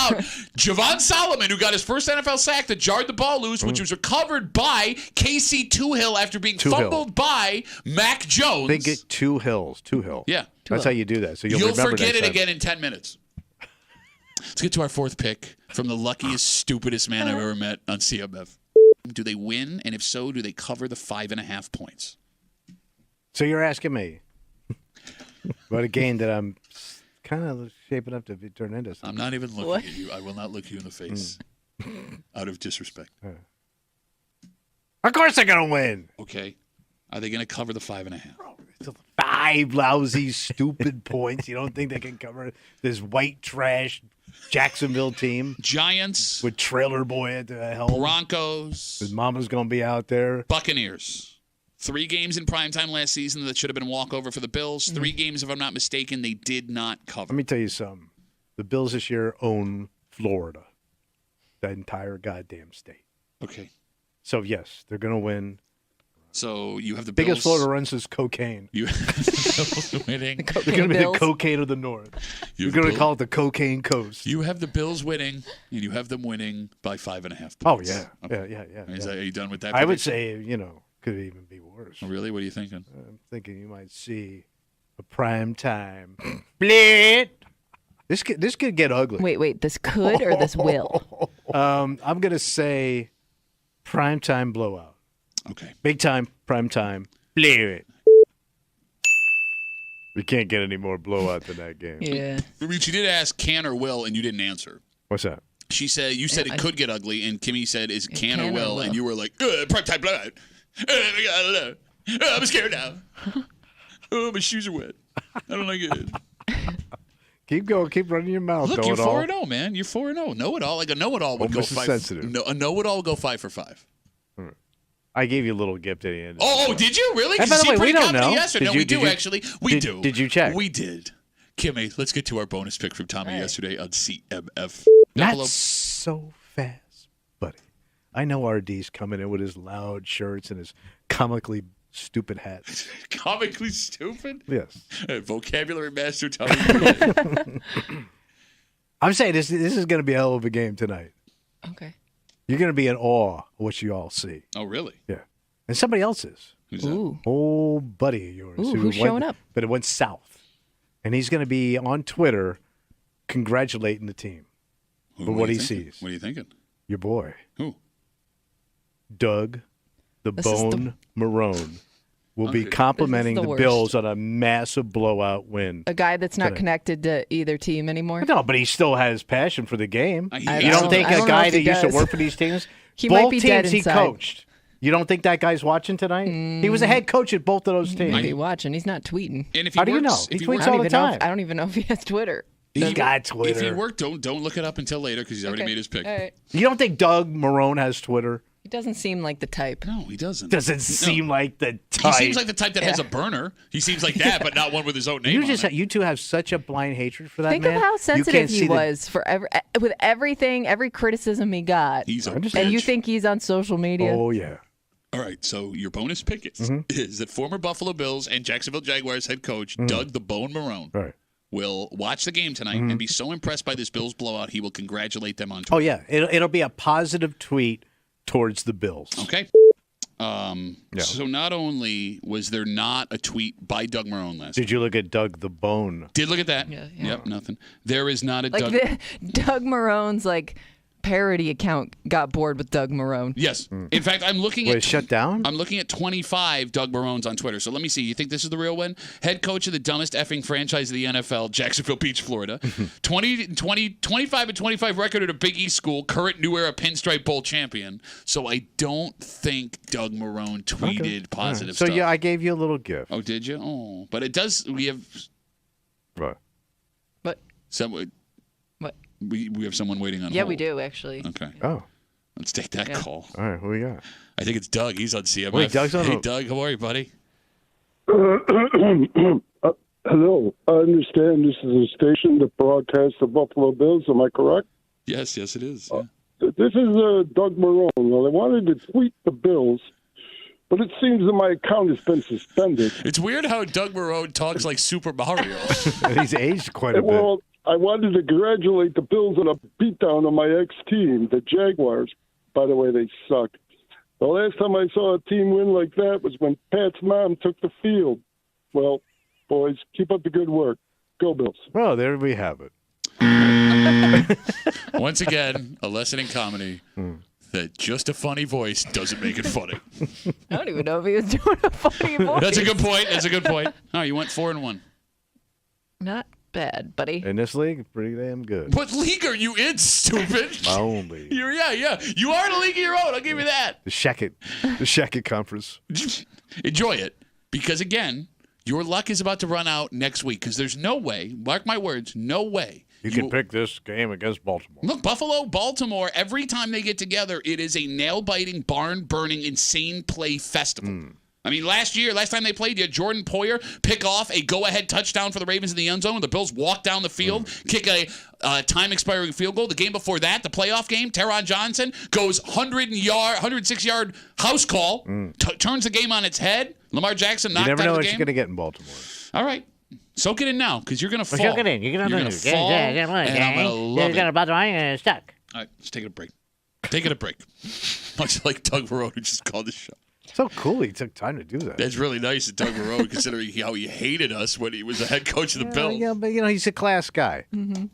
Javon Solomon, who got his first NFL sack that jarred the ball loose, which was recovered by Casey Toohill after being fumbled by Mac Jones. They get two hills. Yeah. That's how you do that. So you'll forget it again in 10 minutes. Let's get to our 4th pick from the luckiest, stupidest man I've ever met on CMF. Do they win? And if so, do they cover the 5.5 points? So you're asking me about a game that I'm kind of shaping up to turn into something. I'm not even looking at you. I will not look you in the face out of disrespect. Of course they're going to win. Okay. Are they going to cover the 5.5? It's 5 lousy, stupid points. You don't think they can cover this white trash Jacksonville team? Giants. With Trailer Boy at the helm. Broncos. His mama's going to be out there. Buccaneers. 3 games in primetime last season that should have been a walkover for the Bills. 3 games, if I'm not mistaken, they did not cover. Let me tell you something. The Bills this year own Florida, the entire goddamn state. Okay. So, yes, they're going to win. So you have the biggest Bills. Florida runs is cocaine. You have the Bills winning. They're going to be the cocaine of the North. You're going to call it the cocaine coast. You have the Bills winning, and you have them winning by 5.5 points. Oh, yeah. Okay. Yeah. Are you done with that? I would say, could even be worse. Oh, really? What are you thinking? I'm thinking you might see a prime time. Split. This could get ugly. Wait. This could or this will? I'm going to say prime time blowout. Okay. Big time, prime time. Split. We can't get any more blowout than that game. Yeah. She did ask can or will, and you didn't answer. What's that? She said, you said it could get ugly, and Kimmy said, is can or will, and you were like, prime time blowout. I'm scared now. Oh, my shoes are wet. I don't like it. Keep going. Keep running your mouth. Look, you're 4-0, man. You're 4-0. Know-it-all. Like a know-it-all would go 5. A know-it-all would go 5 for 5. I gave you a little gift at the end. Oh, did you really? By the way, we don't know. Yes or no? We do actually. We do. Did you check? We did. Kimmy, let's get to our bonus pick from Tommy yesterday on CMF. Not so fast, buddy. I know RD's coming in with his loud shirts and his comically stupid hat. Comically stupid? Yes. Vocabulary master Tommy. I'm saying this is going to be a hell of a game tonight. Okay. You're going to be in awe of what you all see. Oh, really? Yeah. And somebody else is. Who's that? Ooh. Old buddy of yours. Who's showing up? But it went south. And he's going to be on Twitter congratulating the team for what he sees. What are you thinking? Your boy. Who? Doug the Bone Marone will be complimenting the Bills on a massive blowout win. A guy that's not connected to either team anymore? No, but he still has passion for the game. You don't think a guy that used to work for these teams, both teams he coached, you don't think that guy's watching tonight? He was a head coach at both of those teams. He might be watching. He's not tweeting. And if How do you know? He tweets all the time. I don't even know if he has Twitter. He's got Twitter. If he worked, don't look it up until later because he's already made his pick. All right. You don't think Doug Marone has Twitter? He doesn't seem like the type. No, he doesn't. Doesn't seem like the type. He seems like the type that has a burner. He seems like that, but not one with his own name on it. You two have such a blind hatred for that Think man. of how sensitive he was with everything, every criticism he got. He's a and bitch. you think he's on social media? Oh, yeah. All right, so your bonus pick is that former Buffalo Bills and Jacksonville Jaguars head coach Doug the Bone Marone will watch the game tonight and be so impressed by this Bills blowout, he will congratulate them on Twitter. Oh, yeah. It'll be a positive tweet towards the Bills. Okay. So not only was there not a tweet by Doug Marone last Did you look at Doug the Bone? Did look at that. Yeah. Yep, nothing. There is not a like Doug. Doug Marone's parody account got bored with Doug Marone. Yes. In fact, I'm looking at shut down? I'm looking at 25 Doug Marones on Twitter. So let me see. You think this is the real one? Head coach of the dumbest effing franchise of the NFL, Jacksonville Beach, Florida. 25 and 25 record at a Big East school, current New Era Pinstripe Bowl champion. So I don't think Doug Marone tweeted positive stuff. So yeah, I gave you a little gift. Oh, did you? Oh, but it does. We have. Right. What? What? We have someone waiting on hold. Yeah, we do, actually. Okay. Oh. Let's take that call. All right, who we got? I think it's Doug. He's on CMF. Wait, Doug's on. Hey, Doug, how are you, buddy? Hello. I understand this is a station that broadcasts the Buffalo Bills. Am I correct? Yes, it is. Yeah. This is Doug Marone. Well, I wanted to tweet the Bills, but it seems that my account has been suspended. It's weird how Doug Marone talks like Super Mario. He's aged quite a bit. Well, I wanted to congratulate the Bills on a beatdown on my ex-team, the Jaguars. By the way, they suck. The last time I saw a team win like that was when Pat's mom took the field. Well, boys, keep up the good work. Go Bills. Well, there we have it. Once again, a lesson in comedy that just a funny voice doesn't make it funny. I don't even know if he was doing a funny voice. That's a good point. All right, you went 4-1. Not bad, buddy. In this league, pretty damn good. What league are you in, stupid? My own league. Yeah. You are in a league of your own. I'll give you that. The Shackett Conference. Enjoy it. Because, again, your luck is about to run out next week. Because there's no way, mark my words, no way. You can pick this game against Baltimore. Look, Buffalo, Baltimore, every time they get together, it is a nail-biting, barn-burning, insane play festival. I mean, last time they played, you had Jordan Poyer pick off a go-ahead touchdown for the Ravens in the end zone. The Bills walk down the field, kick a time-expiring field goal. The game before that, the playoff game, Teron Johnson goes 106-yard house call, turns the game on its head. Lamar Jackson knocked out the game. You never know what you're going to get in Baltimore. All right. Soak it in now, because you're going to fall. Soak it in. You're going to fall, and I'm going to love it. You're going to stuck. All right, let's take a break. Take a break. Much like Doug Marone, who just called the show. So cool he took time to do that. That's really nice of Doug Marone, considering how he hated us when he was the head coach of the Bills. Yeah, but he's a class guy. Mm-hmm.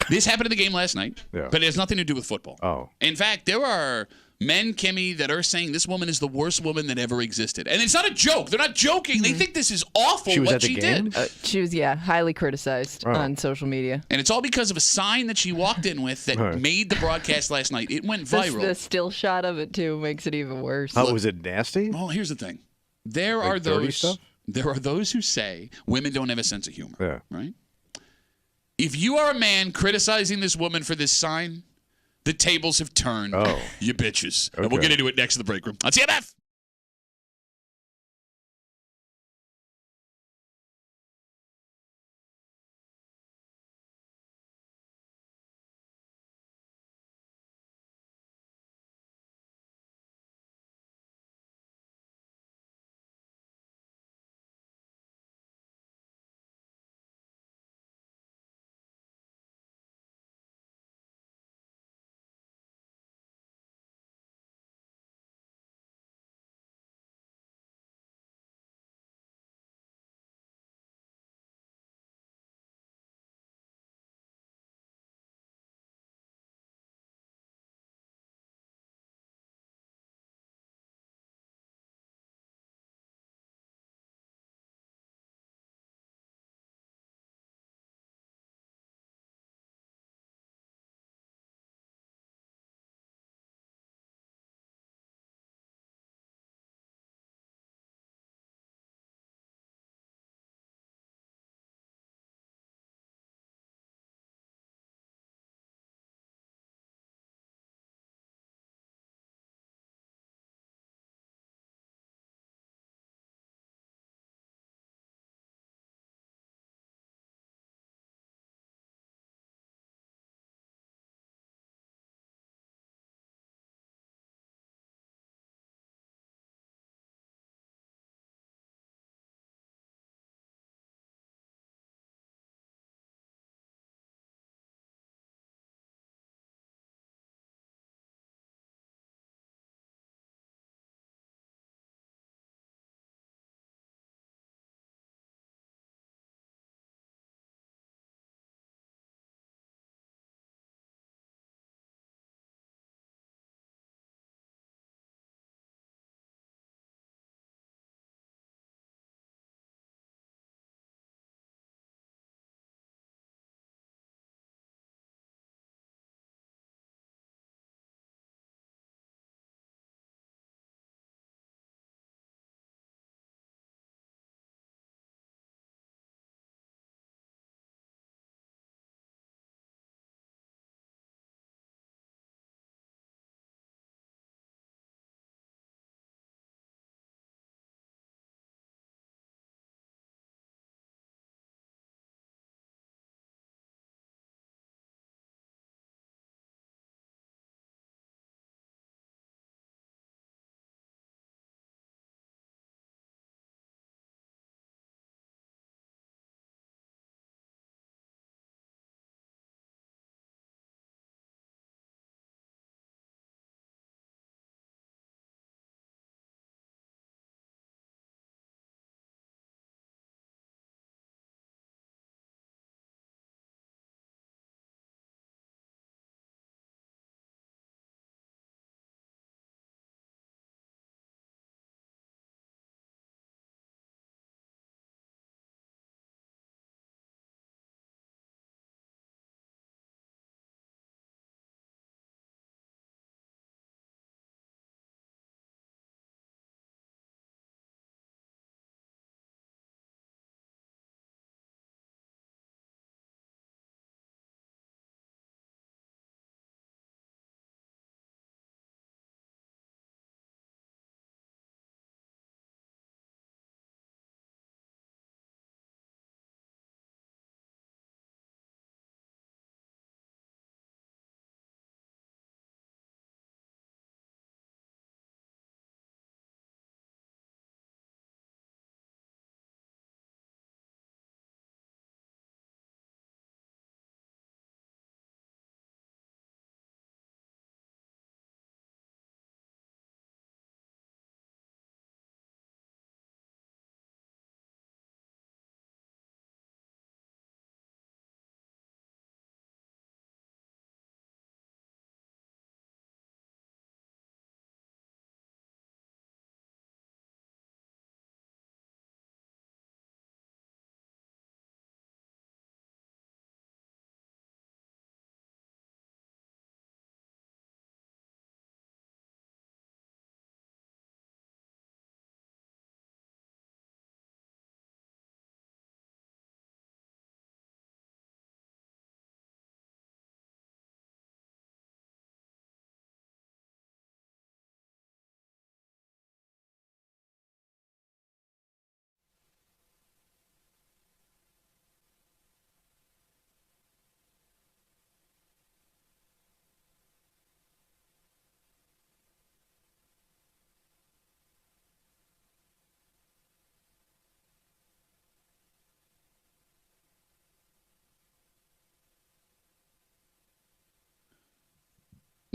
This happened in the game last night, but it has nothing to do with football. Oh. In fact, there are men, Kimmy, that are saying this woman is the worst woman that ever existed. And it's not a joke. They're not joking. They think this is awful what she did. She was, highly criticized on social media. And it's all because of a sign that she walked in with that made the broadcast last night. It went viral. The still shot of it, too, makes it even worse. Oh, was it nasty? Well, here's the thing. There are those who say women don't have a sense of humor. Yeah. Right? If you are a man criticizing this woman for this sign, the tables have turned. Oh. You bitches. And we'll get into it next in the break room on CMF.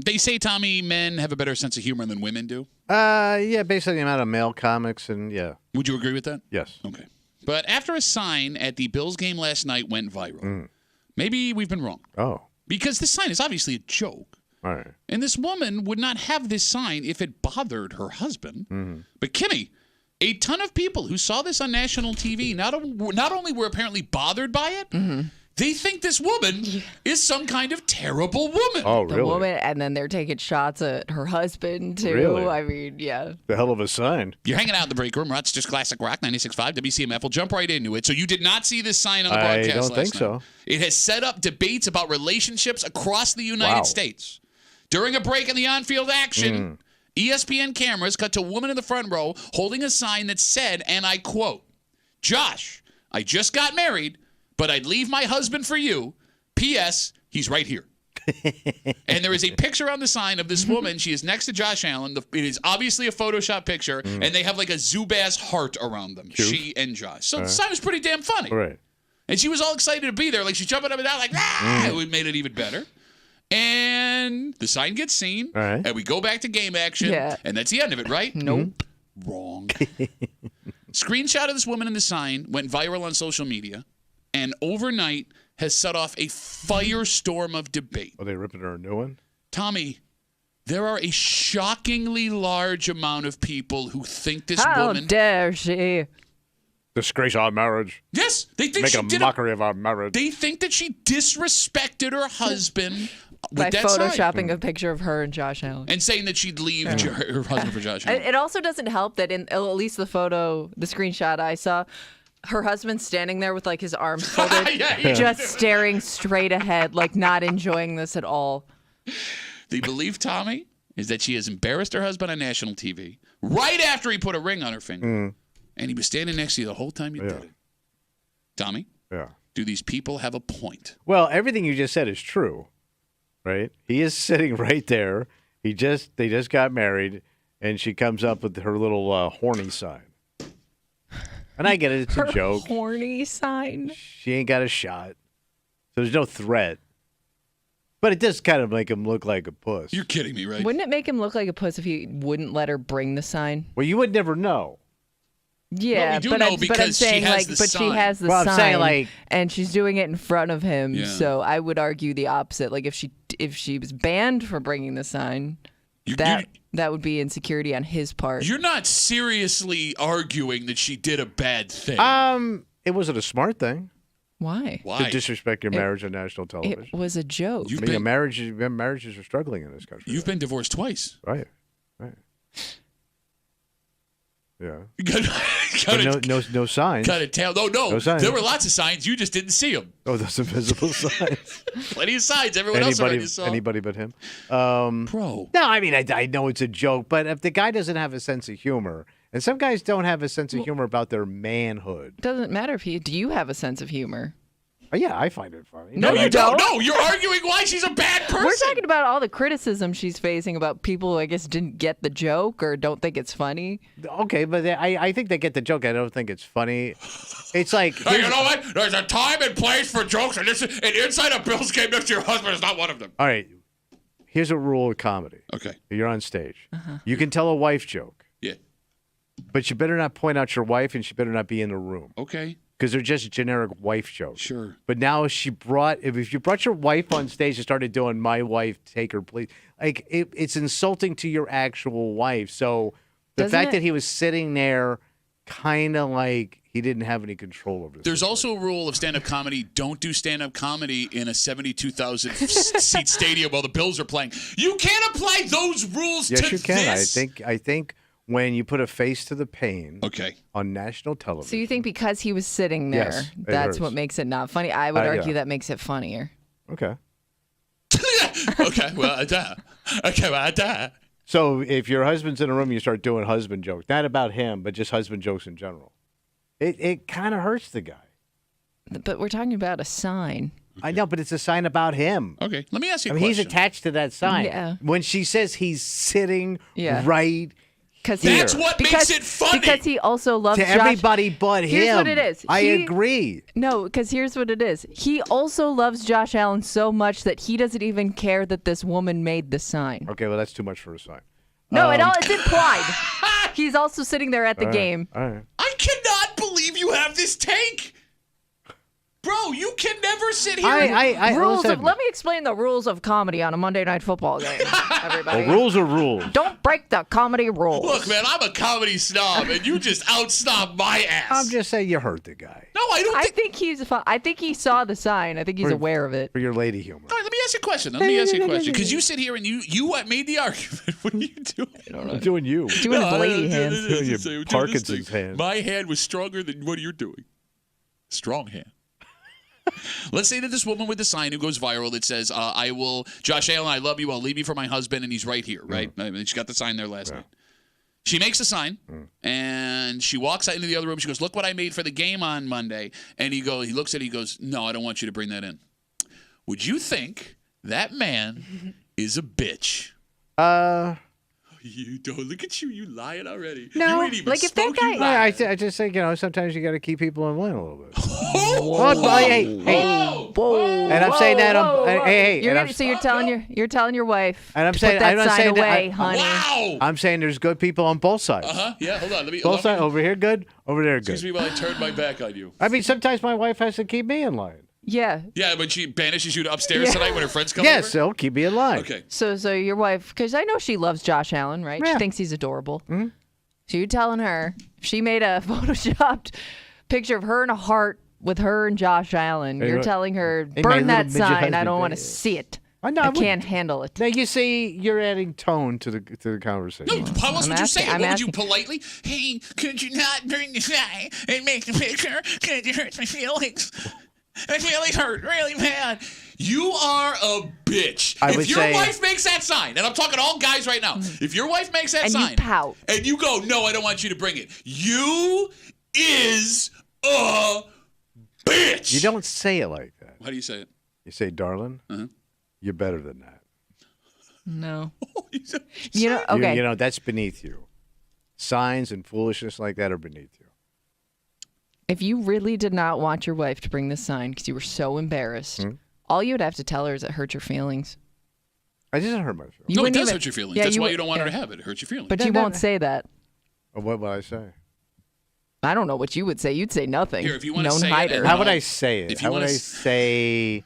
They say, Tommy, men have a better sense of humor than women do. Yeah, based on the amount of male comics, and yeah. Would you agree with that? Yes. Okay. But after a sign at the Bills game last night went viral, maybe we've been wrong. Oh. Because this sign is obviously a joke. All right. And this woman would not have this sign if it bothered her husband. But Kimmy, a ton of people who saw this on national TV not only were apparently bothered by it, they think this woman is some kind of terrible woman. Oh, really? The woman, and then they're taking shots at her husband, too. Really? I mean, yeah. The hell of a sign. You're hanging out in the break room. Rochester's Classic Rock 96.5 WCMF. We'll jump right into it. So you did not see this sign on the broadcast last night. I don't think so. It has set up debates about relationships across the United States. During a break in the on-field action, ESPN cameras cut to a woman in the front row holding a sign that said, and I quote, "Josh, I just got married, but I'd leave my husband for you. P.S. He's right here." And there is a picture on the sign of this woman. She is next to Josh Allen. It is obviously a Photoshop picture, and they have like a Zubaz heart around them, Cute. she and Josh. So the sign was pretty damn funny. Right. And she was all excited to be there. Like she's jumping up and down like, It made it even better. And the sign gets seen, and we go back to game action, and that's the end of it, right? Nope. Wrong. Screenshot of this woman in the sign went viral on social media, and overnight has set off a firestorm of debate. Are they ripping her a new one? Tommy, there are a shockingly large amount of people who think this woman... How dare she? Disgrace our marriage. Yes, they think she did a mockery of our marriage. They think that she disrespected her husband by with that photoshopping sign. a picture of her and Josh Allen. And saying that she'd leave her husband for Josh Allen. It also doesn't help that in at least the screenshot I saw, her husband's standing there with like his arms folded, just staring straight ahead, like not enjoying this at all. The belief, Tommy, is that she has embarrassed her husband on national TV right after he put a ring on her finger. And he was standing next to you the whole time you did it. Tommy? Yeah. Do these people have a point? Well, everything you just said is true, right? He is sitting right there. They just got married, and she comes up with her little horny sign. And I get it, it's a joke. Horny sign? She ain't got a shot. So there's no threat. But it does kind of make him look like a puss. You're kidding me, right? Wouldn't it make him look like a puss if he wouldn't let her bring the sign? Well, you would never know. Yeah, well, we do know because I'm saying, she has the sign. She has the well, sign, I'm saying, like, and she's doing it in front of him. Yeah. So I would argue the opposite. Like if she was banned for bringing the sign, that would be insecurity on his part. You're not seriously arguing that she did a bad thing. It wasn't a smart thing. Why? To disrespect your marriage on national television. It was a joke. Marriages are struggling in this country. You've been divorced twice. Right. Yeah. No signs. Cut it down. No signs. There were lots of signs. You just didn't see them. Oh, those invisible signs. Plenty of signs. Everyone else already saw. Anybody but him. Bro. No, I mean, I know it's a joke, but if the guy doesn't have a sense of humor, and some guys don't have a sense of humor about their manhood. Doesn't matter if do you have a sense of humor? Oh, yeah, I find it funny. No, you don't. No, you're arguing why she's a bad person. We're talking about all the criticism she's facing about people who I guess didn't get the joke or don't think it's funny. Okay, but I think they get the joke. I don't think it's funny. It's like... Hey, you know what? There's a time and place for jokes, and inside a Bills game next to your husband is not one of them. All right, here's a rule of comedy. Okay. You're on stage. You can tell a wife joke. Yeah. But you better not point out your wife, and she better not be in the room. Okay. Because they're just generic wife jokes. Sure. But now if you brought your wife on stage and started doing "my wife, take her, please," like it's insulting to your actual wife. So the fact that he was sitting there, kind of like he didn't have any control over this. There's also a rule of stand-up comedy: don't do stand-up comedy in a 72,000 seat stadium while the Bills are playing. You can't apply those rules to this. Yes, you can. I think. When you put a face to the pain on national television. So you think because he was sitting there, that's what makes it not funny? I would argue that makes it funnier. Okay. Okay, well, So if your husband's in a room, you start doing husband jokes. Not about him, but just husband jokes in general. It kind of hurts the guy. But we're talking about a sign. I know, but it's a sign about him. Okay, let me ask you a question. He's attached to that sign. Yeah. When she says he's sitting right That's what makes it funny. Because he also loves to Josh. everybody but him. Here's what it is. I agree. No, because here's what it is. He also loves Josh Allen so much that he doesn't even care that this woman made the sign. Okay, well, that's too much for a sign. No, it's implied. He's also sitting there at the game. All right. I cannot believe you have this take. Bro, you can never sit here. Let me explain the rules of comedy on a Monday Night Football game, everybody. Well, rules are rules. Don't break the comedy rules. Look, man, I'm a comedy snob, and you just outsnob my ass. I'm just saying you hurt the guy. No, I don't. I think he saw the sign. I think he's aware of it. For your lady humor. All right, let me ask you a question. Because you sit here and you made the argument. What are you doing? I'm doing you. Doing his lady hands. Doing your Parkinson's hand. My hand was stronger than what you're doing. Strong hand. Let's say that this woman with the sign who goes viral that says, Josh Allen, I love you. I'll leave you for my husband, and he's right here, right? I mean, she got the sign there last night. She makes the sign, and she walks out into the other room. She goes, look what I made for the game on Monday. And he looks at it, he goes, no, I don't want you to bring that in. Would you think that man is a bitch? You don't. Look at you. You lying already. No, you ain't even like if that guy. I just think, sometimes you got to keep people in line a little bit. Whoa. And I'm saying that. So you're telling your wife. And I'm saying, put that sign saying away, that, honey. Wow. I'm saying there's good people on both sides. Yeah. Hold on. Let me. Both sides. Over here, good. Over there, good. Excuse me while I turn my back on you. I mean, sometimes my wife has to keep me in line. Yeah. Yeah, when she banishes you to upstairs tonight when her friends come over? Yes, so keep me in line. Okay. So your wife, because I know she loves Josh Allen, right? Yeah. She thinks he's adorable. Mm-hmm. So you're telling her if she made a photoshopped picture of her in a heart with her and Josh Allen, you're telling her, burn that sign. I don't want to see it. I can't handle it. Now, you see, you're adding tone to the conversation. No, how else would you say it? What would you politely? Hey, could you not bring the sign and make the picture? Because it hurts my feelings. My feelings hurt really bad. You are a bitch. If your wife makes that sign, and I'm talking to all guys right now, if your wife makes that sign, and you pout, and you go, no, I don't want you to bring it, you is a bitch. You don't say it like that. How do you say it? You say, darling, you're better than that. No. Okay. That's beneath you. Signs and foolishness like that are beneath you. If you really did not want your wife to bring this sign because you were so embarrassed, all you would have to tell her is it hurt your feelings. It doesn't hurt my feelings. No, it does hurt your feelings. That's why you don't want her to have it. It hurts your feelings. But you won't say that. What would I say? I don't know what you would say. You'd say nothing. Here, if you want to say it. How would I say it? How would I say,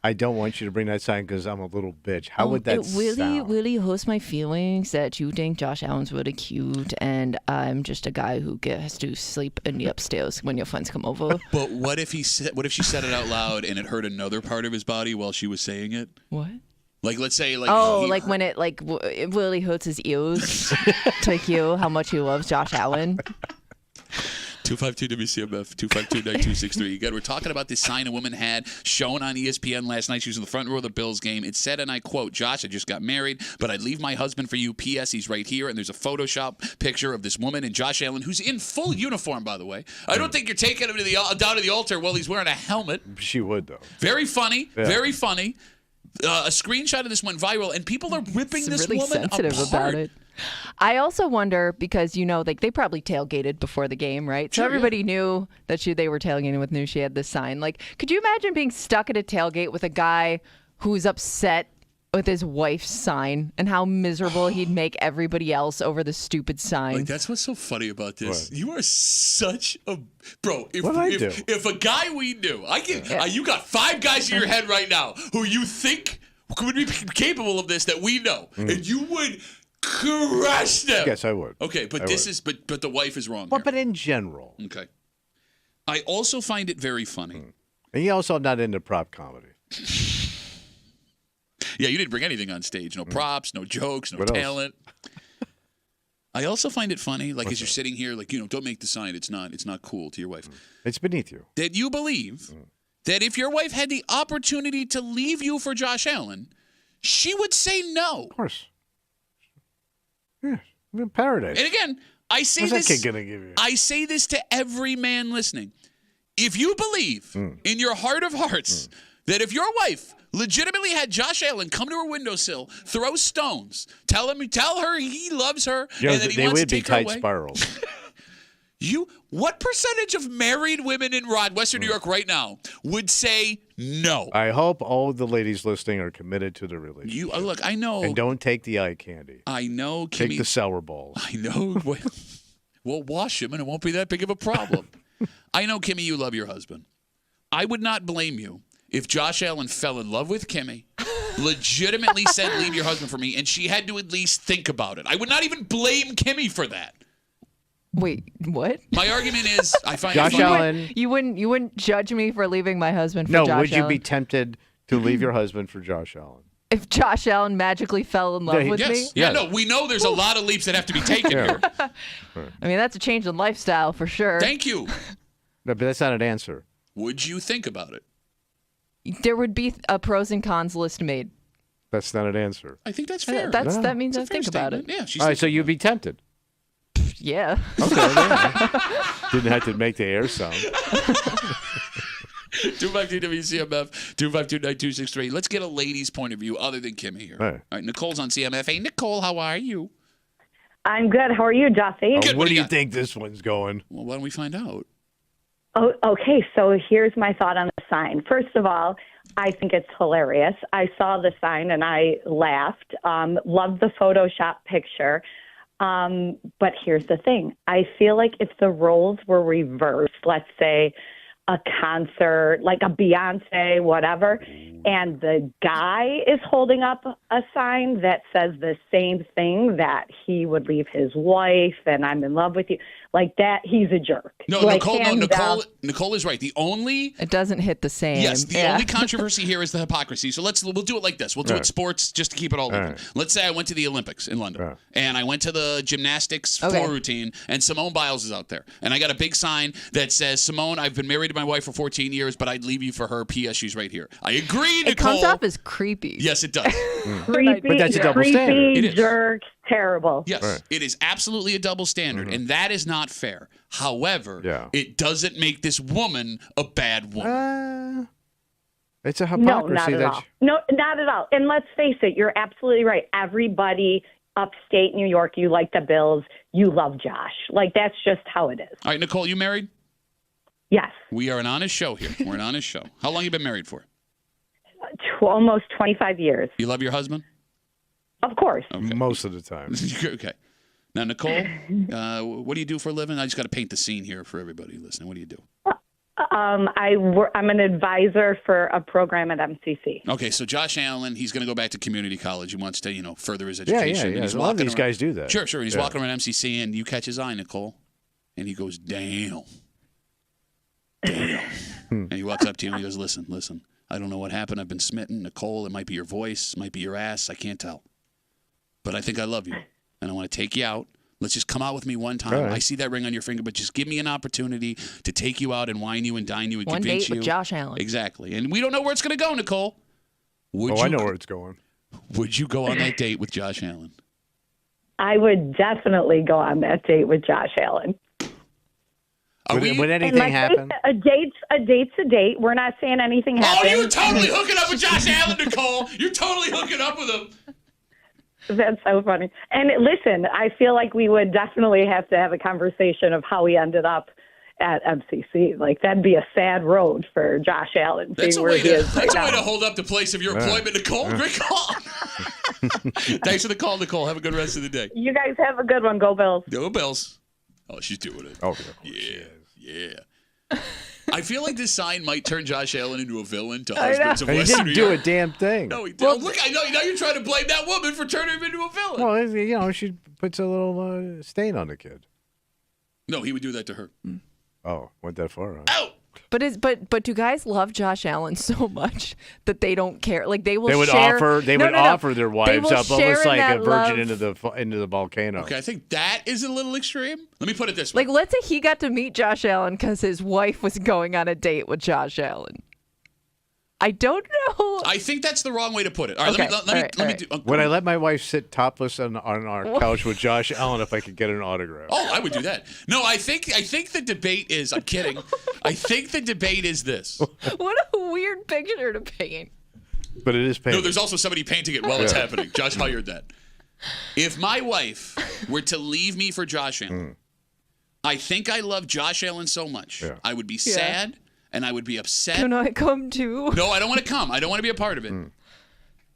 I don't want you to bring that sign because I'm a little bitch? How would that sound? It really hurts my feelings that you think Josh Allen's really cute and I'm just a guy who has to sleep in the upstairs when your friends come over. But what if she said it out loud and it hurt another part of his body while she was saying it? What? Like, let's say, when it it really hurts his ears to hear how much he loves Josh Allen. 252 WCMF 252-9263. Again, we're talking about this sign a woman had shown on ESPN last night. She was in the front row of the Bills game. It said, and I quote, "Josh, I just got married, but I'd leave my husband for you. P.S. He's right here." And there's a Photoshop picture of this woman and Josh Allen, who's in full uniform, by the way. I don't think you're taking him down to the altar while he's wearing a helmet. She would, though. Very funny. Yeah. Very funny. A screenshot of this went viral, and people are ripping this really woman sensitive apart. About it. I also wonder because they probably tailgated before the game, right? So everybody knew that they were tailgating with knew she had this sign. Like, could you imagine being stuck at a tailgate with a guy who's upset with his wife's sign and how miserable he'd make everybody else over the stupid sign? Like, that's what's so funny about this. What? You are such a bro. If a guy we knew, you got 5 guys in your head right now who you think would be capable of this that we know, and you would crush them. Yes, I would. Okay, but but the wife is wrong. But in general. Okay. I also find it very funny. And you're also not into prop comedy. Yeah, you didn't bring anything on stage. No props, no jokes, no talent. I also find it funny, like as you're sitting here, like, don't make the sign. It's not cool to your wife. It's beneath you. That you believe that if your wife had the opportunity to leave you for Josh Allen, she would say no. Of course. Yeah, I'm in paradise. And again, I say What's this. That kid gonna give you? I say this to every man listening. If you believe in your heart of hearts that if your wife legitimately had Josh Allen come to her windowsill, throw stones, tell her he loves her, and that he wants to take her away. They would be tight spirals. What percentage of married women in Western New York right now would say no? I hope all the ladies listening are committed to the relationship. Look, I know. And don't take the eye candy. I know, Kimmy. Take the sour balls. I know. We'll wash him, and it won't be that big of a problem. I know, Kimmy, you love your husband. I would not blame you if Josh Allen fell in love with Kimmy, legitimately said, leave your husband for me, and she had to at least think about it. I would not even blame Kimmy for that. Wait, what? My argument is, I find Josh Allen. You wouldn't judge me for leaving my husband for Josh Allen? No, would you be tempted to leave your husband for Josh Allen? If Josh Allen magically fell in love with me? Yeah, no, we know there's a lot of leaps that have to be taken here. I mean, that's a change in lifestyle for sure. Thank you. No, but that's not an answer. Would you think about it? There would be a pros and cons list made. That's not an answer. I think that's fair. That means I think about it. Yeah, all right, so you'd be tempted. Yeah. Okay. Yeah. Didn't have to make the air sound. 252 WCMF 2529263. Let's get a lady's point of view other than Kimmy here. All right, Nicole's on CMF. Hey, Nicole, how are you? I'm good. How are you, Darcy? Oh, where do you think this one's going? Well, why don't we find out? Oh, okay. So here's my thought on the sign. First of all, I think it's hilarious. I saw the sign and I laughed. Loved the Photoshop picture. But here's the thing. I feel like if the roles were reversed, let's say a concert, like a Beyonce, whatever, and the guy is holding up a sign that says the same thing, that he would leave his wife and I'm in love with you, like that, he's a jerk. No, like, Nicole is right. It doesn't hit the same. Yes, the only controversy here is the hypocrisy. So we'll do it like this. We'll do it sports just to keep it all even. Let's say I went to the Olympics in London and I went to the gymnastics floor routine and Simone Biles is out there. And I got a big sign that says, Simone, I've been married to my wife for 14 years, but I'd leave you for her. P.S. She's right here. I agree, Nicole. It comes off as creepy. Yes, it does. Creepy, but that's a double standard. It is. Jerk, terrible. Yes, it is absolutely a double standard, and that is not fair. However, it doesn't make this woman a bad woman. It's a hypocrisy. No, not at all. No, not at all. And let's face it, you're absolutely right. Everybody upstate New York, you like the Bills, you love Josh. Like, that's just how it is. All right, Nicole, you married? Yes. We are an honest show here. We're an honest show. How long you been married for? Almost 25 years. You love your husband? Of course. Okay. Most of the time. Okay. Now, Nicole, what do you do for a living? I just got to paint the scene here for everybody listening. What do you do? I'm an advisor for a program at MCC. Okay, so Josh Allen, he's going to go back to community college. He wants to, further his education. Yeah. A lot of these guys do that. Sure. And he's walking around MCC, and you catch his eye, Nicole, and he goes, damn. And he walks up to you and he goes, listen, I don't know what happened. I've been smitten. Nicole, it might be your voice, it might be your ass. I can't tell. But I think I love you, and I want to take you out. Let's just come out with me one time. Right. I see that ring on your finger, but just give me an opportunity to take you out and wine you and dine you and convince you. One date with Josh Allen. Exactly. And we don't know where it's going to go, Nicole. I know where it's going. Would you go on that date with Josh Allen? I would definitely go on that date with Josh Allen. Would anything happen? A date's a date. We're not saying anything happens. Oh, you're totally hooking up with Josh Allen, Nicole. You're totally hooking up with him. That's so funny. And listen, I feel like we would definitely have to have a conversation of how we ended up at MCC. Like, that'd be a sad road for Josh Allen. That's a way to hold up the place of your employment, Nicole. Great call. Thanks for the call, Nicole. Have a good rest of the day. You guys have a good one. Go Bills. Go Bills. Oh, she's doing it. Oh, yeah. I feel like this sign might turn Josh Allen into a villain to husbands of Western New York. He didn't do a damn thing. No, he didn't. Well, look, I know. Now you're trying to blame that woman for turning him into a villain. Well, she puts a little stain on the kid. No, he would do that to her. Oh, went that far, huh? Oh! But do guys love Josh Allen so much that they don't care? Like, they would offer their wives up almost like a virgin love. into the volcano. Okay, I think that is a little extreme. Let me put it this way. Like, let's say he got to meet Josh Allen because his wife was going on a date with Josh Allen. I don't know. I think that's the wrong way to put it. All right, Okay. let me do. Would I let my wife sit topless on our couch with Josh Allen if I could get an autograph? Oh, I would do that. No, I think the debate is. I'm kidding. I think the debate is this. What a weird picture to paint. But it is painting. No, there's also somebody painting it while it's happening. Josh hired that. If my wife were to leave me for Josh Allen, I think I love Josh Allen so much. Yeah. I would be sad and I would be upset. Can I come too? No, I don't want to come. I don't want to be a part of it.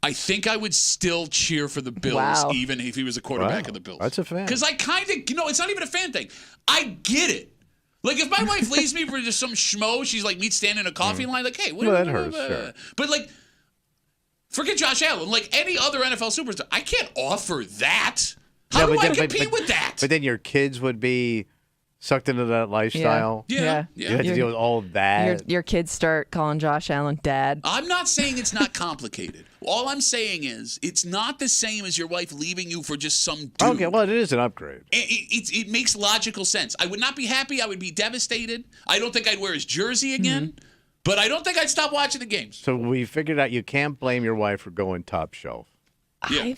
I think I would still cheer for the Bills, even if he was a quarterback of the Bills. That's a fan. Because I kind of, it's not even a fan thing. I get it. Like, if my wife leaves me for just some schmo, she's like me standing in a coffee line, like, hey, what? Well, that hurts, sure. But, like, forget Josh Allen. Like any other NFL superstar, I can't offer that. How do I compete with that? But then your kids would be sucked into that lifestyle. Yeah. You have to deal with all of that. Your kids start calling Josh Allen dad. I'm not saying it's not complicated. All I'm saying is it's not the same as your wife leaving you for just some dude. Okay, well, it is an upgrade. It makes logical sense. I would not be happy. I would be devastated. I don't think I'd wear his jersey again. But I don't think I'd stop watching the games. So we figured out you can't blame your wife for going top shelf. Yeah. Is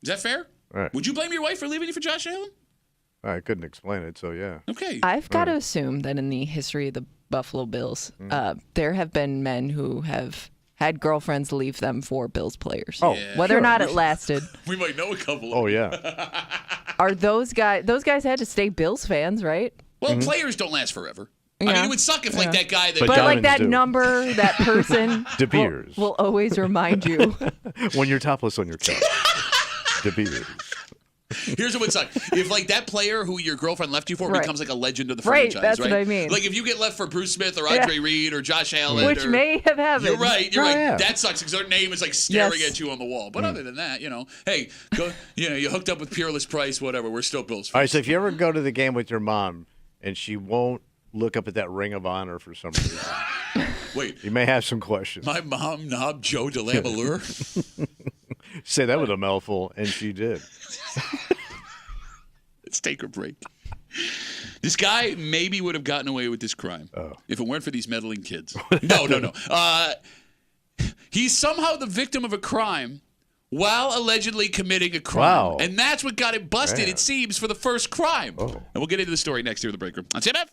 that fair? Right. Would you blame your wife for leaving you for Josh Allen? I couldn't explain it, so yeah. Okay. I've got to assume that in the history of the Buffalo Bills, there have been men who have had girlfriends leave them for Bills players. Oh, whether or not it lasted. We might know a couple. Oh, yeah. Are those guys? Those guys had to stay Bills fans, right? Well, players don't last forever. Yeah. I mean, it would suck if like that guy that. But like that number, that person De Beers will always remind you when you're topless on your couch. De Beers. Here's what would suck: if like that player who your girlfriend left you for becomes like a legend of the right, franchise, that's right? what I mean. Like if you get left for Bruce Smith or Andre Reed or Josh Allen, which may have happened. You're right. You're right. Yeah. That sucks because their name is like staring at you on the wall. But other than that, hey, go. You hooked up with Peerless Price, whatever. We're still Bills fans. All right. So if you ever go to the game with your mom and she won't look up at that Ring of Honor for some reason. Wait. You may have some questions. My mom knobbed Joe DeLamelure? Say that with a mouthful, and she did. Let's take a break. This guy maybe would have gotten away with this crime if it weren't for these meddling kids. No. He's somehow the victim of a crime while allegedly committing a crime. Wow. And that's what got him busted, Man. it seems, for the first crime. Oh. And we'll get into the story next here in the break room on CMF.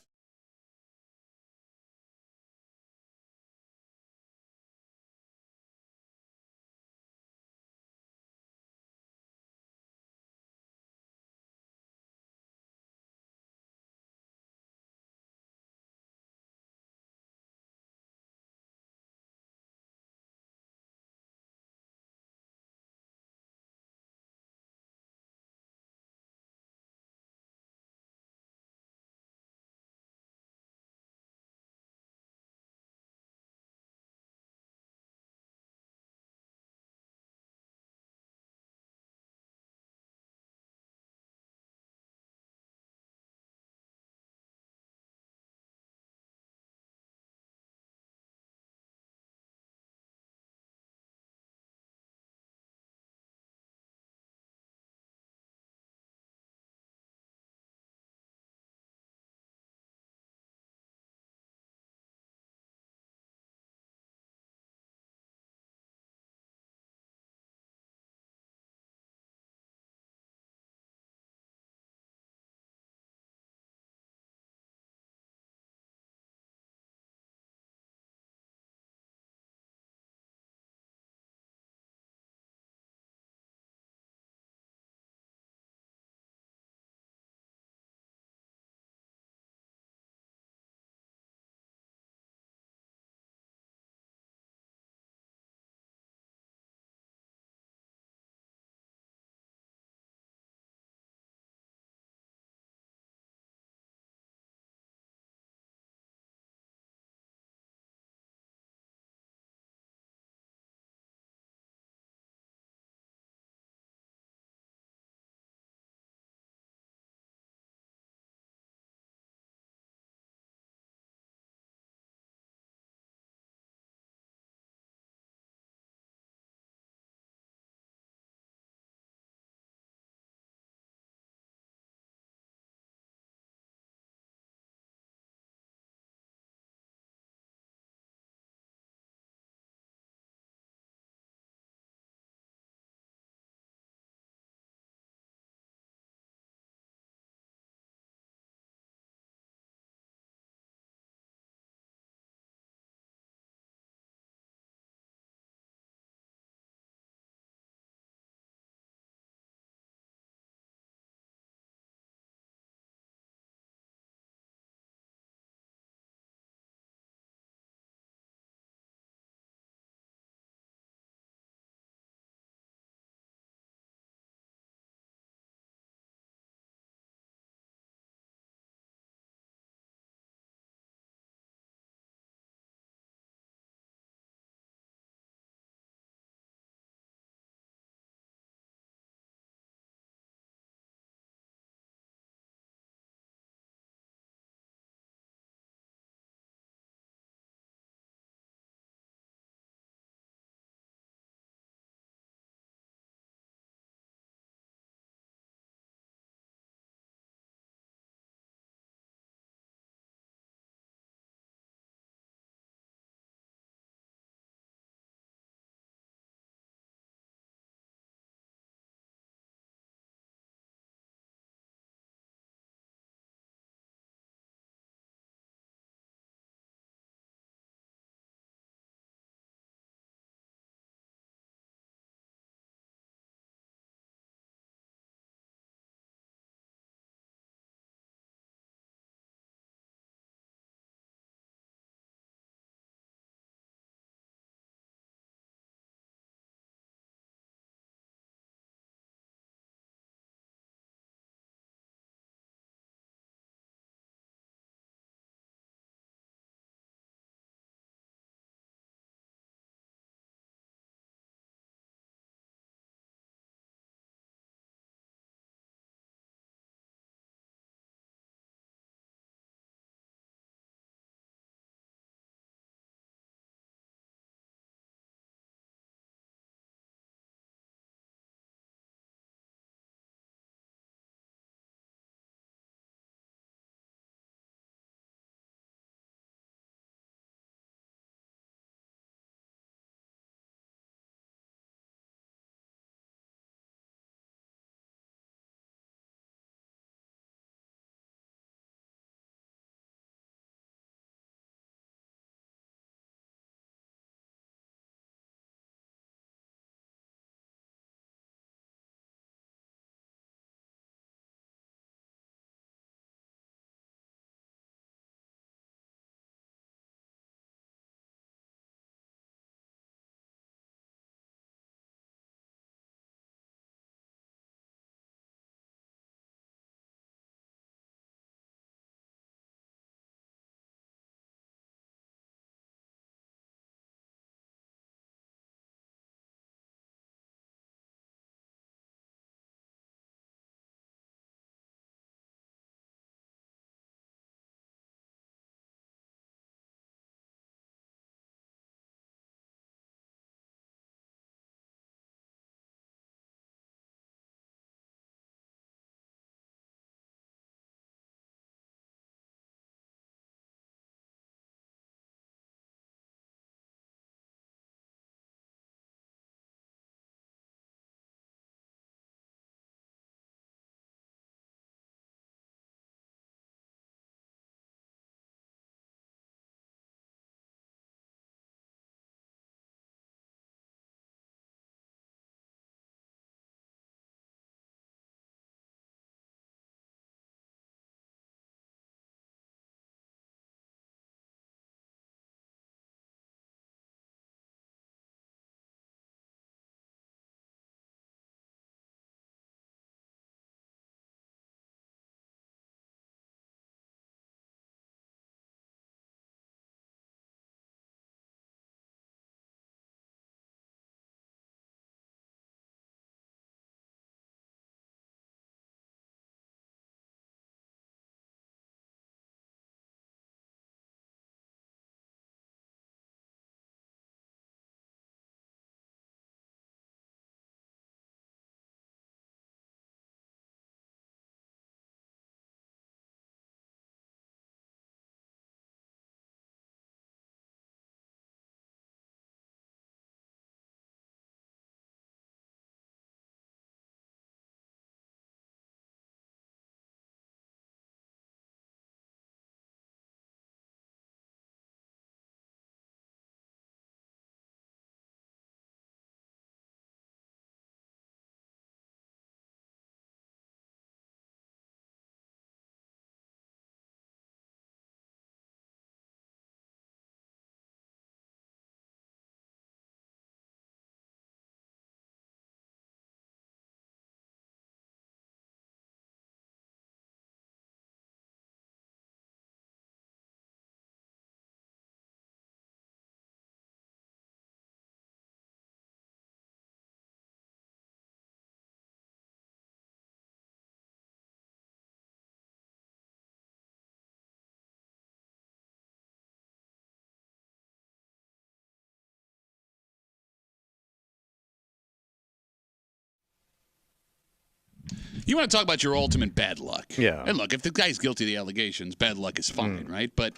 You want to talk about your ultimate bad luck. Yeah. And look, if the guy's guilty of the allegations, bad luck is fine, right? But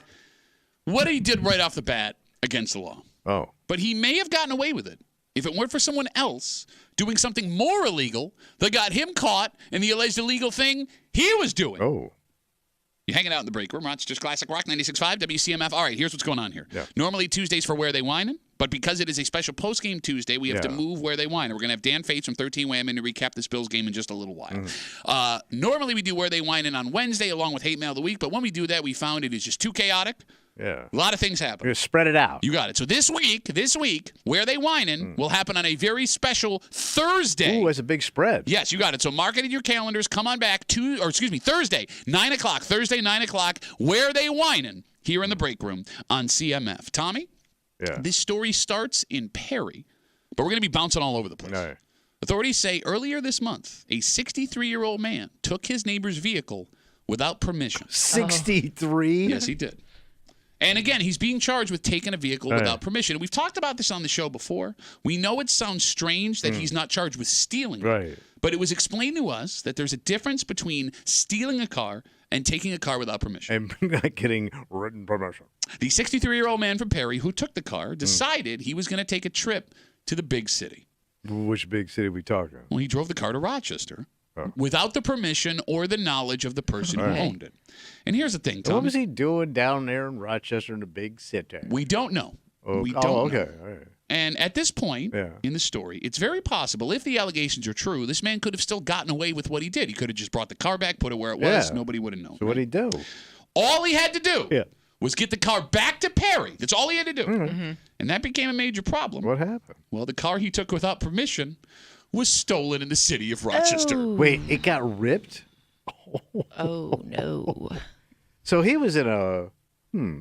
what he did right off the bat against the law. Oh. But he may have gotten away with it if it weren't for someone else doing something more illegal that got him caught in the alleged illegal thing he was doing. Oh. You're hanging out in the break room. Rochester's Classic Rock 96.5 WCMF. All right, here's what's going on here. Yeah. Normally Tuesdays for Where They Whinin', but because it is a special postgame Tuesday, we have to move Where They Whinin'. We're going to have Dan Fates from 13 Wham in to recap this Bills game in just a little while. Normally we do Where They Whinin' on Wednesday along with Hate Mail of the Week, but when we do that, we found it is just too chaotic. Yeah. A lot of things happen. You spread it out. You got it. So this week, Where They Whinin' will happen on a very special Thursday. Ooh, that's a big spread. Yes, you got it. So mark it in your calendars. Come on back Thursday, 9 o'clock. Thursday, 9 o'clock, Where They Whinin' here in the break room on CMF. Tommy? Yeah. This story starts in Perry, but we're going to be bouncing all over the place. No. Authorities say earlier this month, a 63-year-old man took his neighbor's vehicle without permission. 63? Yes, he did. And again, he's being charged with taking a vehicle without permission. We've talked about this on the show before. We know it sounds strange that he's not charged with stealing. Right. But it was explained to us that there's a difference between stealing a car and taking a car without permission. And not getting written permission. The 63-year-old man from Perry who took the car decided he was going to take a trip to the big city. Which big city are we talking? Well, he drove the car to Rochester without the permission or the knowledge of the person who owned it. And here's the thing, Tom. What was he doing down there in Rochester in the big city? We don't know. We don't okay. know. All right. And at this point in the story, it's very possible, if the allegations are true, this man could have still gotten away with what he did. He could have just brought the car back, put it where it was. Nobody would have known. So what did he do? All he had to do was get the car back to Perry. That's all he had to do. And that became a major problem. What happened? Well, the car he took without permission was stolen in the city of Rochester. Oh. Wait, it got ripped? Oh, no. So he was in a...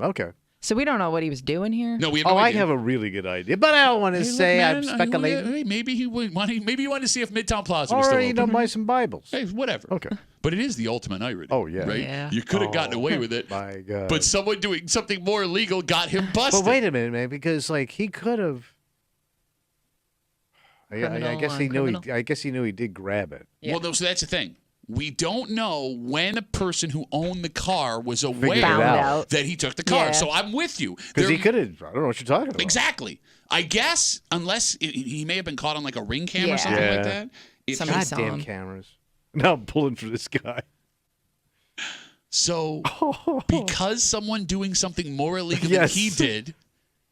okay. So we don't know what he was doing here? No, we have no I idea. have a really good idea, but I don't want to say I'm speculating. Hey, maybe he wanted to see if Midtown Plaza Or was still you open. buy some Bibles. Hey, whatever. Okay. But it is the ultimate irony. Oh, yeah. Right? Yeah. You could have gotten away with it. My God. But someone doing something more illegal got him busted. But wait a minute, man, because he could have. I guess he knew. I guess he knew he did grab it. Yeah. Well, no, so that's the thing. We don't know when a person who owned the car was Figured aware it out. that he took the car. Yeah. So I'm with you. Because he could have. I don't know what you're talking about. Exactly. I guess unless he may have been caught on like a ring cam or something like that. If Somebody he- saw Goddamn him. cameras. Now I'm pulling for this guy. So because someone doing something more illegal Yes. than he did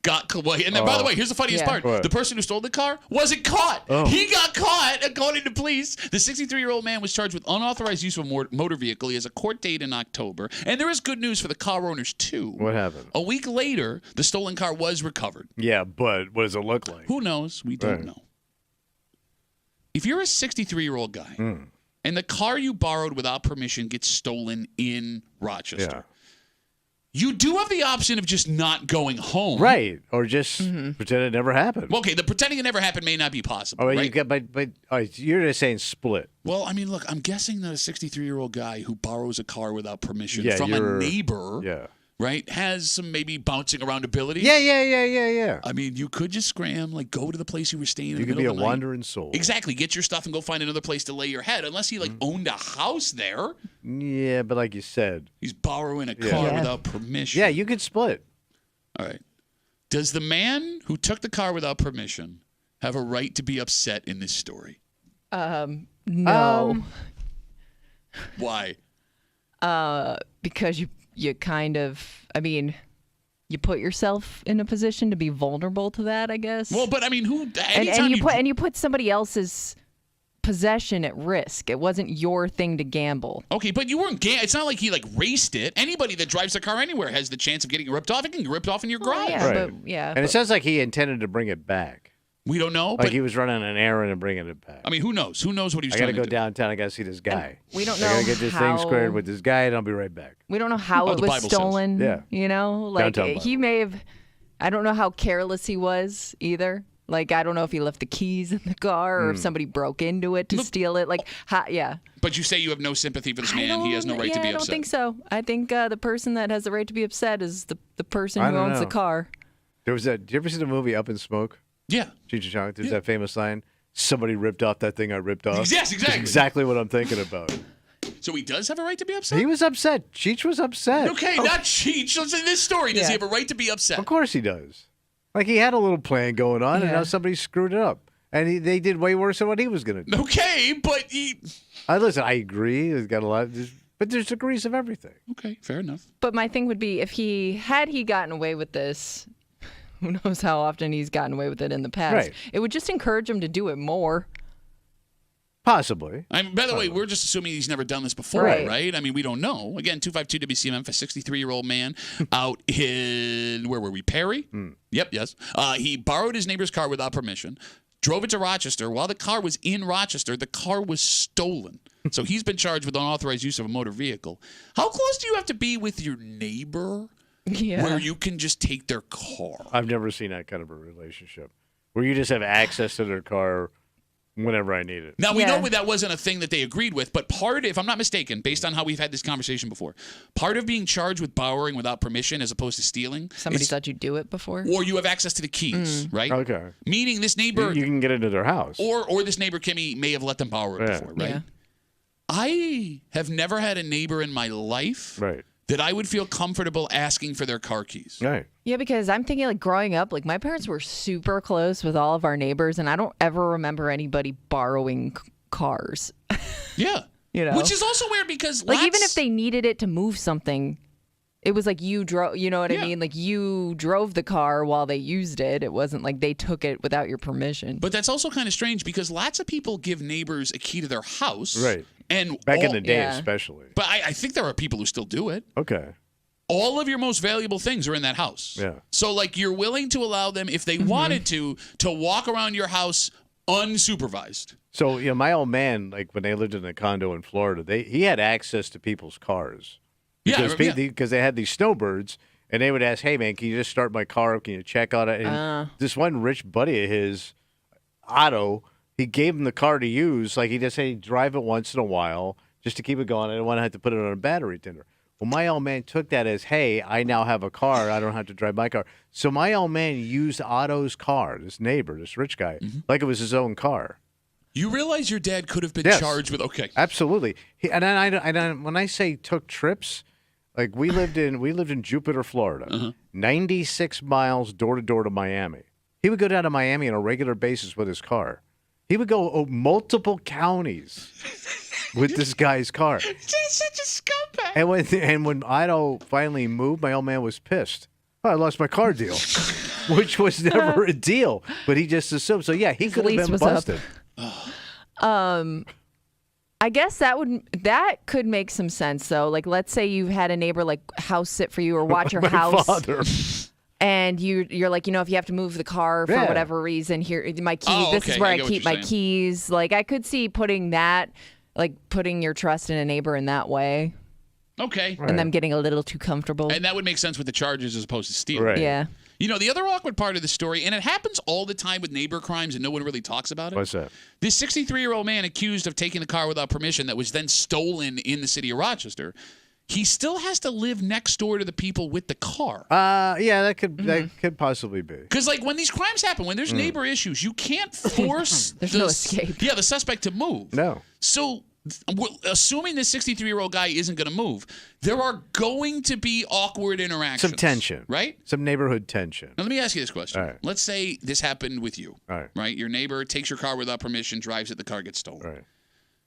got away. And then, by the way, here's the funniest part. What? The person who stole the car wasn't caught. Oh. He got caught, according to police. The 63-year-old man was charged with unauthorized use of a motor vehicle. He has a court date in October. And there is good news for the car owners, too. What happened? A week later, the stolen car was recovered. Yeah, but what does it look like? Who knows? We don't know. If you're a 63-year-old guy and the car you borrowed without permission gets stolen in Rochester, you do have the option of just not going home. Right. Or just pretend it never happened. Well, okay, the pretending it never happened may not be possible. Oh, right? you get, but all right, you're just saying split. Well, I mean, look, I'm guessing that a 63-year-old guy who borrows a car without permission Yeah, from a neighbor, Yeah. right, has some maybe bouncing around ability. Yeah. I mean, you could just scram, like go to the place you were staying in You the could be middle a of the night. wandering soul. Exactly. Get your stuff and go find another place to lay your head. Unless he owned a house there. Yeah, but like you said. He's borrowing a car without permission. Yeah, you could split. All right. Does the man who took the car without permission have a right to be upset in this story? No. Why? Because you kind of, I mean, you put yourself in a position to be vulnerable to that, I guess. Well, but I mean, and you put somebody else's possession at risk. It wasn't your thing to gamble. Okay, but you weren't. It's not like he raced it. Anybody that drives a car anywhere has the chance of getting ripped off. It can get ripped off in your garage. And it sounds like he intended to bring it back. We don't know. Like he was running an errand and bringing it back. I mean, who knows? Who knows what he was I trying got to to go do? downtown. I got to see this guy. We don't know I got to get this thing squared with this guy, and I'll be right back. We don't know how it the was Bible stolen. says. Yeah. You know, like Downtown he may have. I don't know how careless he was either. Like I don't know if he left the keys in the car or if somebody broke into it to steal it. Like, yeah. But you say you have no sympathy for this man. He has no right to be upset. I don't think so. I think the person that has the right to be upset is the person who owns the car. Did you ever see the movie Up in Smoke? Yeah. Cheech and Chong. There's that famous line. somebody ripped off that thing I ripped off. Yes, exactly. That's exactly what I'm thinking about. So he does have a right to be upset? He was upset. Cheech was upset. Okay, not Cheech. Let's say this story. Does he have a right to be upset? Of course he does. Like, he had a little plan going on, and now somebody screwed it up. And they did way worse than what he was going to do. Okay, but listen, I agree. There's got a lot, but there's degrees of everything. Okay, fair enough. But my thing would be, if he gotten away with this, who knows how often he's gotten away with it in the past, Right. it would just encourage him to do it more. Possibly. By the way, we're just assuming he's never done this before, right? I mean, we don't know. Again, 252 WCMF, a 63-year-old man out in, where were we, Perry? Yep, yes. He borrowed his neighbor's car without permission, drove it to Rochester. While the car was in Rochester, the car was stolen. So he's been charged with unauthorized use of a motor vehicle. How close do you have to be with your neighbor where you can just take their car? I've never seen that kind of a relationship where you just have access to their car whenever I need it. Now, we know that wasn't a thing that they agreed with, but if I'm not mistaken, based on how we've had this conversation before, part of being charged with borrowing without permission as opposed to stealing. Somebody thought you'd do it before? Or you have access to the keys, right? Okay. Meaning this neighbor... You can get into their house. Or this neighbor, Kimmy, may have let them borrow it before, right? Yeah. I have never had a neighbor in my life that I would feel comfortable asking for their car keys. Right. Yeah, because I'm thinking, like, growing up, like, my parents were super close with all of our neighbors, and I don't ever remember anybody borrowing cars. Yeah. Which is also weird because like, even if they needed it to move something, it was like you drove, you know what I mean? Like, you drove the car while they used it. It wasn't like they took it without your permission. But that's also kind of strange because lots of people give neighbors a key to their house. Right. And back in the day, especially. But I think there are people who still do it. Okay. All of your most valuable things are in that house. Yeah. So, like, you're willing to allow them, if they wanted to walk around your house unsupervised. So, my old man, like, when they lived in a condo in Florida, he had access to people's cars. Because they had these snowbirds, and they would ask, hey, man, can you just start my car up? Can you check on it? And this one rich buddy of his, Otto, he gave him the car to use. Like, he just said he'd drive it once in a while just to keep it going. I didn't want to have to put it on a battery tender. Well, my old man took that as, hey, I now have a car. I don't have to drive my car. So my old man used Otto's car, this neighbor, this rich guy, like it was his own car. You realize your dad could have been charged with, Absolutely. When I say took trips, like we lived in Jupiter, Florida, 96 miles door to door to Miami. He would go down to Miami on a regular basis with his car. He would go multiple counties with this guy's car. He's such a scumbag. And when Otto finally moved, my old man was pissed. Oh, I lost my car deal, which was never a deal. But he just assumed. So yeah, he could have been busted. I guess that could make some sense though. Like, let's say you had a neighbor like house sit for you or watch your house. Father. And you're like, if you have to move the car for whatever reason, here my key. This is where I keep my keys. Like, I could see putting your trust in a neighbor in that way. Okay. And them getting a little too comfortable. And that would make sense with the charges as opposed to stealing. Right. Yeah. The other awkward part of the story, and it happens all the time with neighbor crimes and no one really talks about it. What's that? This 63-year-old man accused of taking the car without permission that was then stolen in the city of Rochester. He still has to live next door to the people with the car. Yeah, that could possibly be. Because, like, when these crimes happen, when there's neighbor issues, you can't force there's no escape. Yeah, the suspect to move. No. So, assuming this 63-year-old guy isn't going to move, there are going to be awkward interactions. Some tension. Right? Some neighborhood tension. Now, let me ask you this question. All right. Let's say this happened with you. All right. Right? Your neighbor takes your car without permission, drives it, the car gets stolen. Right.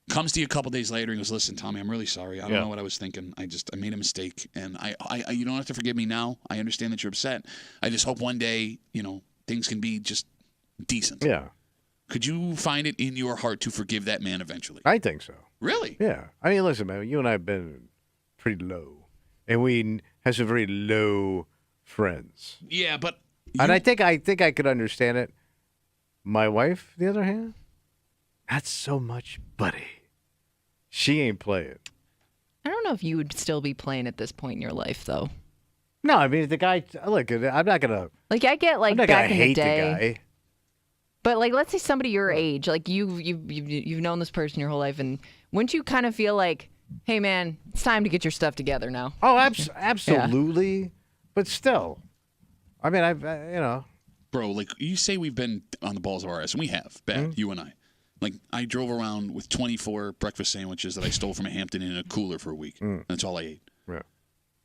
Comes to you a couple days later and goes, listen, Tommy, I'm really sorry. I don't know what I was thinking. I made a mistake. And I you don't have to forgive me now. I understand that you're upset. I just hope one day, things can be just decent. Yeah. Could you find it in your heart to forgive that man eventually? I think so. Really? Yeah. I mean, listen, man, you and I have been pretty low. And we have some very low friends. Yeah, but... And I think I could understand it. My wife, the other hand, not so much, buddy. She ain't playing. I don't know if you would still be playing at this point in your life, though. No, I mean, the guy, look, I'm not going to... Like, I get, like, I'm not back gonna in the hate day. the guy. But, like, let's say somebody your age, like, you've known this person your whole life, and wouldn't you kind of feel like, hey, man, it's time to get your stuff together now? Oh, absolutely. Yeah. But still, I mean, Bro, like you say we've been on the balls of our ass, and we have, bad, you and I. Like, I drove around with 24 breakfast sandwiches that I stole from a Hampton Inn in a cooler for a week. That's all I ate. Yeah.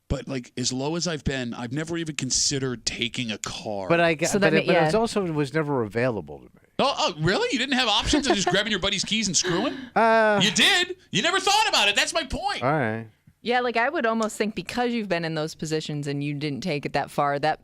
But, like, as low as I've been, I've never even considered taking a car. But it also was never available to me. Oh, really? You didn't have options of just grabbing your buddy's keys and screwing? You did. You never thought about it. That's my point. All right. Yeah, like I would almost think because you've been in those positions and you didn't take it that far, that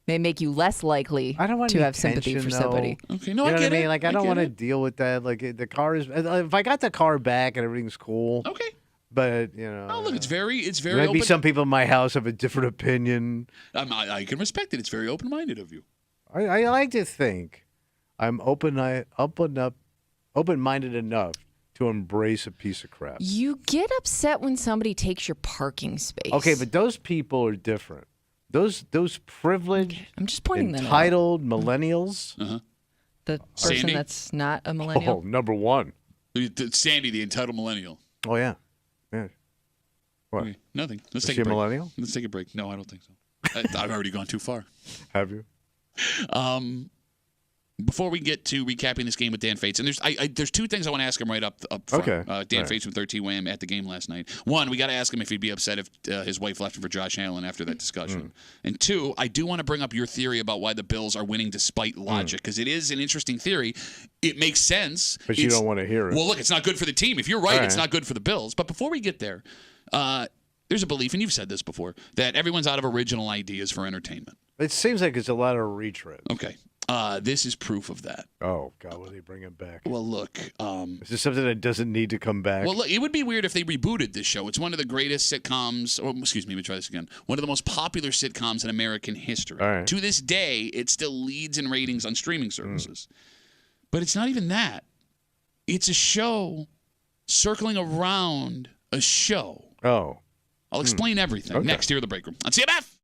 may make you less likely to have sympathy for somebody. Okay, no, I get it. I mean? Like, I don't want to deal with that. Like, the car is. If I got the car back and everything's cool. Okay. But, you know. Oh, look, it's very Maybe open. some people in my house have a different opinion. I can respect it. It's very open-minded of you. I like to think I'm open-minded enough to embrace a piece of crap. You get upset when somebody takes your parking space. Okay, but those people are different. Those privileged, I'm just pointing them out. entitled millennials. The person Sandy? that's not a millennial. Oh, number one. Sandy, the entitled millennial. Oh, yeah. Yeah. What? Okay, nothing. Let's Is take she a a break. millennial? Let's take a break. No, I don't think so. I've already gone too far. Have you? Before we get to recapping this game with Dan Fates, and there's two things I want to ask him right up front. Okay. Dan Fates from 13 Wham at the game last night. One, we got to ask him if he'd be upset if his wife left him for Josh Allen after that discussion. And two, I do want to bring up your theory about why the Bills are winning despite logic, because it is an interesting theory. It makes sense. But you don't want to hear it. Well, look, it's not good for the team. If you're right, it's not good for the Bills. But before we get there, there's a belief, and you've said this before, that everyone's out of original ideas for entertainment. It seems like it's a lot of retread. Okay. This is proof of that. Oh, God, will they bring it back? Well, look. Is this something that doesn't need to come back? Well, look, it would be weird if they rebooted this show. It's one of the greatest sitcoms. Or, excuse me, let me try this again. One of the most popular sitcoms in American history. All right. To this day, it still leads in ratings on streaming services. But it's not even that. It's a show circling around a show. Oh. I'll explain everything next here at the break room on CMF.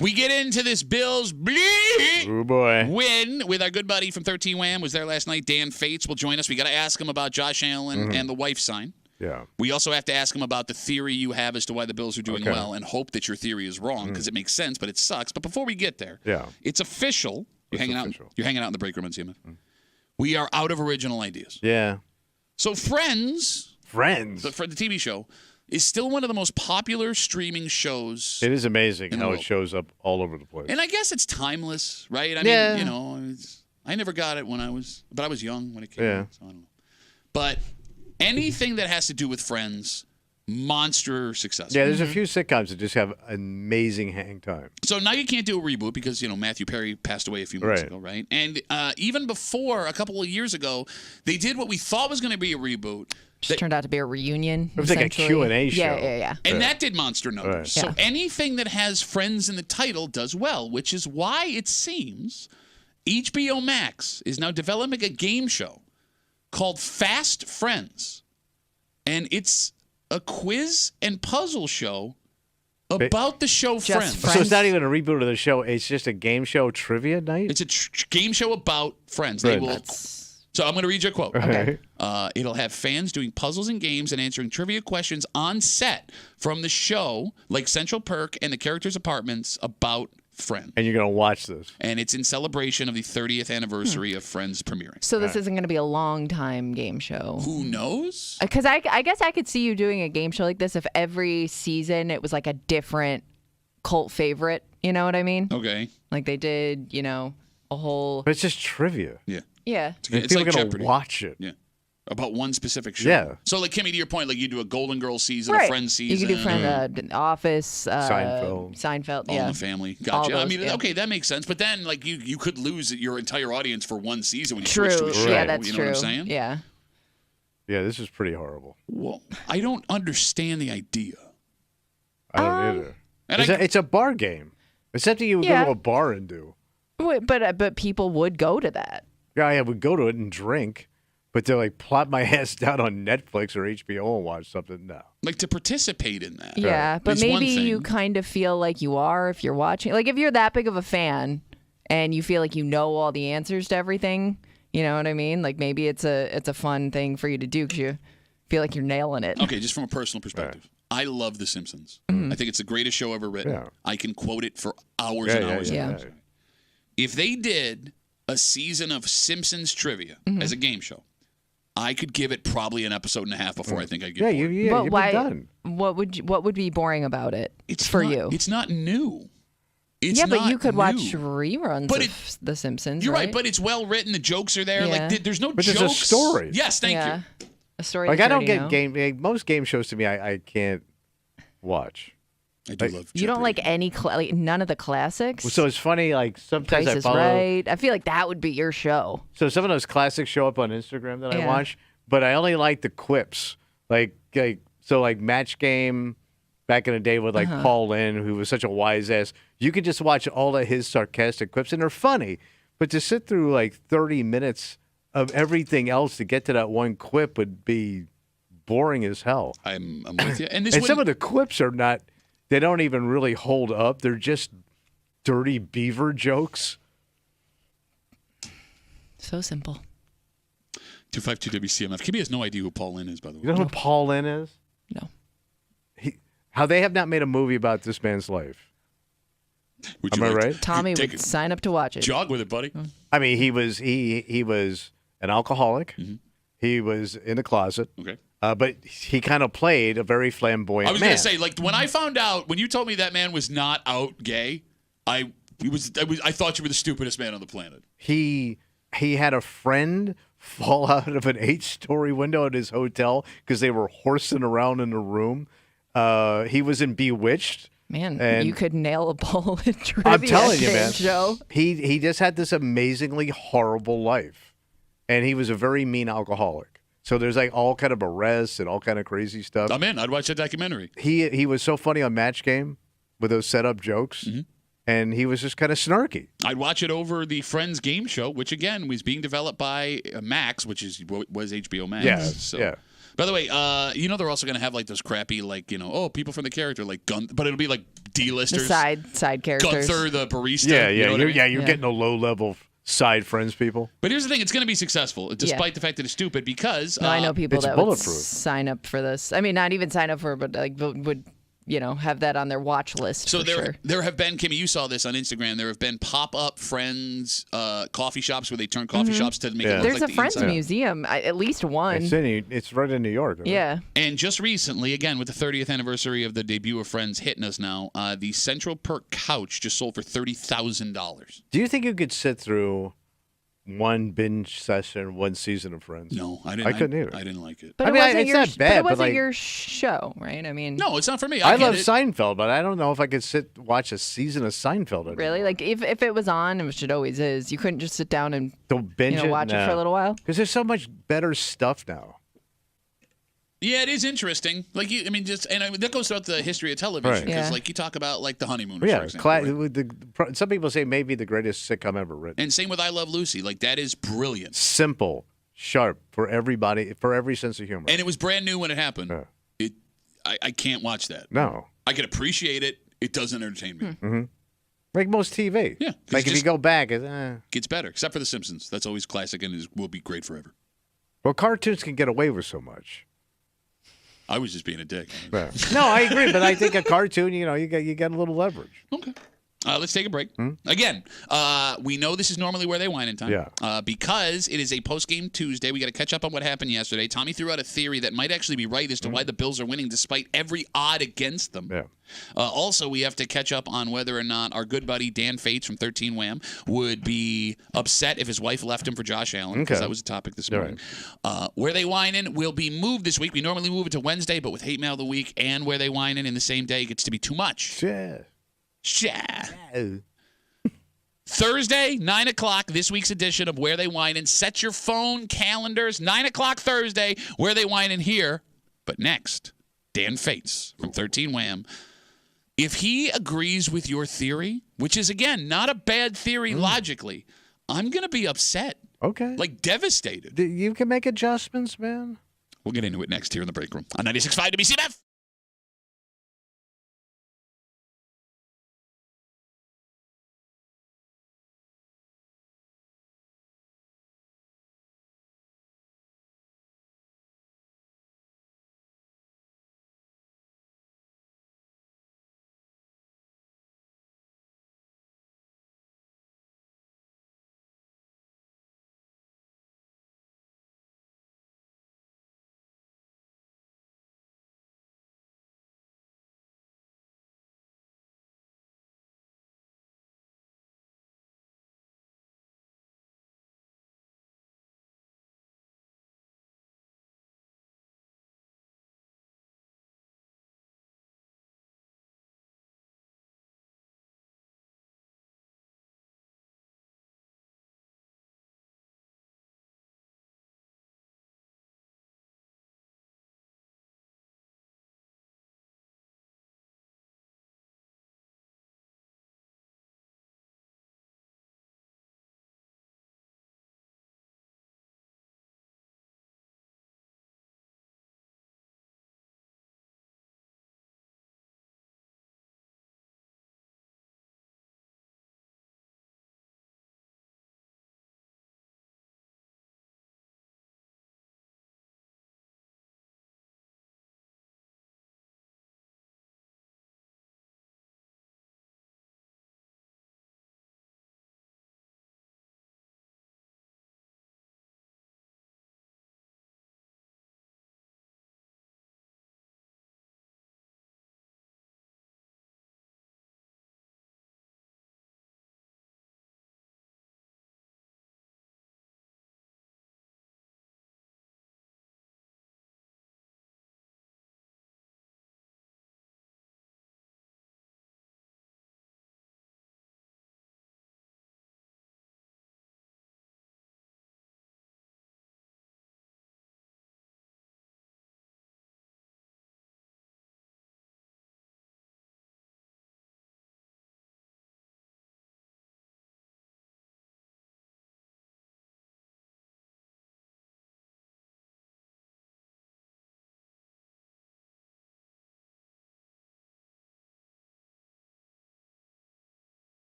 We get into this Bills Oh boy. win with our good buddy from 13 Wham. Was there last night. Dan Fates will join us. We got to ask him about Josh Allen and the wife sign. Yeah. We also have to ask him about the theory you have as to why the Bills are doing well and hope that your theory is wrong because it makes sense, but it sucks. But before we get there, it's official. You're hanging out in the break room on CMF. We are out of original ideas. Yeah. So Friends, for the TV show, is still one of the most popular streaming shows. It is amazing how it shows up all over the place. And I guess it's timeless, right? I mean, you know, I never got it when I was young when it came out, so I don't know. But anything that has to do with Friends, monster success. Yeah, there's a few sitcoms that just have amazing hang time. So now you can't do a reboot because, you know, Matthew Perry passed away a few months ago, right? And even before, a couple of years ago, they did what we thought was going to be a reboot. Just turned out to be a reunion. It was like a Q&A show. Yeah. And that did monster numbers. Right. So anything that has Friends in the title does well, which is why it seems HBO Max is now developing a game show called Fast Friends. And it's a quiz and puzzle show about the show Friends. So it's not even a reboot of the show. It's just a game show trivia night? It's a game show about Friends. They will. So I'm going to read you a quote. Okay. It'll have fans doing puzzles and games and answering trivia questions on set from the show, like Central Perk and the characters' apartments about Friends. And you're going to watch this. And it's in celebration of the 30th anniversary of Friends premiering. So this isn't going to be a long-time game show. Who knows? Because I guess I could see you doing a game show like this if every season it was like a different cult favorite. You know what I mean? Okay. Like they did, you know, a whole... But it's just trivia. Yeah. Yeah. It's people like are going Jeopardy. to watch it. Yeah. About one specific show. Yeah. So, like, Kimmy, to your point, like you do a Golden Girls season, a Friends season. You could do Friends, Office, Seinfeld, All yeah. in the Family. Gotcha. Those, I mean, okay, that makes sense. But then, like, you could lose your entire audience for one season when you switch to a show. Yeah, that's you know true. what I'm saying? Yeah. Yeah, this is pretty horrible. Well, I don't understand the idea. I don't either. And It's a bar game. It's something you would go to a bar and do. Wait, but people would go to that. Yeah, I would go to it and drink. But to like plop my ass down on Netflix or HBO and watch something, no. Like to participate in that. Yeah, but maybe you kind of feel like you are if you're watching. Like if you're that big of a fan and you feel like you know all the answers to everything, you know what I mean? Like maybe it's a fun thing for you to do because you feel like you're nailing it. Okay, just from a personal perspective. I love The Simpsons. I think it's the greatest show ever written. Yeah. I can quote it for hours and hours and hours. If they did a season of Simpsons trivia as a game show, I could give it probably an episode and a half before I think I'd get bored. You'd be done. What would be boring about it for you? It's not new. But you could watch reruns of The Simpsons. You're right, but it's well written. The jokes are there. Yeah. Like there's no but jokes. There's a story. Yes, thank you. A story. Like I don't get most game shows to me. I can't watch. I do love. You don't like any like none of the classics. So it's funny. Like sometimes Price I is follow. Right. I feel like that would be your show. So some of those classics show up on Instagram that I watch, but I only like the quips. Like Match Game back in the day with like Paul Lynn, who was such a wise ass. You could just watch all of his sarcastic quips, and they're funny. But to sit through like 30 minutes of everything else to get to that one quip would be boring as hell. I'm with you. And some of the quips are not. They don't even really hold up. They're just dirty beaver jokes. So simple. 252 WCMF. Kimmy has no idea who Paul Lynn is, by the way. You know who Paul Lynn is? No. How they have not made a movie about this man's life. Am I right? Tommy would sign up to watch it. Jog with it, buddy. I mean, he was an alcoholic. Mm-hmm. He was in the closet. Okay. But he kind of played a very flamboyant man. I was going to say, like, when I found out, when you told me that man was not out gay, I thought you were the stupidest man on the planet. He had a friend fall out of an 8-story window at his hotel because they were horsing around in the room. He was in Bewitched. Man, you could nail a ball in trivia. I'm telling you, man. Joe. He just had this amazingly horrible life, and he was a very mean alcoholic. So there's like all kind of arrests and all kind of crazy stuff. I'm in. I'd watch that documentary. He was so funny on Match Game with those setup jokes, and he was just kind of snarky. I'd watch it over the Friends game show, which again was being developed by Max, which was HBO Max. Yeah. By the way, they're also going to have like those crappy, like, people from the character, like but it'll be like D-listers. The side characters. Gunther, the barista. Yeah, You're getting a low-level side friends people. But here's the thing. It's going to be successful, despite the fact that it's stupid, because... I know people that would bulletproof. sign up for this. I mean, not even sign up for it, but like would have that on their watch list. So there have been, Kimmy, you saw this on Instagram. There have been pop-up Friends coffee shops where they turn coffee shops to make it look There's like a Friends museum, at least one. It's right in New York. Yeah. And just recently, again, with the 30th anniversary of the debut of Friends hitting us now, the Central Perk couch just sold for $30,000. Do you think you could sit through one binge session, one season of Friends? No, I didn't. I couldn't either. I didn't like it. But it's not bad. But it wasn't your show, right? I mean, no, it's not for me. I love Seinfeld, but I don't know if I could watch a season of Seinfeld anymore. Really? Like if it was on, which it always is, you couldn't just sit down and binge watch it for a little while? Because there's so much better stuff now. Yeah, it is interesting. Like that goes throughout the history of television. Because you talk about like the Honeymooners, for example. Some people say maybe the greatest sitcom ever written. And same with I Love Lucy. Like that is brilliant. Simple, sharp for everybody, for every sense of humor. And it was brand new when it happened. I can't watch that. No. I can appreciate it. It doesn't entertain me. Mm-hmm. Like most TV. Yeah. Like if you go back, it gets better. Except for The Simpsons. That's always classic and will be great forever. Well, cartoons can get away with so much. I was just being a dick. No, I agree, but I think a cartoon, you get a little leverage. Okay. Let's take a break. Again, we know this is normally where they whine in time. Yeah. Because it is a post-game Tuesday. We got to catch up on what happened yesterday. Tommy threw out a theory that might actually be right as to why the Bills are winning despite every odd against them. Yeah. Also, we have to catch up on whether or not our good buddy Dan Fates from 13 Wham would be upset if his wife left him for Josh Allen, because that was a topic this morning. Right. Where They Whinin' will be moved this week. We normally move it to Wednesday, but with Hate Mail of the Week and Where They Whinin' in the same day, it gets to be too much. Yeah. Thursday, 9 o'clock, this week's edition of Where They Whinin'. Set your phone calendars, 9 o'clock Thursday, Where They Whinin' here. But next, Dan Fates from 13 Wham. If he agrees with your theory, which is, again, not a bad theory logically, I'm going to be upset. Okay. Like devastated. You can make adjustments, man. We'll get into it next here in the break room on 96.5 WCMF.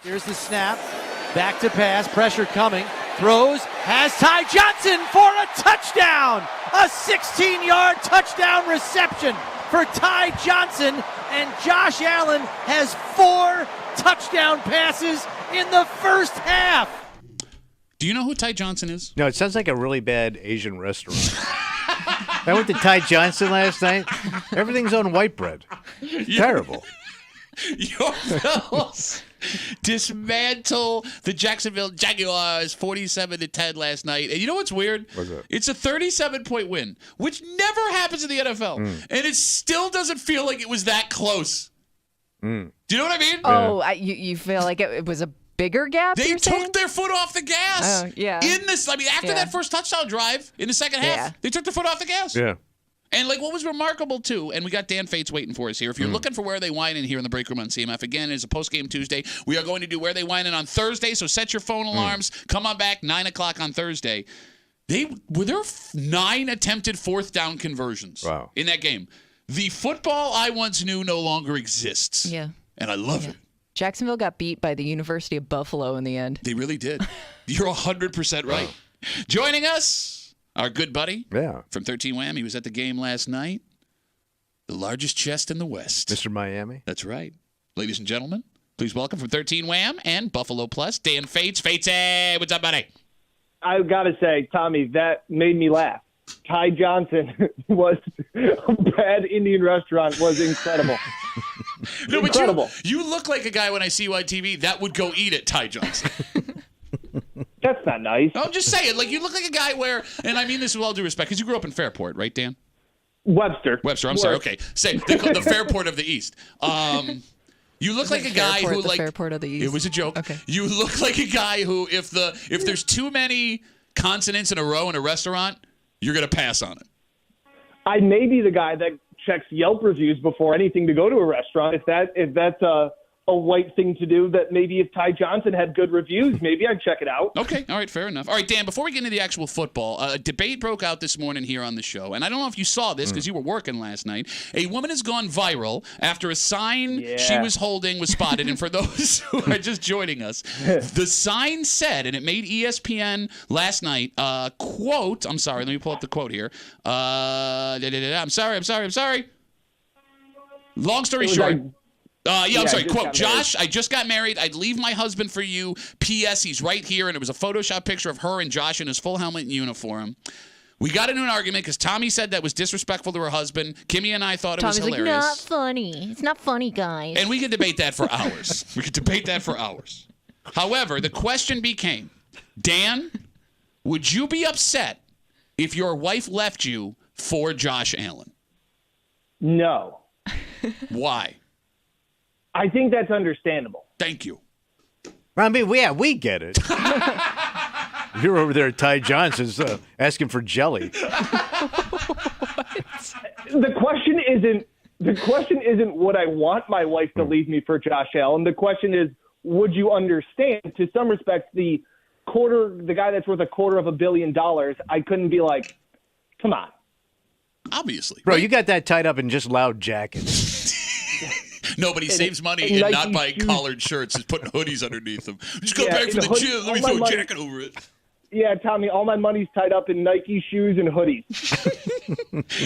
Here's the snap. Back to pass. Pressure coming. Throws. Has Ty Johnson for a touchdown. A 16-yard touchdown reception for Ty Johnson. And Josh Allen has 4 touchdown passes in the first half. Do you know who Ty Johnson is? No, it sounds like a really bad Asian restaurant. I went to Ty Johnson last night. Everything's on white bread. Terrible. Your Bills dismantle the Jacksonville Jaguars 47-10 last night. And you know what's weird? What's that? It's a 37-point win, which never happens in the NFL. And it still doesn't feel like it was that close. Do you know what I mean? Oh, you feel like it was a bigger gap? They took their foot off the gas. Yeah. In this, after that first touchdown drive in the second half, they took their foot off the gas. Yeah. And what was remarkable too, and we got Dan Fates waiting for us here. If you're looking for Where They Whinin' here in the break room on CMF, again, it's a post-game Tuesday. We are going to do Where They Whinin' on Thursday, so set your phone alarms. Come on back, 9 o'clock on Thursday. There 9 attempted fourth down conversions in that game. The football I once knew no longer exists. Yeah. And I love it. Jacksonville got beat by the University of Buffalo in the end. They really did. You're 100% right. Wow. Joining us, our good buddy from 13 Wham. He was at the game last night. The largest chest in the West. Mr. Miami. That's right. Ladies and gentlemen, please welcome from 13 Wham and Buffalo Plus, Dan Fates. Fates, hey, what's up, buddy? I've got to say, Tommy, that made me laugh. Ty Johnson was a bad Indian restaurant was incredible. No, incredible. But you look like a guy when I see you on TV that would go eat at Ty Johnson. That's not nice. I'm just saying, you look like a guy where, and I mean this with all due respect, because you grew up in Fairport, right, Dan? Webster, I'm sorry. Okay, say they call it the Fairport of the East. You look like a guy who Fairport of the East. It was a joke. Okay. You look like a guy who, if there's too many consonants in a row in a restaurant, you're gonna pass on it. I may be the guy that checks Yelp reviews before anything to go to a restaurant. If that's a white thing to do, that maybe if Ty Johnson had good reviews, maybe I'd check it out. Okay, all right, fair enough. All right, Dan, before we get into the actual football, a debate broke out this morning here on the show, and I don't know if you saw this because you were working last night. A woman has gone viral after a sign she was holding was spotted, and for those who are just joining us, the sign said, and it made ESPN last night, quote, I'm sorry, let me pull up the quote here. I'm sorry. Long story short. I'm sorry. Quote, Josh, I just got married. I'd leave my husband for you. P.S. He's right here. And it was a Photoshop picture of her and Josh in his full helmet and uniform. We got into an argument because Tommy said that was disrespectful to her husband. Kimmy and I thought it was hilarious. Tommy's like, not funny. It's not funny, guys. And we could debate that for hours. However, the question became, Dan, would you be upset if your wife left you for Josh Allen? No. Why? I think that's understandable. Thank you. I mean, we get it. You're over there at Ty Johnson's asking for jelly. The question isn't would I want my wife to leave me for Josh Allen? The question is, would you understand? To some respects, the guy that's worth $250 million, I couldn't be like, come on. Obviously. Bro, you got that tied up in just loud jackets. Nobody saves money and not buying collared shirts. Just putting hoodies underneath them. Just go back from the gym. Let me throw a jacket over it. Yeah, Tommy, all my money's tied up in Nike shoes and hoodies.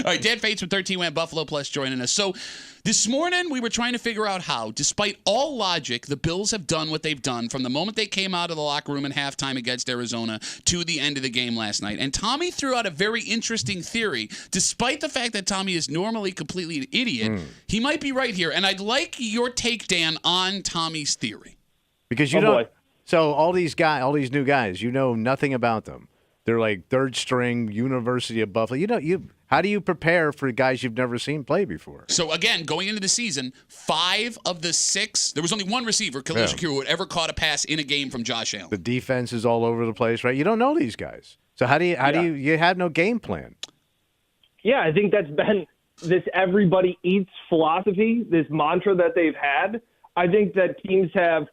All right, Dan Fates from 13 Wham Buffalo Plus joining us. So this morning we were trying to figure out how, despite all logic, the Bills have done what they've done from the moment they came out of the locker room in halftime against Arizona to the end of the game last night. And Tommy threw out a very interesting theory. Despite the fact that Tommy is normally completely an idiot, he might be right here. And I'd like your take, Dan, on Tommy's theory. Because you don't. So all these new guys, you know nothing about them. They're like third string University of Buffalo. How do you prepare for guys you've never seen play before? So again, going into the season, 5 of the 6, there was only one receiver, Khalil Shakir, who had ever caught a pass in a game from Josh Allen. The defense is all over the place, right? You don't know these guys. So how do you have no game plan? Yeah, I think that's been this everybody eats philosophy, this mantra that they've had. I think that teams have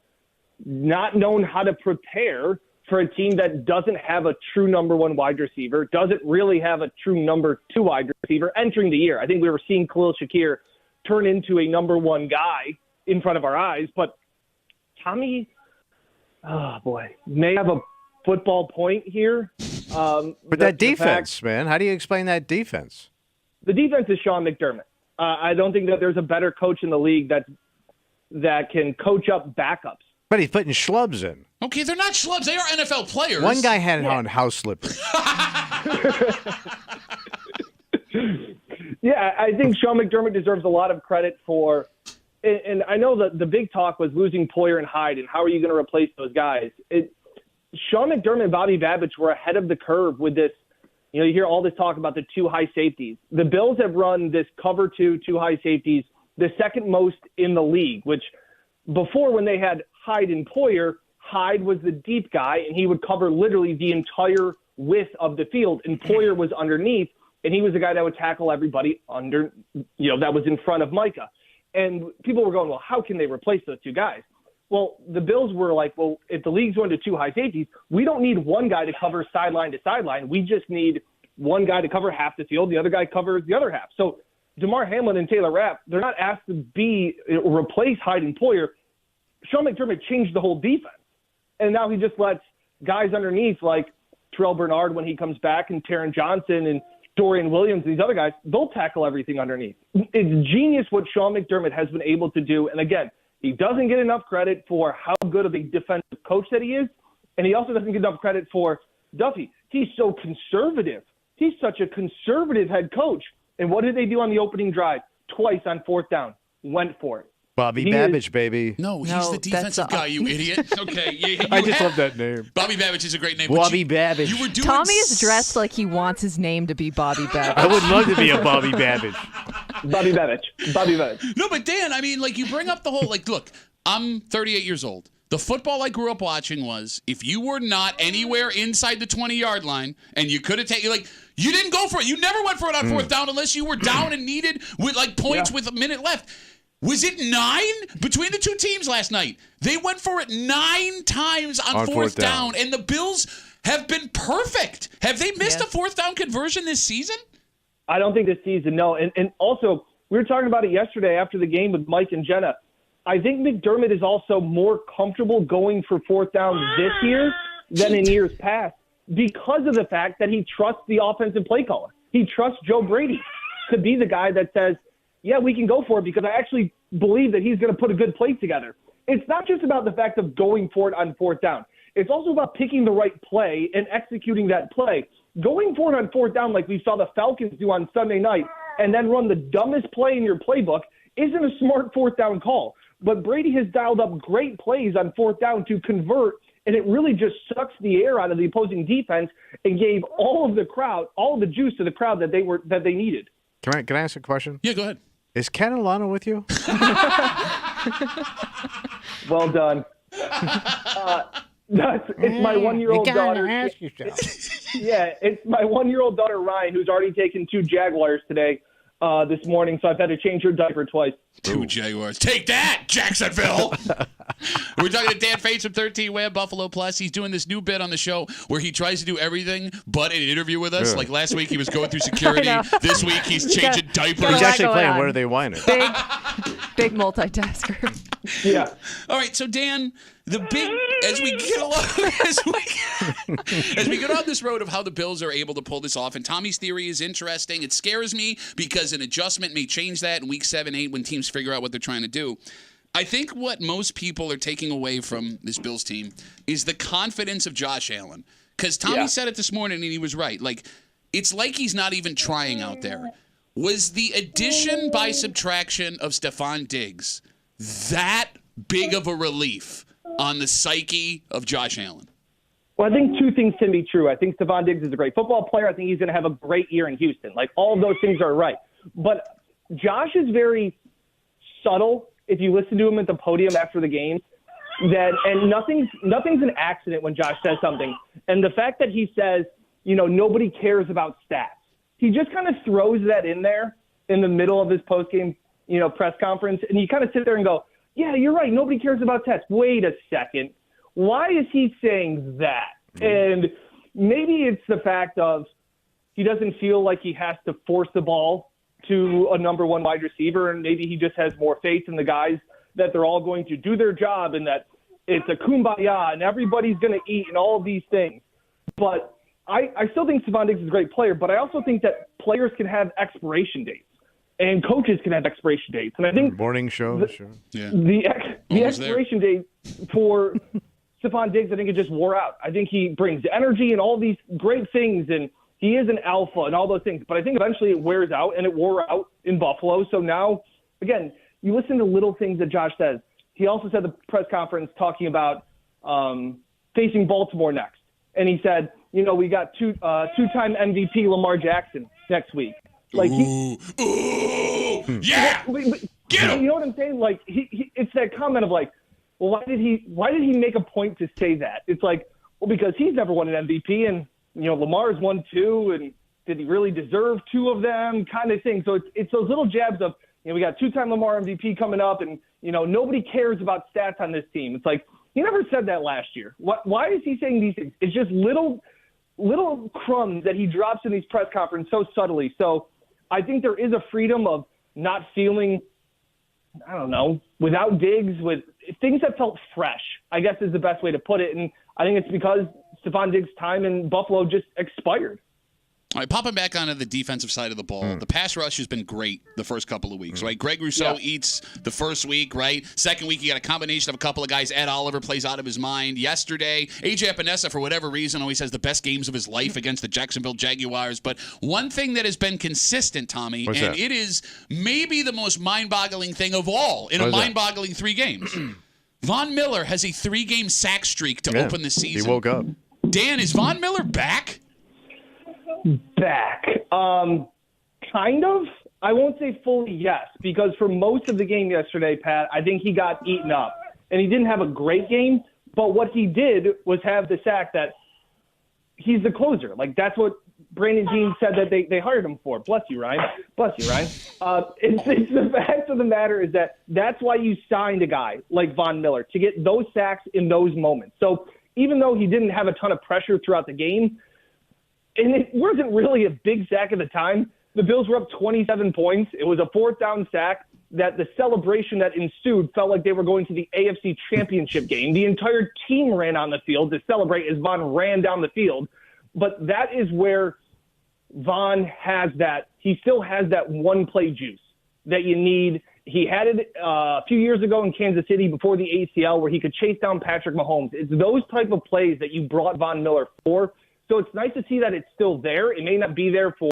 not known how to prepare for a team that doesn't have a true number 1 wide receiver, doesn't really have a true number 2 wide receiver entering the year. I think we were seeing Khalil Shakir turn into a number 1 guy in front of our eyes, but Tommy oh boy, may have a football point here. But that defense, man, how do you explain that defense? The defense is Sean McDermott. I don't think that there's a better coach in the league that can coach up backups. But he's putting schlubs in. Okay, they're not schlubs. They are NFL players. One guy had on house slippers. Yeah, I think Sean McDermott deserves a lot of credit for, and I know that the big talk was losing Poyer and Hyde, and how are you going to replace those guys? Sean McDermott and Bobby Babich were ahead of the curve with this. You know, you hear all this talk about the 2 high safeties. The Bills have run this cover 2 high safeties the second most in the league, which before when they had Hyde and Poyer, Hyde was the deep guy, and he would cover literally the entire width of the field, and Poyer was underneath, and he was the guy that would tackle everybody under, that was in front of Micah. And people were going, well, how can they replace those 2 guys? Well, the Bills were like, well, if the league's going to 2 high safeties, we don't need one guy to cover sideline to sideline. We just need one guy to cover half the field, the other guy covers the other half. So Damar Hamlin and Taylor Rapp, they're not asked to replace Hyde and Poyer. Sean McDermott changed the whole defense. And now he just lets guys underneath like Terrell Bernard when he comes back, and Taron Johnson and Dorian Williams, these other guys, they'll tackle everything underneath. It's genius what Sean McDermott has been able to do. And again, he doesn't get enough credit for how good of a defensive coach that he is. And he also doesn't get enough credit for Duffy. He's so conservative. He's such a conservative head coach. And what did they do on the opening drive? Twice on 4th down. Went for it. Bobby Babich, baby. No, he's the defensive guy, you idiot. Okay. I just love that name. Bobby Babich is a great name. Bobby Babich. You were doing Tommy is dressed like he wants his name to be Bobby Babich. I would love to be a Bobby Babich. Bobby Babich. No, but Dan, I mean, like, you bring up the whole, like, look, I'm 38 years old. The football I grew up watching was if you were not anywhere inside the 20-yard line and you could have taken, like, you didn't go for it. You never went for it on 4th down unless you were down and needed with, like, points with a minute left. Was it 9 between the 2 teams last night? They went for it 9 times on 4th down, and the Bills have been perfect. Have they missed a 4th down conversion this season? I don't think this season, no. And also, we were talking about it yesterday after the game with Mike and Jenna. I think McDermott is also more comfortable going for 4th down this year than in years past because of the fact that he trusts the offensive play caller. He trusts Joe Brady to be the guy that says, yeah, we can go for it because I actually believe that he's going to put a good play together. It's not just about the fact of going for it on 4th down. It's also about picking the right play and executing that play. Going for it on 4th down like we saw the Falcons do on Sunday night and then run the dumbest play in your playbook isn't a smart 4th down call. But Brady has dialed up great plays on 4th down to convert, and it really just sucks the air out of the opposing defense and gave all of the juice to the crowd that they needed. Can I ask a question? Yeah, go ahead. Is Ken Alano with you? Well done. It's my 1-year-old daughter. Ask yourself. Yeah, it's my 1-year-old daughter, Ryan, who's already taken 2 Jaguars today this morning, so I've had to change her diaper twice. 2 Jaguars. Take that, Jacksonville! We're talking to Dan Fates from 13 Web Buffalo Plus. He's doing this new bit on the show where he tries to do everything but an interview with us. Yeah. Like last week, he was going through security. This week, he's changing diapers. He's actually playing Where Do They Want It? Big multitasker. Yeah. All right, so Dan, as we get on this road of how the Bills are able to pull this off, and Tommy's theory is interesting. It scares me because an adjustment may change that in week 7, 8 when teams figure out what they're trying to do. I think what most people are taking away from this Bills team is the confidence of Josh Allen. Because Tommy said it this morning, and he was right. Like, it's like he's not even trying out there. Was the addition by subtraction of Stephon Diggs that big of a relief on the psyche of Josh Allen? Well, I think 2 things can be true. I think Stephon Diggs is a great football player. I think he's going to have a great year in Houston. Like, all of those things are right. But Josh is very subtle. If you listen to him at the podium after the game, and nothing's an accident when Josh says something. And the fact that he says, nobody cares about stats. He just kind of throws that in there in the middle of his post-game, press conference. And you kind of sit there and go, yeah, you're right. Nobody cares about stats. Wait a second. Why is he saying that? And maybe it's the fact of he doesn't feel like he has to force the ball to a number 1 wide receiver, and maybe he just has more faith in the guys that they're all going to do their job and that it's a kumbaya and everybody's going to eat and all of these things. But I still think Stephon Diggs is a great player, but I also think that players can have expiration dates and coaches can have expiration dates. And I think morning show, sure. Yeah. The expiration date for Stephon Diggs, I think it just wore out. I think he brings energy and all these great things, and he is an alpha and all those things. But I think eventually it wears out, and it wore out in Buffalo. So now, again, you listen to little things that Josh says. He also said the press conference talking about facing Baltimore next. And he said, we got two-time MVP Lamar Jackson next week. Like yeah, get him. You know what I'm saying? Like it's that comment of like, well, why did he make a point to say that? It's like, well, because he's never won an MVP, and Lamar's won 2, and did he really deserve 2 of them? Kind of thing. So it's those little jabs of we got 2-time Lamar MVP coming up, and nobody cares about stats on this team. It's like he never said that last year. Why is he saying these things? It's just little crumbs that he drops in these press conferences so subtly. So I think there is a freedom of not feeling, I don't know, without Diggs, with things that felt fresh, I guess is the best way to put it. And I think it's because Stephon Diggs' time in Buffalo just expired. All right, popping back onto the defensive side of the ball, the pass rush has been great the first couple of weeks, right? Greg Rousseau eats the first week, right? Second week, you got a combination of a couple of guys. Ed Oliver plays out of his mind. Yesterday, A.J. Epinesa, for whatever reason, always has the best games of his life against the Jacksonville Jaguars. But one thing that has been consistent, Tommy, it is maybe the most mind-boggling thing of all in a mind-boggling 3 games. Von Miller has a 3-game sack streak to open the season. He woke up. Dan, is Von Miller back? Back. Kind of. I won't say fully yes, because for most of the game yesterday, Pat, I think he got eaten up. And he didn't have a great game, but what he did was have the sack that he's the closer. Like, that's what Brandon Jean said that they hired him for. Bless you, Ryan. Bless you, Ryan. It's the fact of the matter is that's why you signed a guy like Von Miller, to get those sacks in those moments. So even though he didn't have a ton of pressure throughout the game, and it wasn't really a big sack at the time. The Bills were up 27 points. It was a 4th down sack that the celebration that ensued felt like they were going to the AFC Championship game. The entire team ran on the field to celebrate as Von ran down the field. But that is where Von has that. He still has that one-play juice that you need. He had it a few years ago in Kansas City before the ACL where he could chase down Patrick Mahomes. It's those type of plays that you brought Von Miller for. So it's nice to see that it's still there. It may not be there for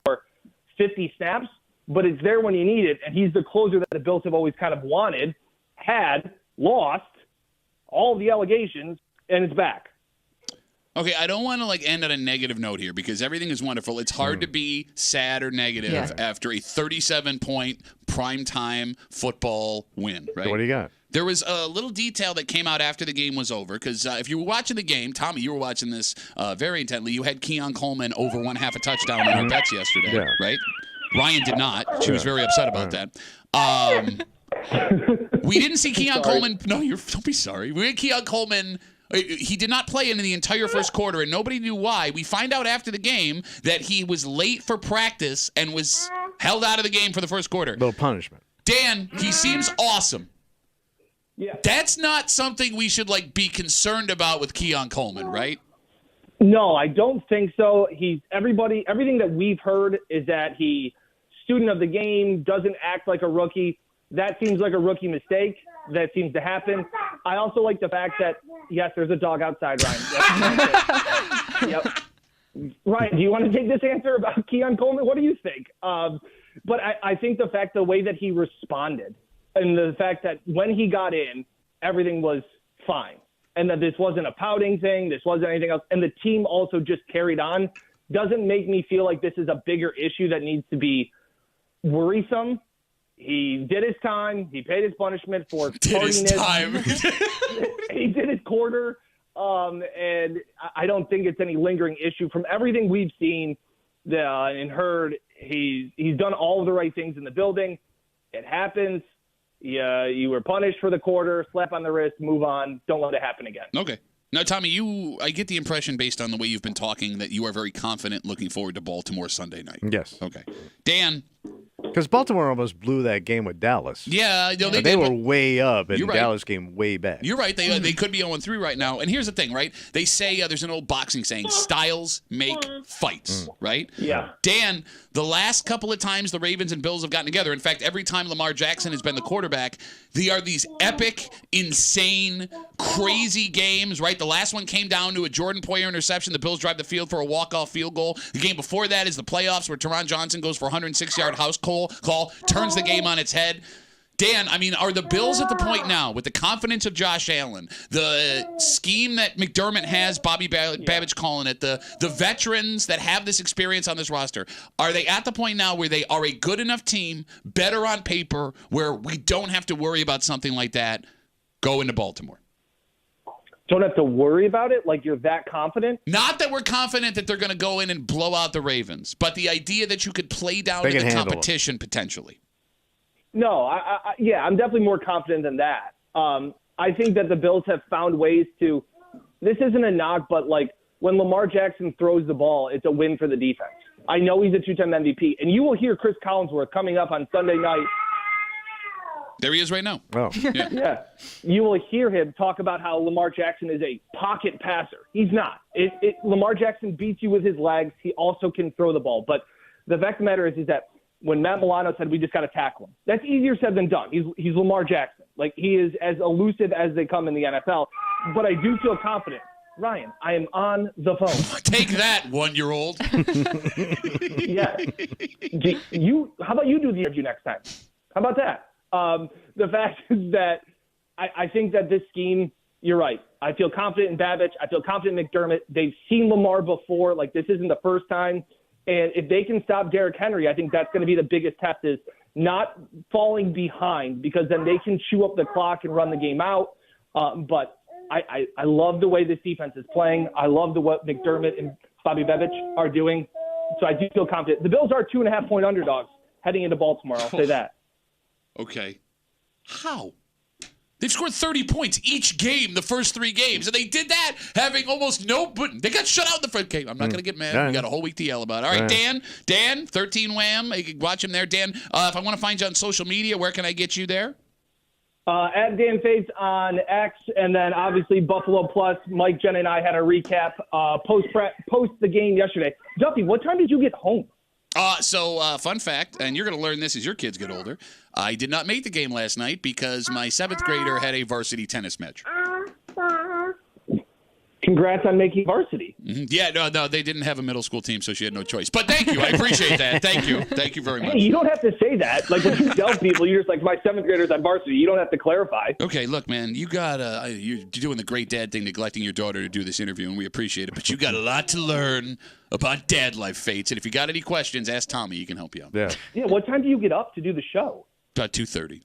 50 snaps, but it's there when you need it. And he's the closer that the Bills have always kind of wanted, had, lost, all the allegations, and it's back. Okay, I don't want to end on a negative note here because everything is wonderful. It's hard to be sad or negative after a 37-point primetime football win, right? So what do you got? There was a little detail that came out after the game was over because if you were watching the game, Tommy, you were watching this very intently. You had Keon Coleman over 1/2 a touchdown on your bets yesterday, right? Ryan did not. She was very upset about that. We didn't see Keon Coleman. No, don't be sorry. We had Keon Coleman. He did not play in the entire first quarter, and nobody knew why. We find out after the game that he was late for practice and was held out of the game for the first quarter. Little punishment. Dan, he seems awesome. Yeah. That's not something we should be concerned about with Keon Coleman, right? No, I don't think so. Everything that we've heard is that he student of the game, doesn't act like a rookie. That seems like a rookie mistake. That seems to happen. I also like the fact that, yes, there's a dog outside, Ryan. Yep. Ryan, do you want to take this answer about Keon Coleman? What do you think? But I think the way that he responded and the fact that when he got in, everything was fine. And that this wasn't a pouting thing. This wasn't anything else. And the team also just carried on. Doesn't make me feel like this is a bigger issue that needs to be worrisome. He did his time. He paid his punishment for tardiness. He did his quarter. And I don't think it's any lingering issue. From everything we've seen and heard, he's done all of the right things in the building. It happens. You were punished for the quarter, slap on the wrist, move on. Don't let it happen again. Okay. Now, Tommy, I get the impression based on the way you've been talking that you are very confident looking forward to Baltimore Sunday night. Yes. Okay. Dan, Because Baltimore almost blew that game with Dallas. Yeah, they were way up, and Dallas came way back. You're right. They could be 0-3 right now. And here's the thing, right? They say there's an old boxing saying, styles make fights, right? Yeah. Dan, the last couple of times the Ravens and Bills have gotten together, in fact, every time Lamar Jackson has been the quarterback, they are these epic, insane, crazy games, right? The last one came down to a Jordan Poyer interception. The Bills drive the field for a walk-off field goal. The game before that is the playoffs where Teron Johnson goes for a 106-yard house call, turns the game on its head. Dan, I mean, are the Bills at the point now, with the confidence of Josh Allen, the scheme that McDermott has, Bobby Babbage calling it, the veterans that have this experience on this roster, are they at the point now where they are a good enough team, better on paper, where we don't have to worry about something like that go into Baltimore? Don't have to worry about it? Like you're that confident? Not that we're confident that they're going to go in and blow out the Ravens, but the idea that you could play down to the competition potentially. No, I'm definitely more confident than that. I think that the Bills have found ways to – this isn't a knock, but, like, when Lamar Jackson throws the ball, it's a win for the defense. I know he's a two-time MVP. And you will hear Chris Collinsworth coming up on Sunday night. There he is right now. Oh. Yeah. You will hear him talk about how Lamar Jackson is a pocket passer. He's not. Lamar Jackson beats you with his legs. He also can throw the ball. But the fact of the matter is that when Matt Milano said we just got to tackle him, that's easier said than done. He's Lamar Jackson. Like, he is as elusive as they come in the NFL. But I do feel confident. Ryan, I am on the phone. Take that, 1-year-old. Yeah. How about you do the interview next time? How about that? The fact is that I think that this scheme, you're right. I feel confident in Babbage. I feel confident in McDermott. They've seen Lamar before. Like, this isn't the first time. And if they can stop Derrick Henry, I think that's going to be the biggest test, is not falling behind, because then they can chew up the clock and run the game out. But I love the way this defense is playing. I love what McDermott and Bobby Babbage are doing. So I do feel confident. The Bills are 2.5-point underdogs heading into Baltimore. I'll say that. Okay. How? They've scored 30 points each game the first 3 games, and they did that having almost no – they got shut out in the first game. I'm not going to get mad. We got a whole week to yell about it. All right, Dan, 13 Wham. You can watch him there. Dan, if I want to find you on social media, where can I get you there? At Dan Fates on X, and then obviously Buffalo Plus. Mike, Jen, and I had a recap post the game yesterday. Duffy, what time did you get home? Fun fact, and you're going to learn this as your kids get older. I did not make the game last night because my 7th grader had a varsity tennis match. Congrats on making varsity. Mm-hmm. Yeah, no, they didn't have a middle school team, so she had no choice. But thank you. I appreciate that. Thank you very much. Hey, you don't have to say that. Like, when you tell people, you're just like, my 7th grader's on varsity. You don't have to clarify. Okay, look, man, you're doing the great dad thing, neglecting your daughter to do this interview, and we appreciate it. But you got a lot to learn about dad life, Fates. And if you got any questions, ask Tommy. He can help you out. Yeah. What time do you get up to do the show? About 2:30.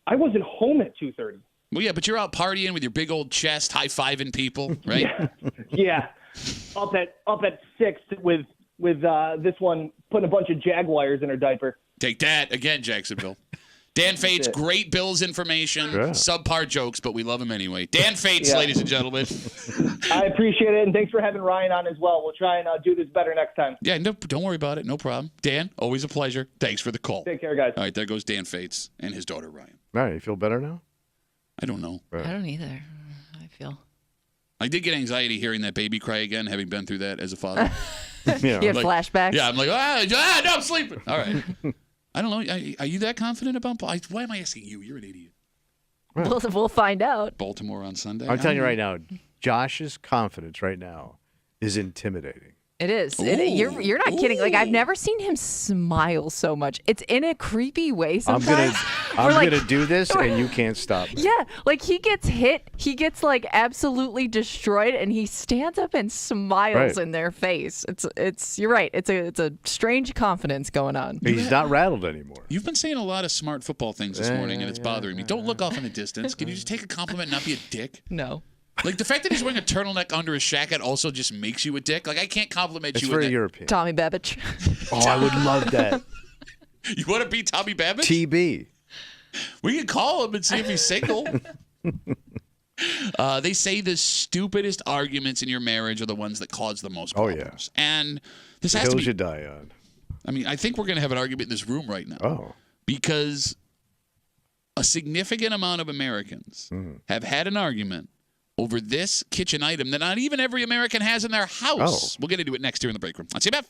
I wasn't home at 2:30. Well, yeah, but you're out partying with your big old chest, high-fiving people, right? Yeah. Up at 6 with this one putting a bunch of Jaguars in her diaper. Take that again, Jacksonville. Dan Fates, great Bills information, subpar jokes, but we love him anyway. Dan Fates, ladies and gentlemen. I appreciate it, and thanks for having Ryan on as well. We'll try and do this better next time. Yeah, no, don't worry about it. No problem. Dan, always a pleasure. Thanks for the call. Take care, guys. All right, there goes Dan Fates and his daughter, Ryan. All right, you feel better now? I don't know. I don't either. I did get anxiety hearing that baby cry again, having been through that as a father. You have flashbacks? Yeah, I'm like, no, I'm sleeping. All right. I don't know. Are you that confident about – why am I asking you? You're an idiot. We'll find out. Baltimore on Sunday. I'm telling you right now, Josh's confidence right now is intimidating. It is. You're not kidding. Like, I've never seen him smile so much. It's in a creepy way sometimes. I'm gonna do this, and you can't stop me. Yeah, like he gets hit, he gets like absolutely destroyed, and he stands up and smiles in their face. It's. You're right. It's a strange confidence going on. He's not rattled anymore. You've been saying a lot of smart football things this morning, and it's bothering me. Don't look off in the distance. Can you just take a compliment and not be a dick? No. Like, the fact that he's wearing a turtleneck under his jacket also just makes you a dick. Like, I can't compliment you. It's very European. Tommy Babbage. Oh, I would love that. You want to be Tommy Babbage? TB. We can call him and see if he's single. They say the stupidest arguments in your marriage are the ones that cause the most problems. Oh, yeah. And this the has to hills be... you die on. I mean, I think we're going to have an argument in this room right now. Oh. Because a significant amount of Americans have had an argument over this kitchen item that not even every American has in their house. We'll get into it next here in the break room on CMF.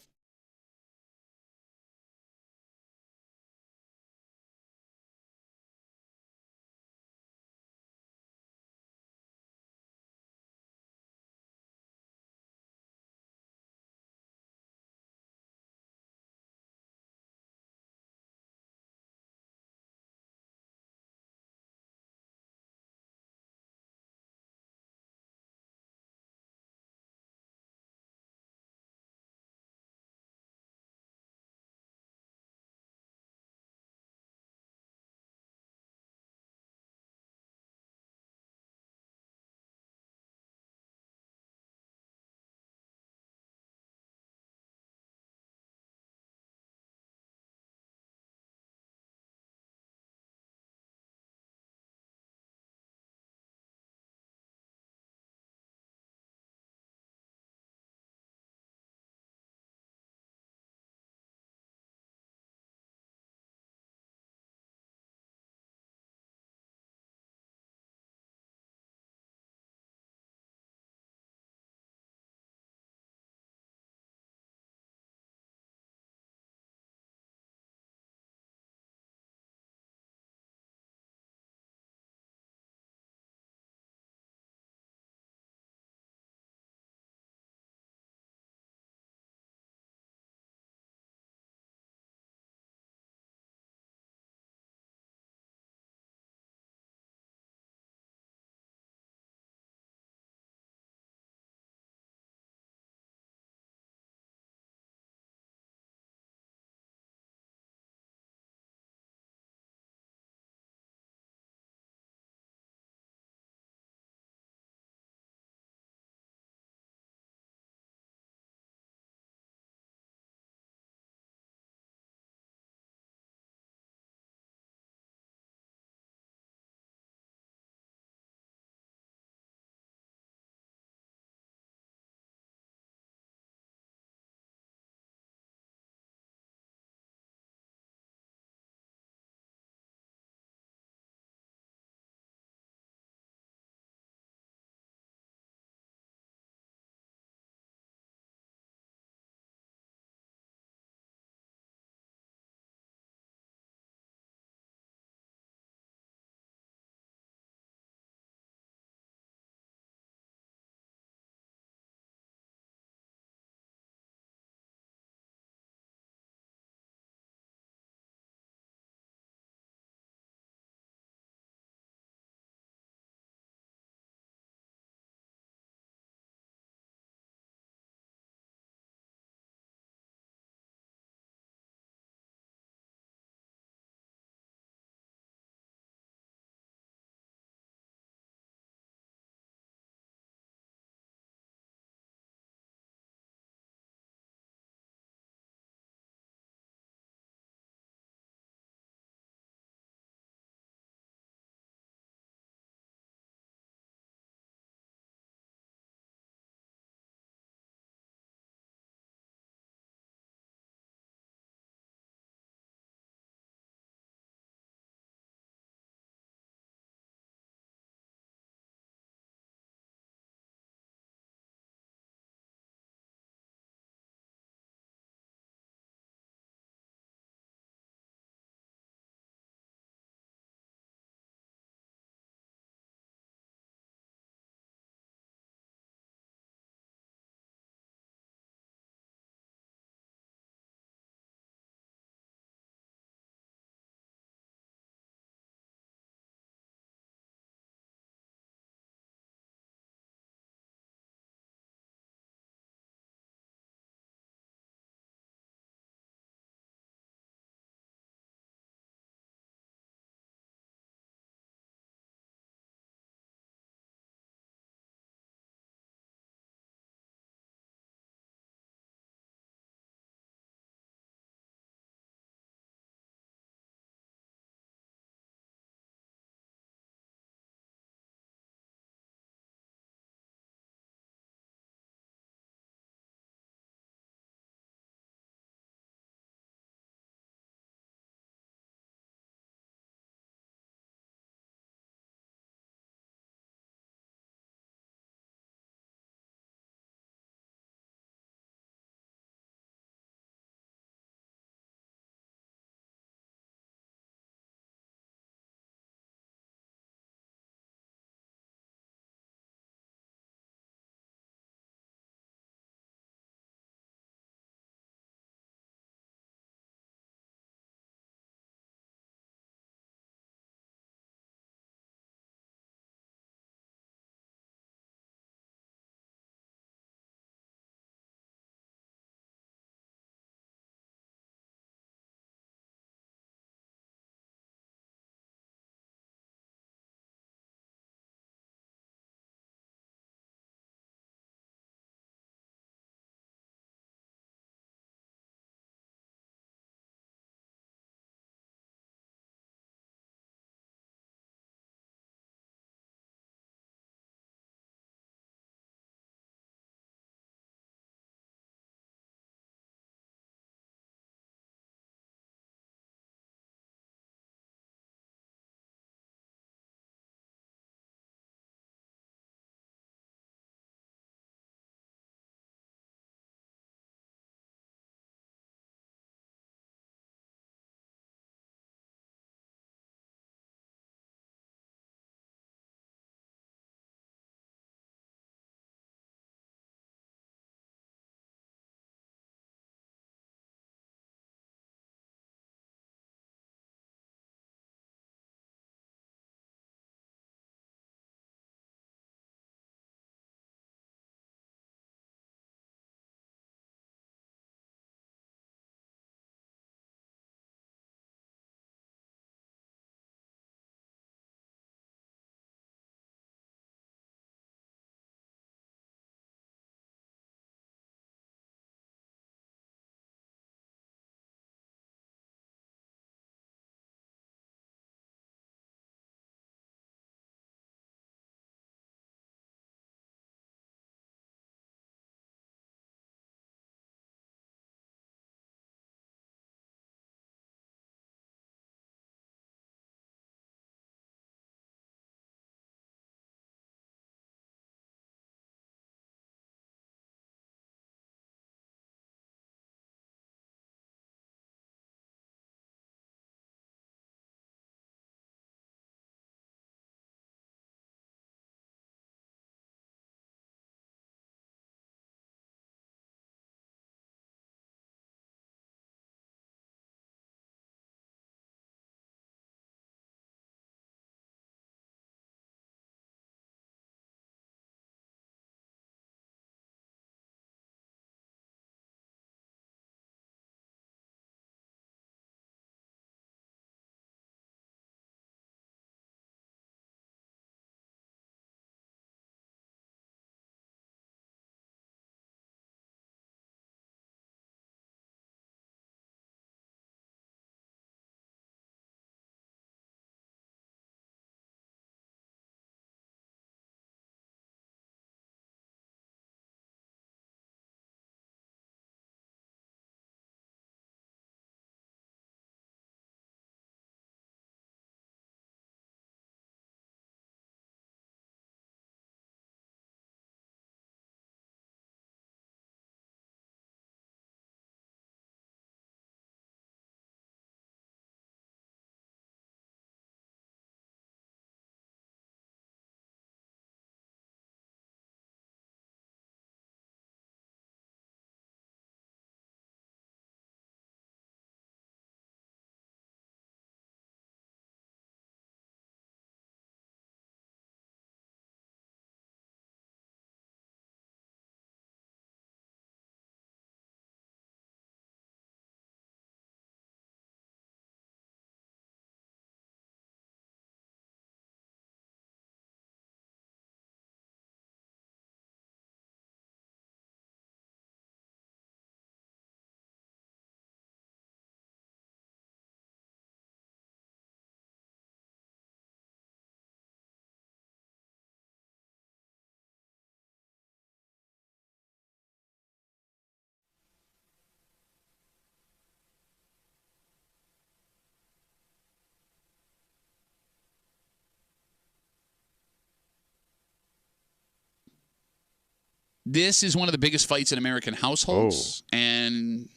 this is one of the biggest fights in American households, and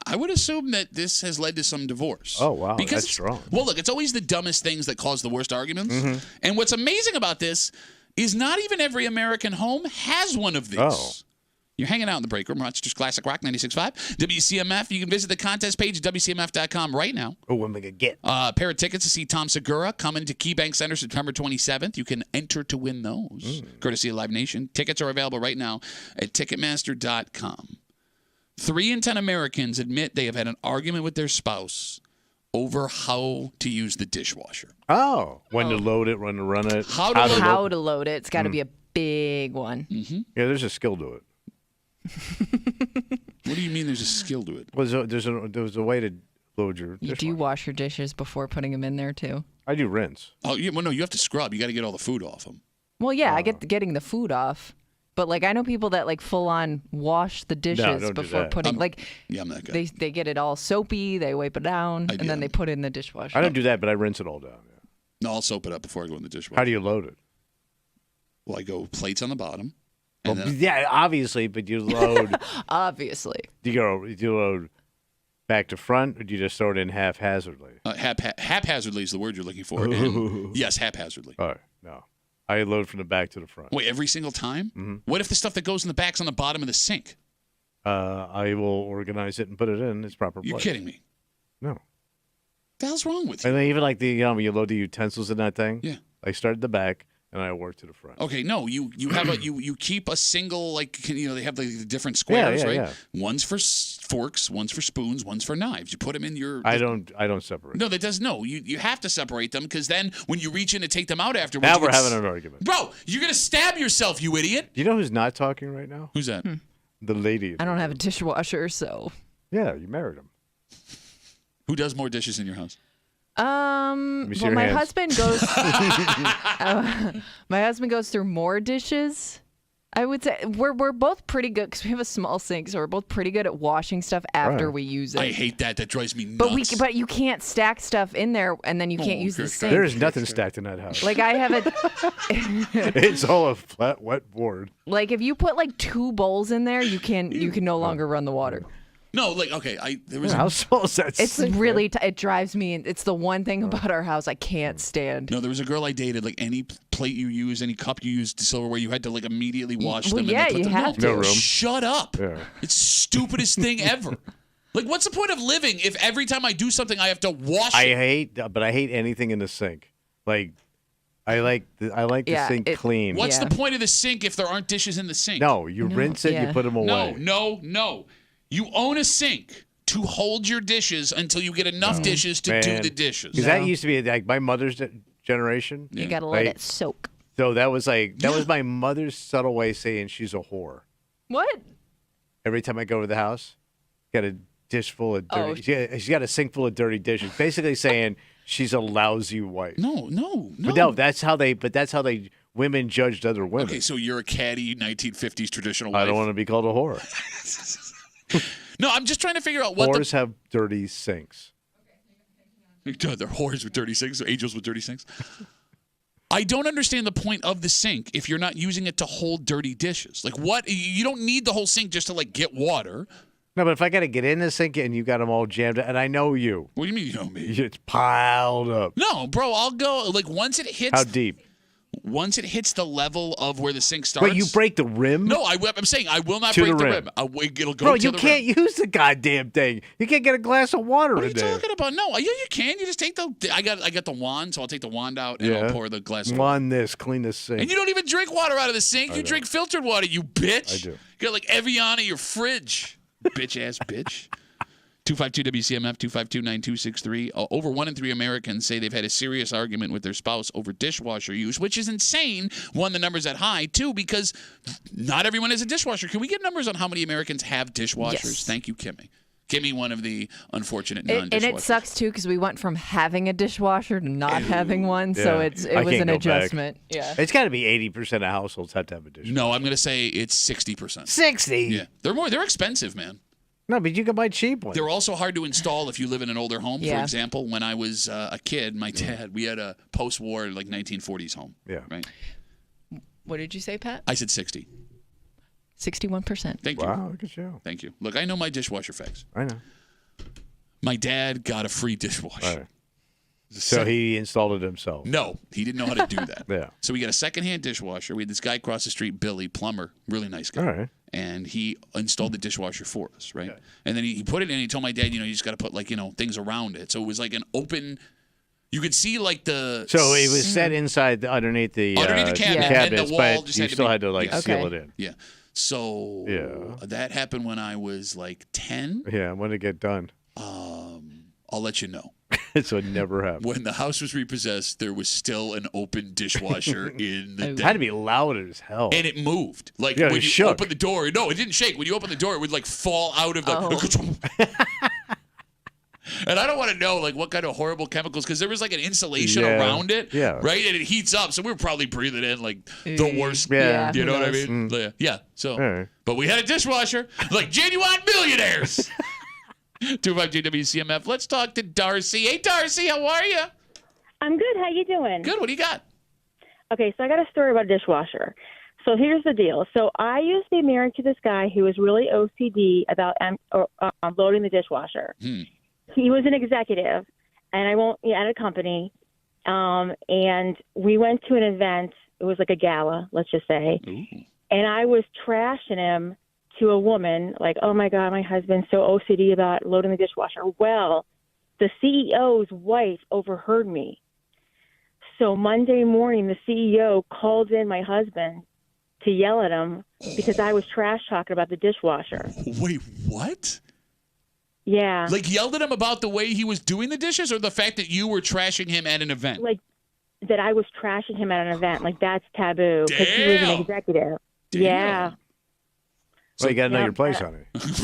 I would assume that this has led to some divorce. Oh, wow. Because That's strong. Well, look, it's always the dumbest things that cause the worst arguments. And what's amazing about this is not even every American home has one of these. Oh. You're hanging out in the break room, Rochester's Classic Rock 96.5. WCMF. You can visit the contest page at WCMF.com right now. Oh, what am I going to get? A pair of tickets to see Tom Segura coming to KeyBank Center September 27th. You can enter to win those, courtesy of Live Nation. Tickets are available right now at Ticketmaster.com. 3 in 10 Americans admit they have had an argument with their spouse over how to use the dishwasher. Oh, when to load it, when to run it. How to load it. It's got to be a big one. Yeah, there's a skill to it. What do you mean there's a skill to it? Well, there's a way to load your dishwasher. Do you wash your dishes before putting them in there, too? I do rinse. Oh, well, no, you have to scrub. You got to get all the food off them. Well, yeah, I get getting the food off. But, like, I know people that, like, full-on wash the dishes before putting, yeah, I'm that guy. They get it all soapy, they wipe it down, and then they put it in the dishwasher. I don't do that, but I rinse it all down. Yeah. No, I'll soap it up before I go in the dishwasher. How do you load it? Well, I go plates on the bottom. Well, yeah, obviously, but you load. Obviously. Do you load back to front, or do you just throw it in haphazardly? Haphazardly is the word you're looking for. And yes, haphazardly. All right, no. I load from the back to the front. Wait, every single time? What if the stuff that goes in the back's on the bottom of the sink? I will organize it and put it in its proper place. You're kidding me. No. What the hell's wrong with you? And then even like when you load the utensils in that thing. Yeah. I start at the back and I work to the front. Okay, no, you have you keep a single, like, they have the different squares, right? Yeah. One's for forks, one's for spoons, one's for knives. You put them in your. I don't separate. No, that does no. You have to separate them because then when you reach in to take them out afterwards. Now we're having an argument, bro. You're gonna stab yourself, you idiot. You know who's not talking right now? Who's that? The lady. I don't have a dishwasher, so. Yeah, you married him. Who does more dishes in your house? Well, my husband goes. My husband goes through more dishes. I would say we're both pretty good because we have a small sink, so we're both pretty good at washing stuff after we use it. I hate that. That drives me nuts. But you can't stack stuff in there, and then you can't use the sink. There is nothing stacked in that house. Like I have a. It's all a flat, wet board. Like if you put like 2 bowls in there, you can no longer run the water. No, like okay, there was. How small is that? It's really it drives me. It's the one thing about our house I can't stand. No, there was a girl I dated. Like any plate you use, any cup you use, silverware, you had to like immediately wash them. Yeah, and put you them. have to. No room. Shut up! Yeah. It's the stupidest thing ever. Like, what's the point of living if every time I do something I have to wash it? I hate anything in the sink. Like, I like the sink clean. What's the point of the sink if there aren't dishes in the sink? No, you rinse it, you put them away. No. You own a sink to hold your dishes until you get enough dishes to do the dishes. Because that used to be like my mother's generation. You got to let it soak. So that was my mother's subtle way of saying she's a whore. What? Every time I go to the house, got a dish full of dirty. She's got a sink full of dirty dishes. Basically saying she's a lousy wife. No. But no, that's how they women judged other women. Okay, so you're a catty 1950s traditional wife. I don't want to be called a whore. No, I'm just trying to figure out what whores have dirty sinks. They're whores with dirty sinks, or angels with dirty sinks. I don't understand the point of the sink if you're not using it to hold dirty dishes. Like what? You don't need the whole sink just to like get water. No, but if I got to get in the sink and you got them all jammed, and I know you. What do you mean you know me? It's piled up. No, bro, I'll go like once it hits. How deep? Once it hits the level of where the sink starts. But you break the rim? No, I'm saying I will not break the rim. It'll go Bro, to you the can't rim. use the goddamn thing. You can't get a glass of water What are in you there. talking about? No, yeah, you can. You just take I got the wand, so I'll take the wand out and I'll pour the glass of water. Clean this sink. And you don't even drink water out of the sink. You drink filtered water, you bitch. I do. You got like Evian in your fridge. Bitch-ass bitch. 252-WCMF, 252-9263. Over 1 in 3 Americans say they've had a serious argument with their spouse over dishwasher use, which is insane. One, the number's that high. 2, because not everyone has a dishwasher. Can we get numbers on how many Americans have dishwashers? Yes. Thank you, Kimmy. Kimmy, one of the unfortunate non-dishwashers. And it sucks, too, because we went from having a dishwasher to not having one, so it was an adjustment. Yeah. It's got to be 80% of households have to have a dishwasher. No, I'm going to say it's 60%. 60? Yeah. They're expensive, man. No, but you can buy cheap ones. They're also hard to install if you live in an older home. For example, when I was a kid, my dad, we had a post-war, like 1940s home. Yeah. Right? What did you say, Pat? I said 60. 61%. Thank you. Wow, look at you. Thank you. Look, I know my dishwasher facts. I know. My dad got a free dishwasher. All right. So he installed it himself. No, he didn't know how to do that. Yeah. So we got a secondhand dishwasher. We had this guy across the street, Billy, plumber, really nice guy. All right. And he installed the dishwasher for us, right? Okay. And then he put it in. He told my dad, you just got to put things around it. So it was like an open. You could see like the. So it was set inside underneath the cabinets, and the wall but just you had to still be, had to seal it in. Yeah. So that happened when I was like 10. Yeah. When did it get done? I'll let you know. So it never happened. When the house was repossessed, there was still an open dishwasher in the It had to be loud as hell. and it moved. Like Yeah, when it you shook. open the door. No, it didn't shake. When you open the door, it would like fall out of the. And I don't want to know like what kind of horrible chemicals because there was like an insulation around it. Yeah. Right, and it heats up, so we were probably breathing in like the worst. Yeah. You know what I knows? mean? Yeah. So, right. but we had a dishwasher like genuine millionaires. 252 WCMF. Let's talk to Darcy. Hey, Darcy, how are you? I'm good. How you doing? Good. What do you got? Okay, so I got a story about a dishwasher. So here's the deal. So I used to be married to this guy who was really OCD about loading the dishwasher. He was an executive, and at a company, and we went to an event. It was like a gala, let's just say, and I was trashing him to a woman, like, oh my God, my husband's so OCD about loading the dishwasher. Well, the CEO's wife overheard me. So Monday morning, the CEO called in my husband to yell at him because I was trash talking about the dishwasher. Wait, what? Yeah. Like yelled at him about the way he was doing the dishes or the fact that you were trashing him at an event? Like that I was trashing him at an event. Like that's taboo because he was an executive. Damn. Yeah. So you got to know your place, honey. What's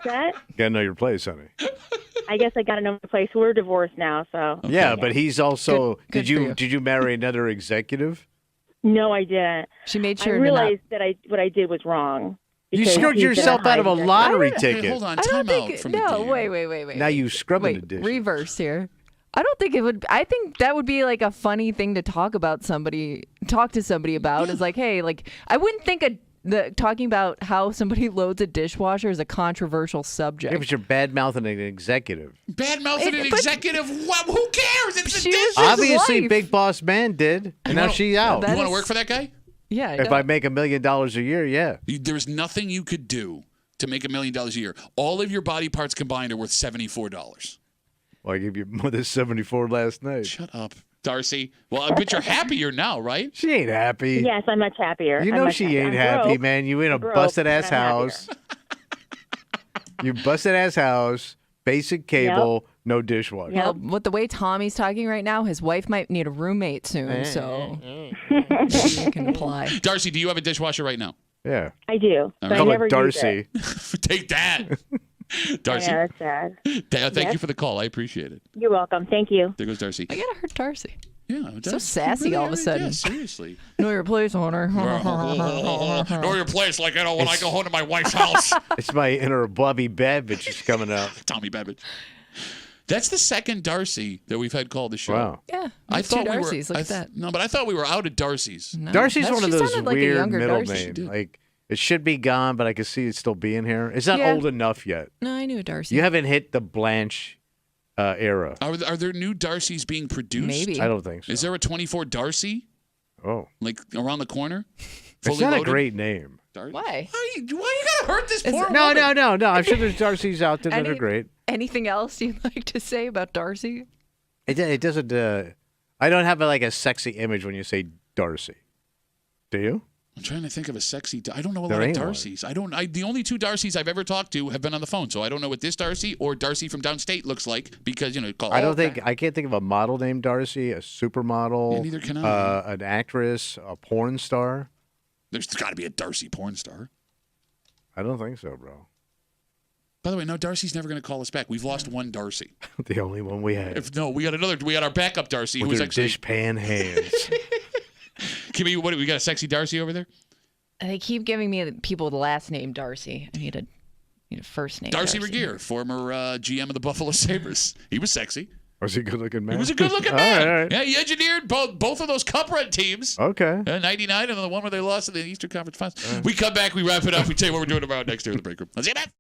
that? You got to know your place, honey. I guess I got to know my place. We're divorced now, so. Okay. Yeah, but he's also. Good Did you marry another executive? No, I didn't. She made sure I realized that what I did was wrong. You screwed yourself out of a lottery ticket. Hey, hold on, I don't time out think. from No, the game. wait. Now you scrubbing the dishes. Reverse here. I don't think it would. I think that would be like a funny thing to talk to somebody about. Is like, hey, like I wouldn't think talking about how somebody loads a dishwasher is a controversial subject. Yeah, but you're bad-mouthing an executive. Bad-mouthing an executive? What? Who cares? It's a dish. Obviously, Big Boss Man did, and now she's out. You want to work for that guy? Yeah. If I make $1 million a year, yeah. There's nothing you could do to make $1 million a year. All of your body parts combined are worth $74. Well, I gave your mother 74 last night. Shut up, Darcy. Well, I bet you're happier now, right? She ain't happy. Yes, I'm much happier. You know she ain't happy, man. You in a busted-ass house. You busted-ass house, basic cable, no dishwasher. Well, with the way Tommy's talking right now, his wife might need a roommate soon, so maybe you can apply. Darcy, do you have a dishwasher right now? Yeah. I do. But Call I never it Darcy. use it. Take that. Darcy. Yeah, that's sad. Thank you for the call. I appreciate it. You're welcome. Thank you. There goes Darcy. I gotta hurt Darcy. Yeah, So sassy all of a sudden. Yeah, seriously. Know your place, owner. Know your place, like when I go home to my wife's house. It's my inner Bobby Babbage is coming out. Tommy Babbage. That's the second Darcy that we've had call the show. Wow. Yeah, I thought two we Darcys. were. Look at that. No, but I thought we were out of Darcy's. No. Darcy's one of She those sounded like a weird younger middle Darcy. names. Like it should be gone, but I can see it still being here. It's not Yeah. old enough yet. No, I knew a Darcy. You haven't hit the Blanche era. Are there new Darcys being produced? Maybe. I don't think so. Is there a 24 Darcy? Oh. Like around the corner? It's not a great name. Why? Why? Why you gotta hurt this poor No. woman? I'm sure there's Darcys out there that are great. Anything else you'd like to say about Darcy? It doesn't. I don't have a sexy image when you say Darcy. Do you? I'm trying to think of a sexy. I don't know a There lot of ain't one. Darcys. The only two Darcys I've ever talked to have been on the phone, so I don't know what this Darcy or Darcy from downstate looks like because I can't think of a model named Darcy, a supermodel. Yeah, neither can I. An actress, a porn star. There's got to be a Darcy porn star. I don't think so, bro. By the way, no, Darcy's never going to call us back. We've lost one Darcy. The only one we had. We got our backup Darcy With who's her actually dishpan hands. Kimmy, we got a sexy Darcy over there? They keep giving me people with the last name Darcy. I need a first name. Darcy Regier, former GM of the Buffalo Sabres. He was sexy. Was he a good-looking man? He was a good-looking man. All right. Yeah, he engineered both of those Cup run teams. Okay. 99 and the one where they lost in the Eastern Conference Finals. We come back, we wrap it up, we tell you what we're doing tomorrow next year in the break room. Let's see that.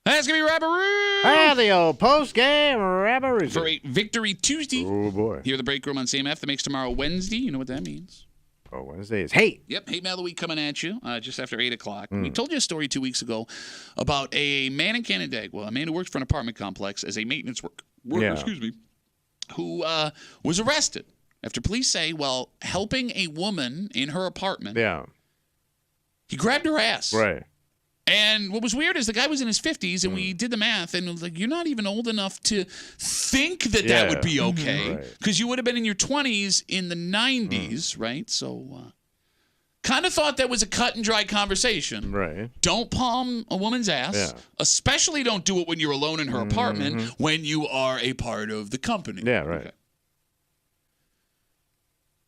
That's going to be Rabbaroo. Ah, the old post-game Rabbaroo. For a Victory Tuesday. Oh, boy. Here at the break room on CMF. That makes tomorrow Wednesday. You know what that means. Oh, Wednesday is hate. Yep, Hate Mail of the Week coming at you just after 8 o'clock. We told you a story 2 weeks ago about a man in Canandaigua, a man who works for an apartment complex as a maintenance worker, who was arrested after police say, while helping a woman in her apartment, yeah, he grabbed her ass. Right. And what was weird is the guy was in his 50s, and we did the math, and it was like, you're not even old enough to think that would be okay, because you would have been in your 20s in the 90s, right? So kind of thought that was a cut and dry conversation. Right. Don't palm a woman's ass, especially don't do it when you're alone in her apartment when you are a part of the company. Yeah, right. Okay.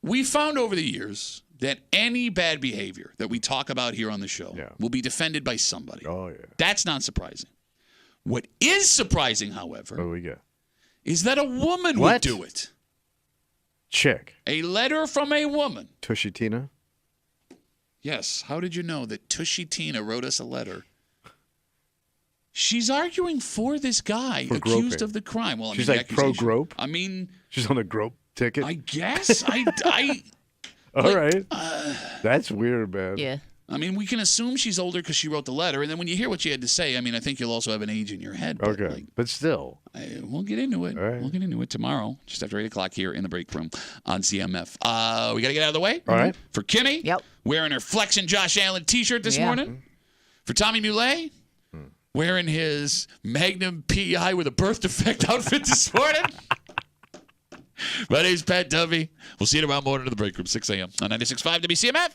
We found over the years that any bad behavior that we talk about here on the show will be defended by somebody. Oh, yeah. That's not surprising. What is surprising, however, What do we get? is that a woman would do it. Chick. A letter from a woman. Tushy Tina? Yes. How did you know that Tushy Tina wrote us a letter? She's arguing for this guy For accused groping. of the crime. Well, She's like pro-grope? I mean, She's on a grope ticket? I guess. All right. That's weird, man. Yeah. I mean, we can assume she's older because she wrote the letter, and then when you hear what she had to say, I mean, I think you'll also have an age in your head. But Okay, but still. We'll get into it. All right. We'll get into it tomorrow, just after 8 o'clock here in the break room on CMF. We got to get out of the way. All right. For Kimmy, wearing her Flexin' Josh Allen T-shirt this morning. For Tommy Muley, wearing his Magnum PI with a birth defect outfit this morning. My name's Pat Dovey. We'll see you tomorrow morning in the break room, 6 a.m. on 96.5 WCMF.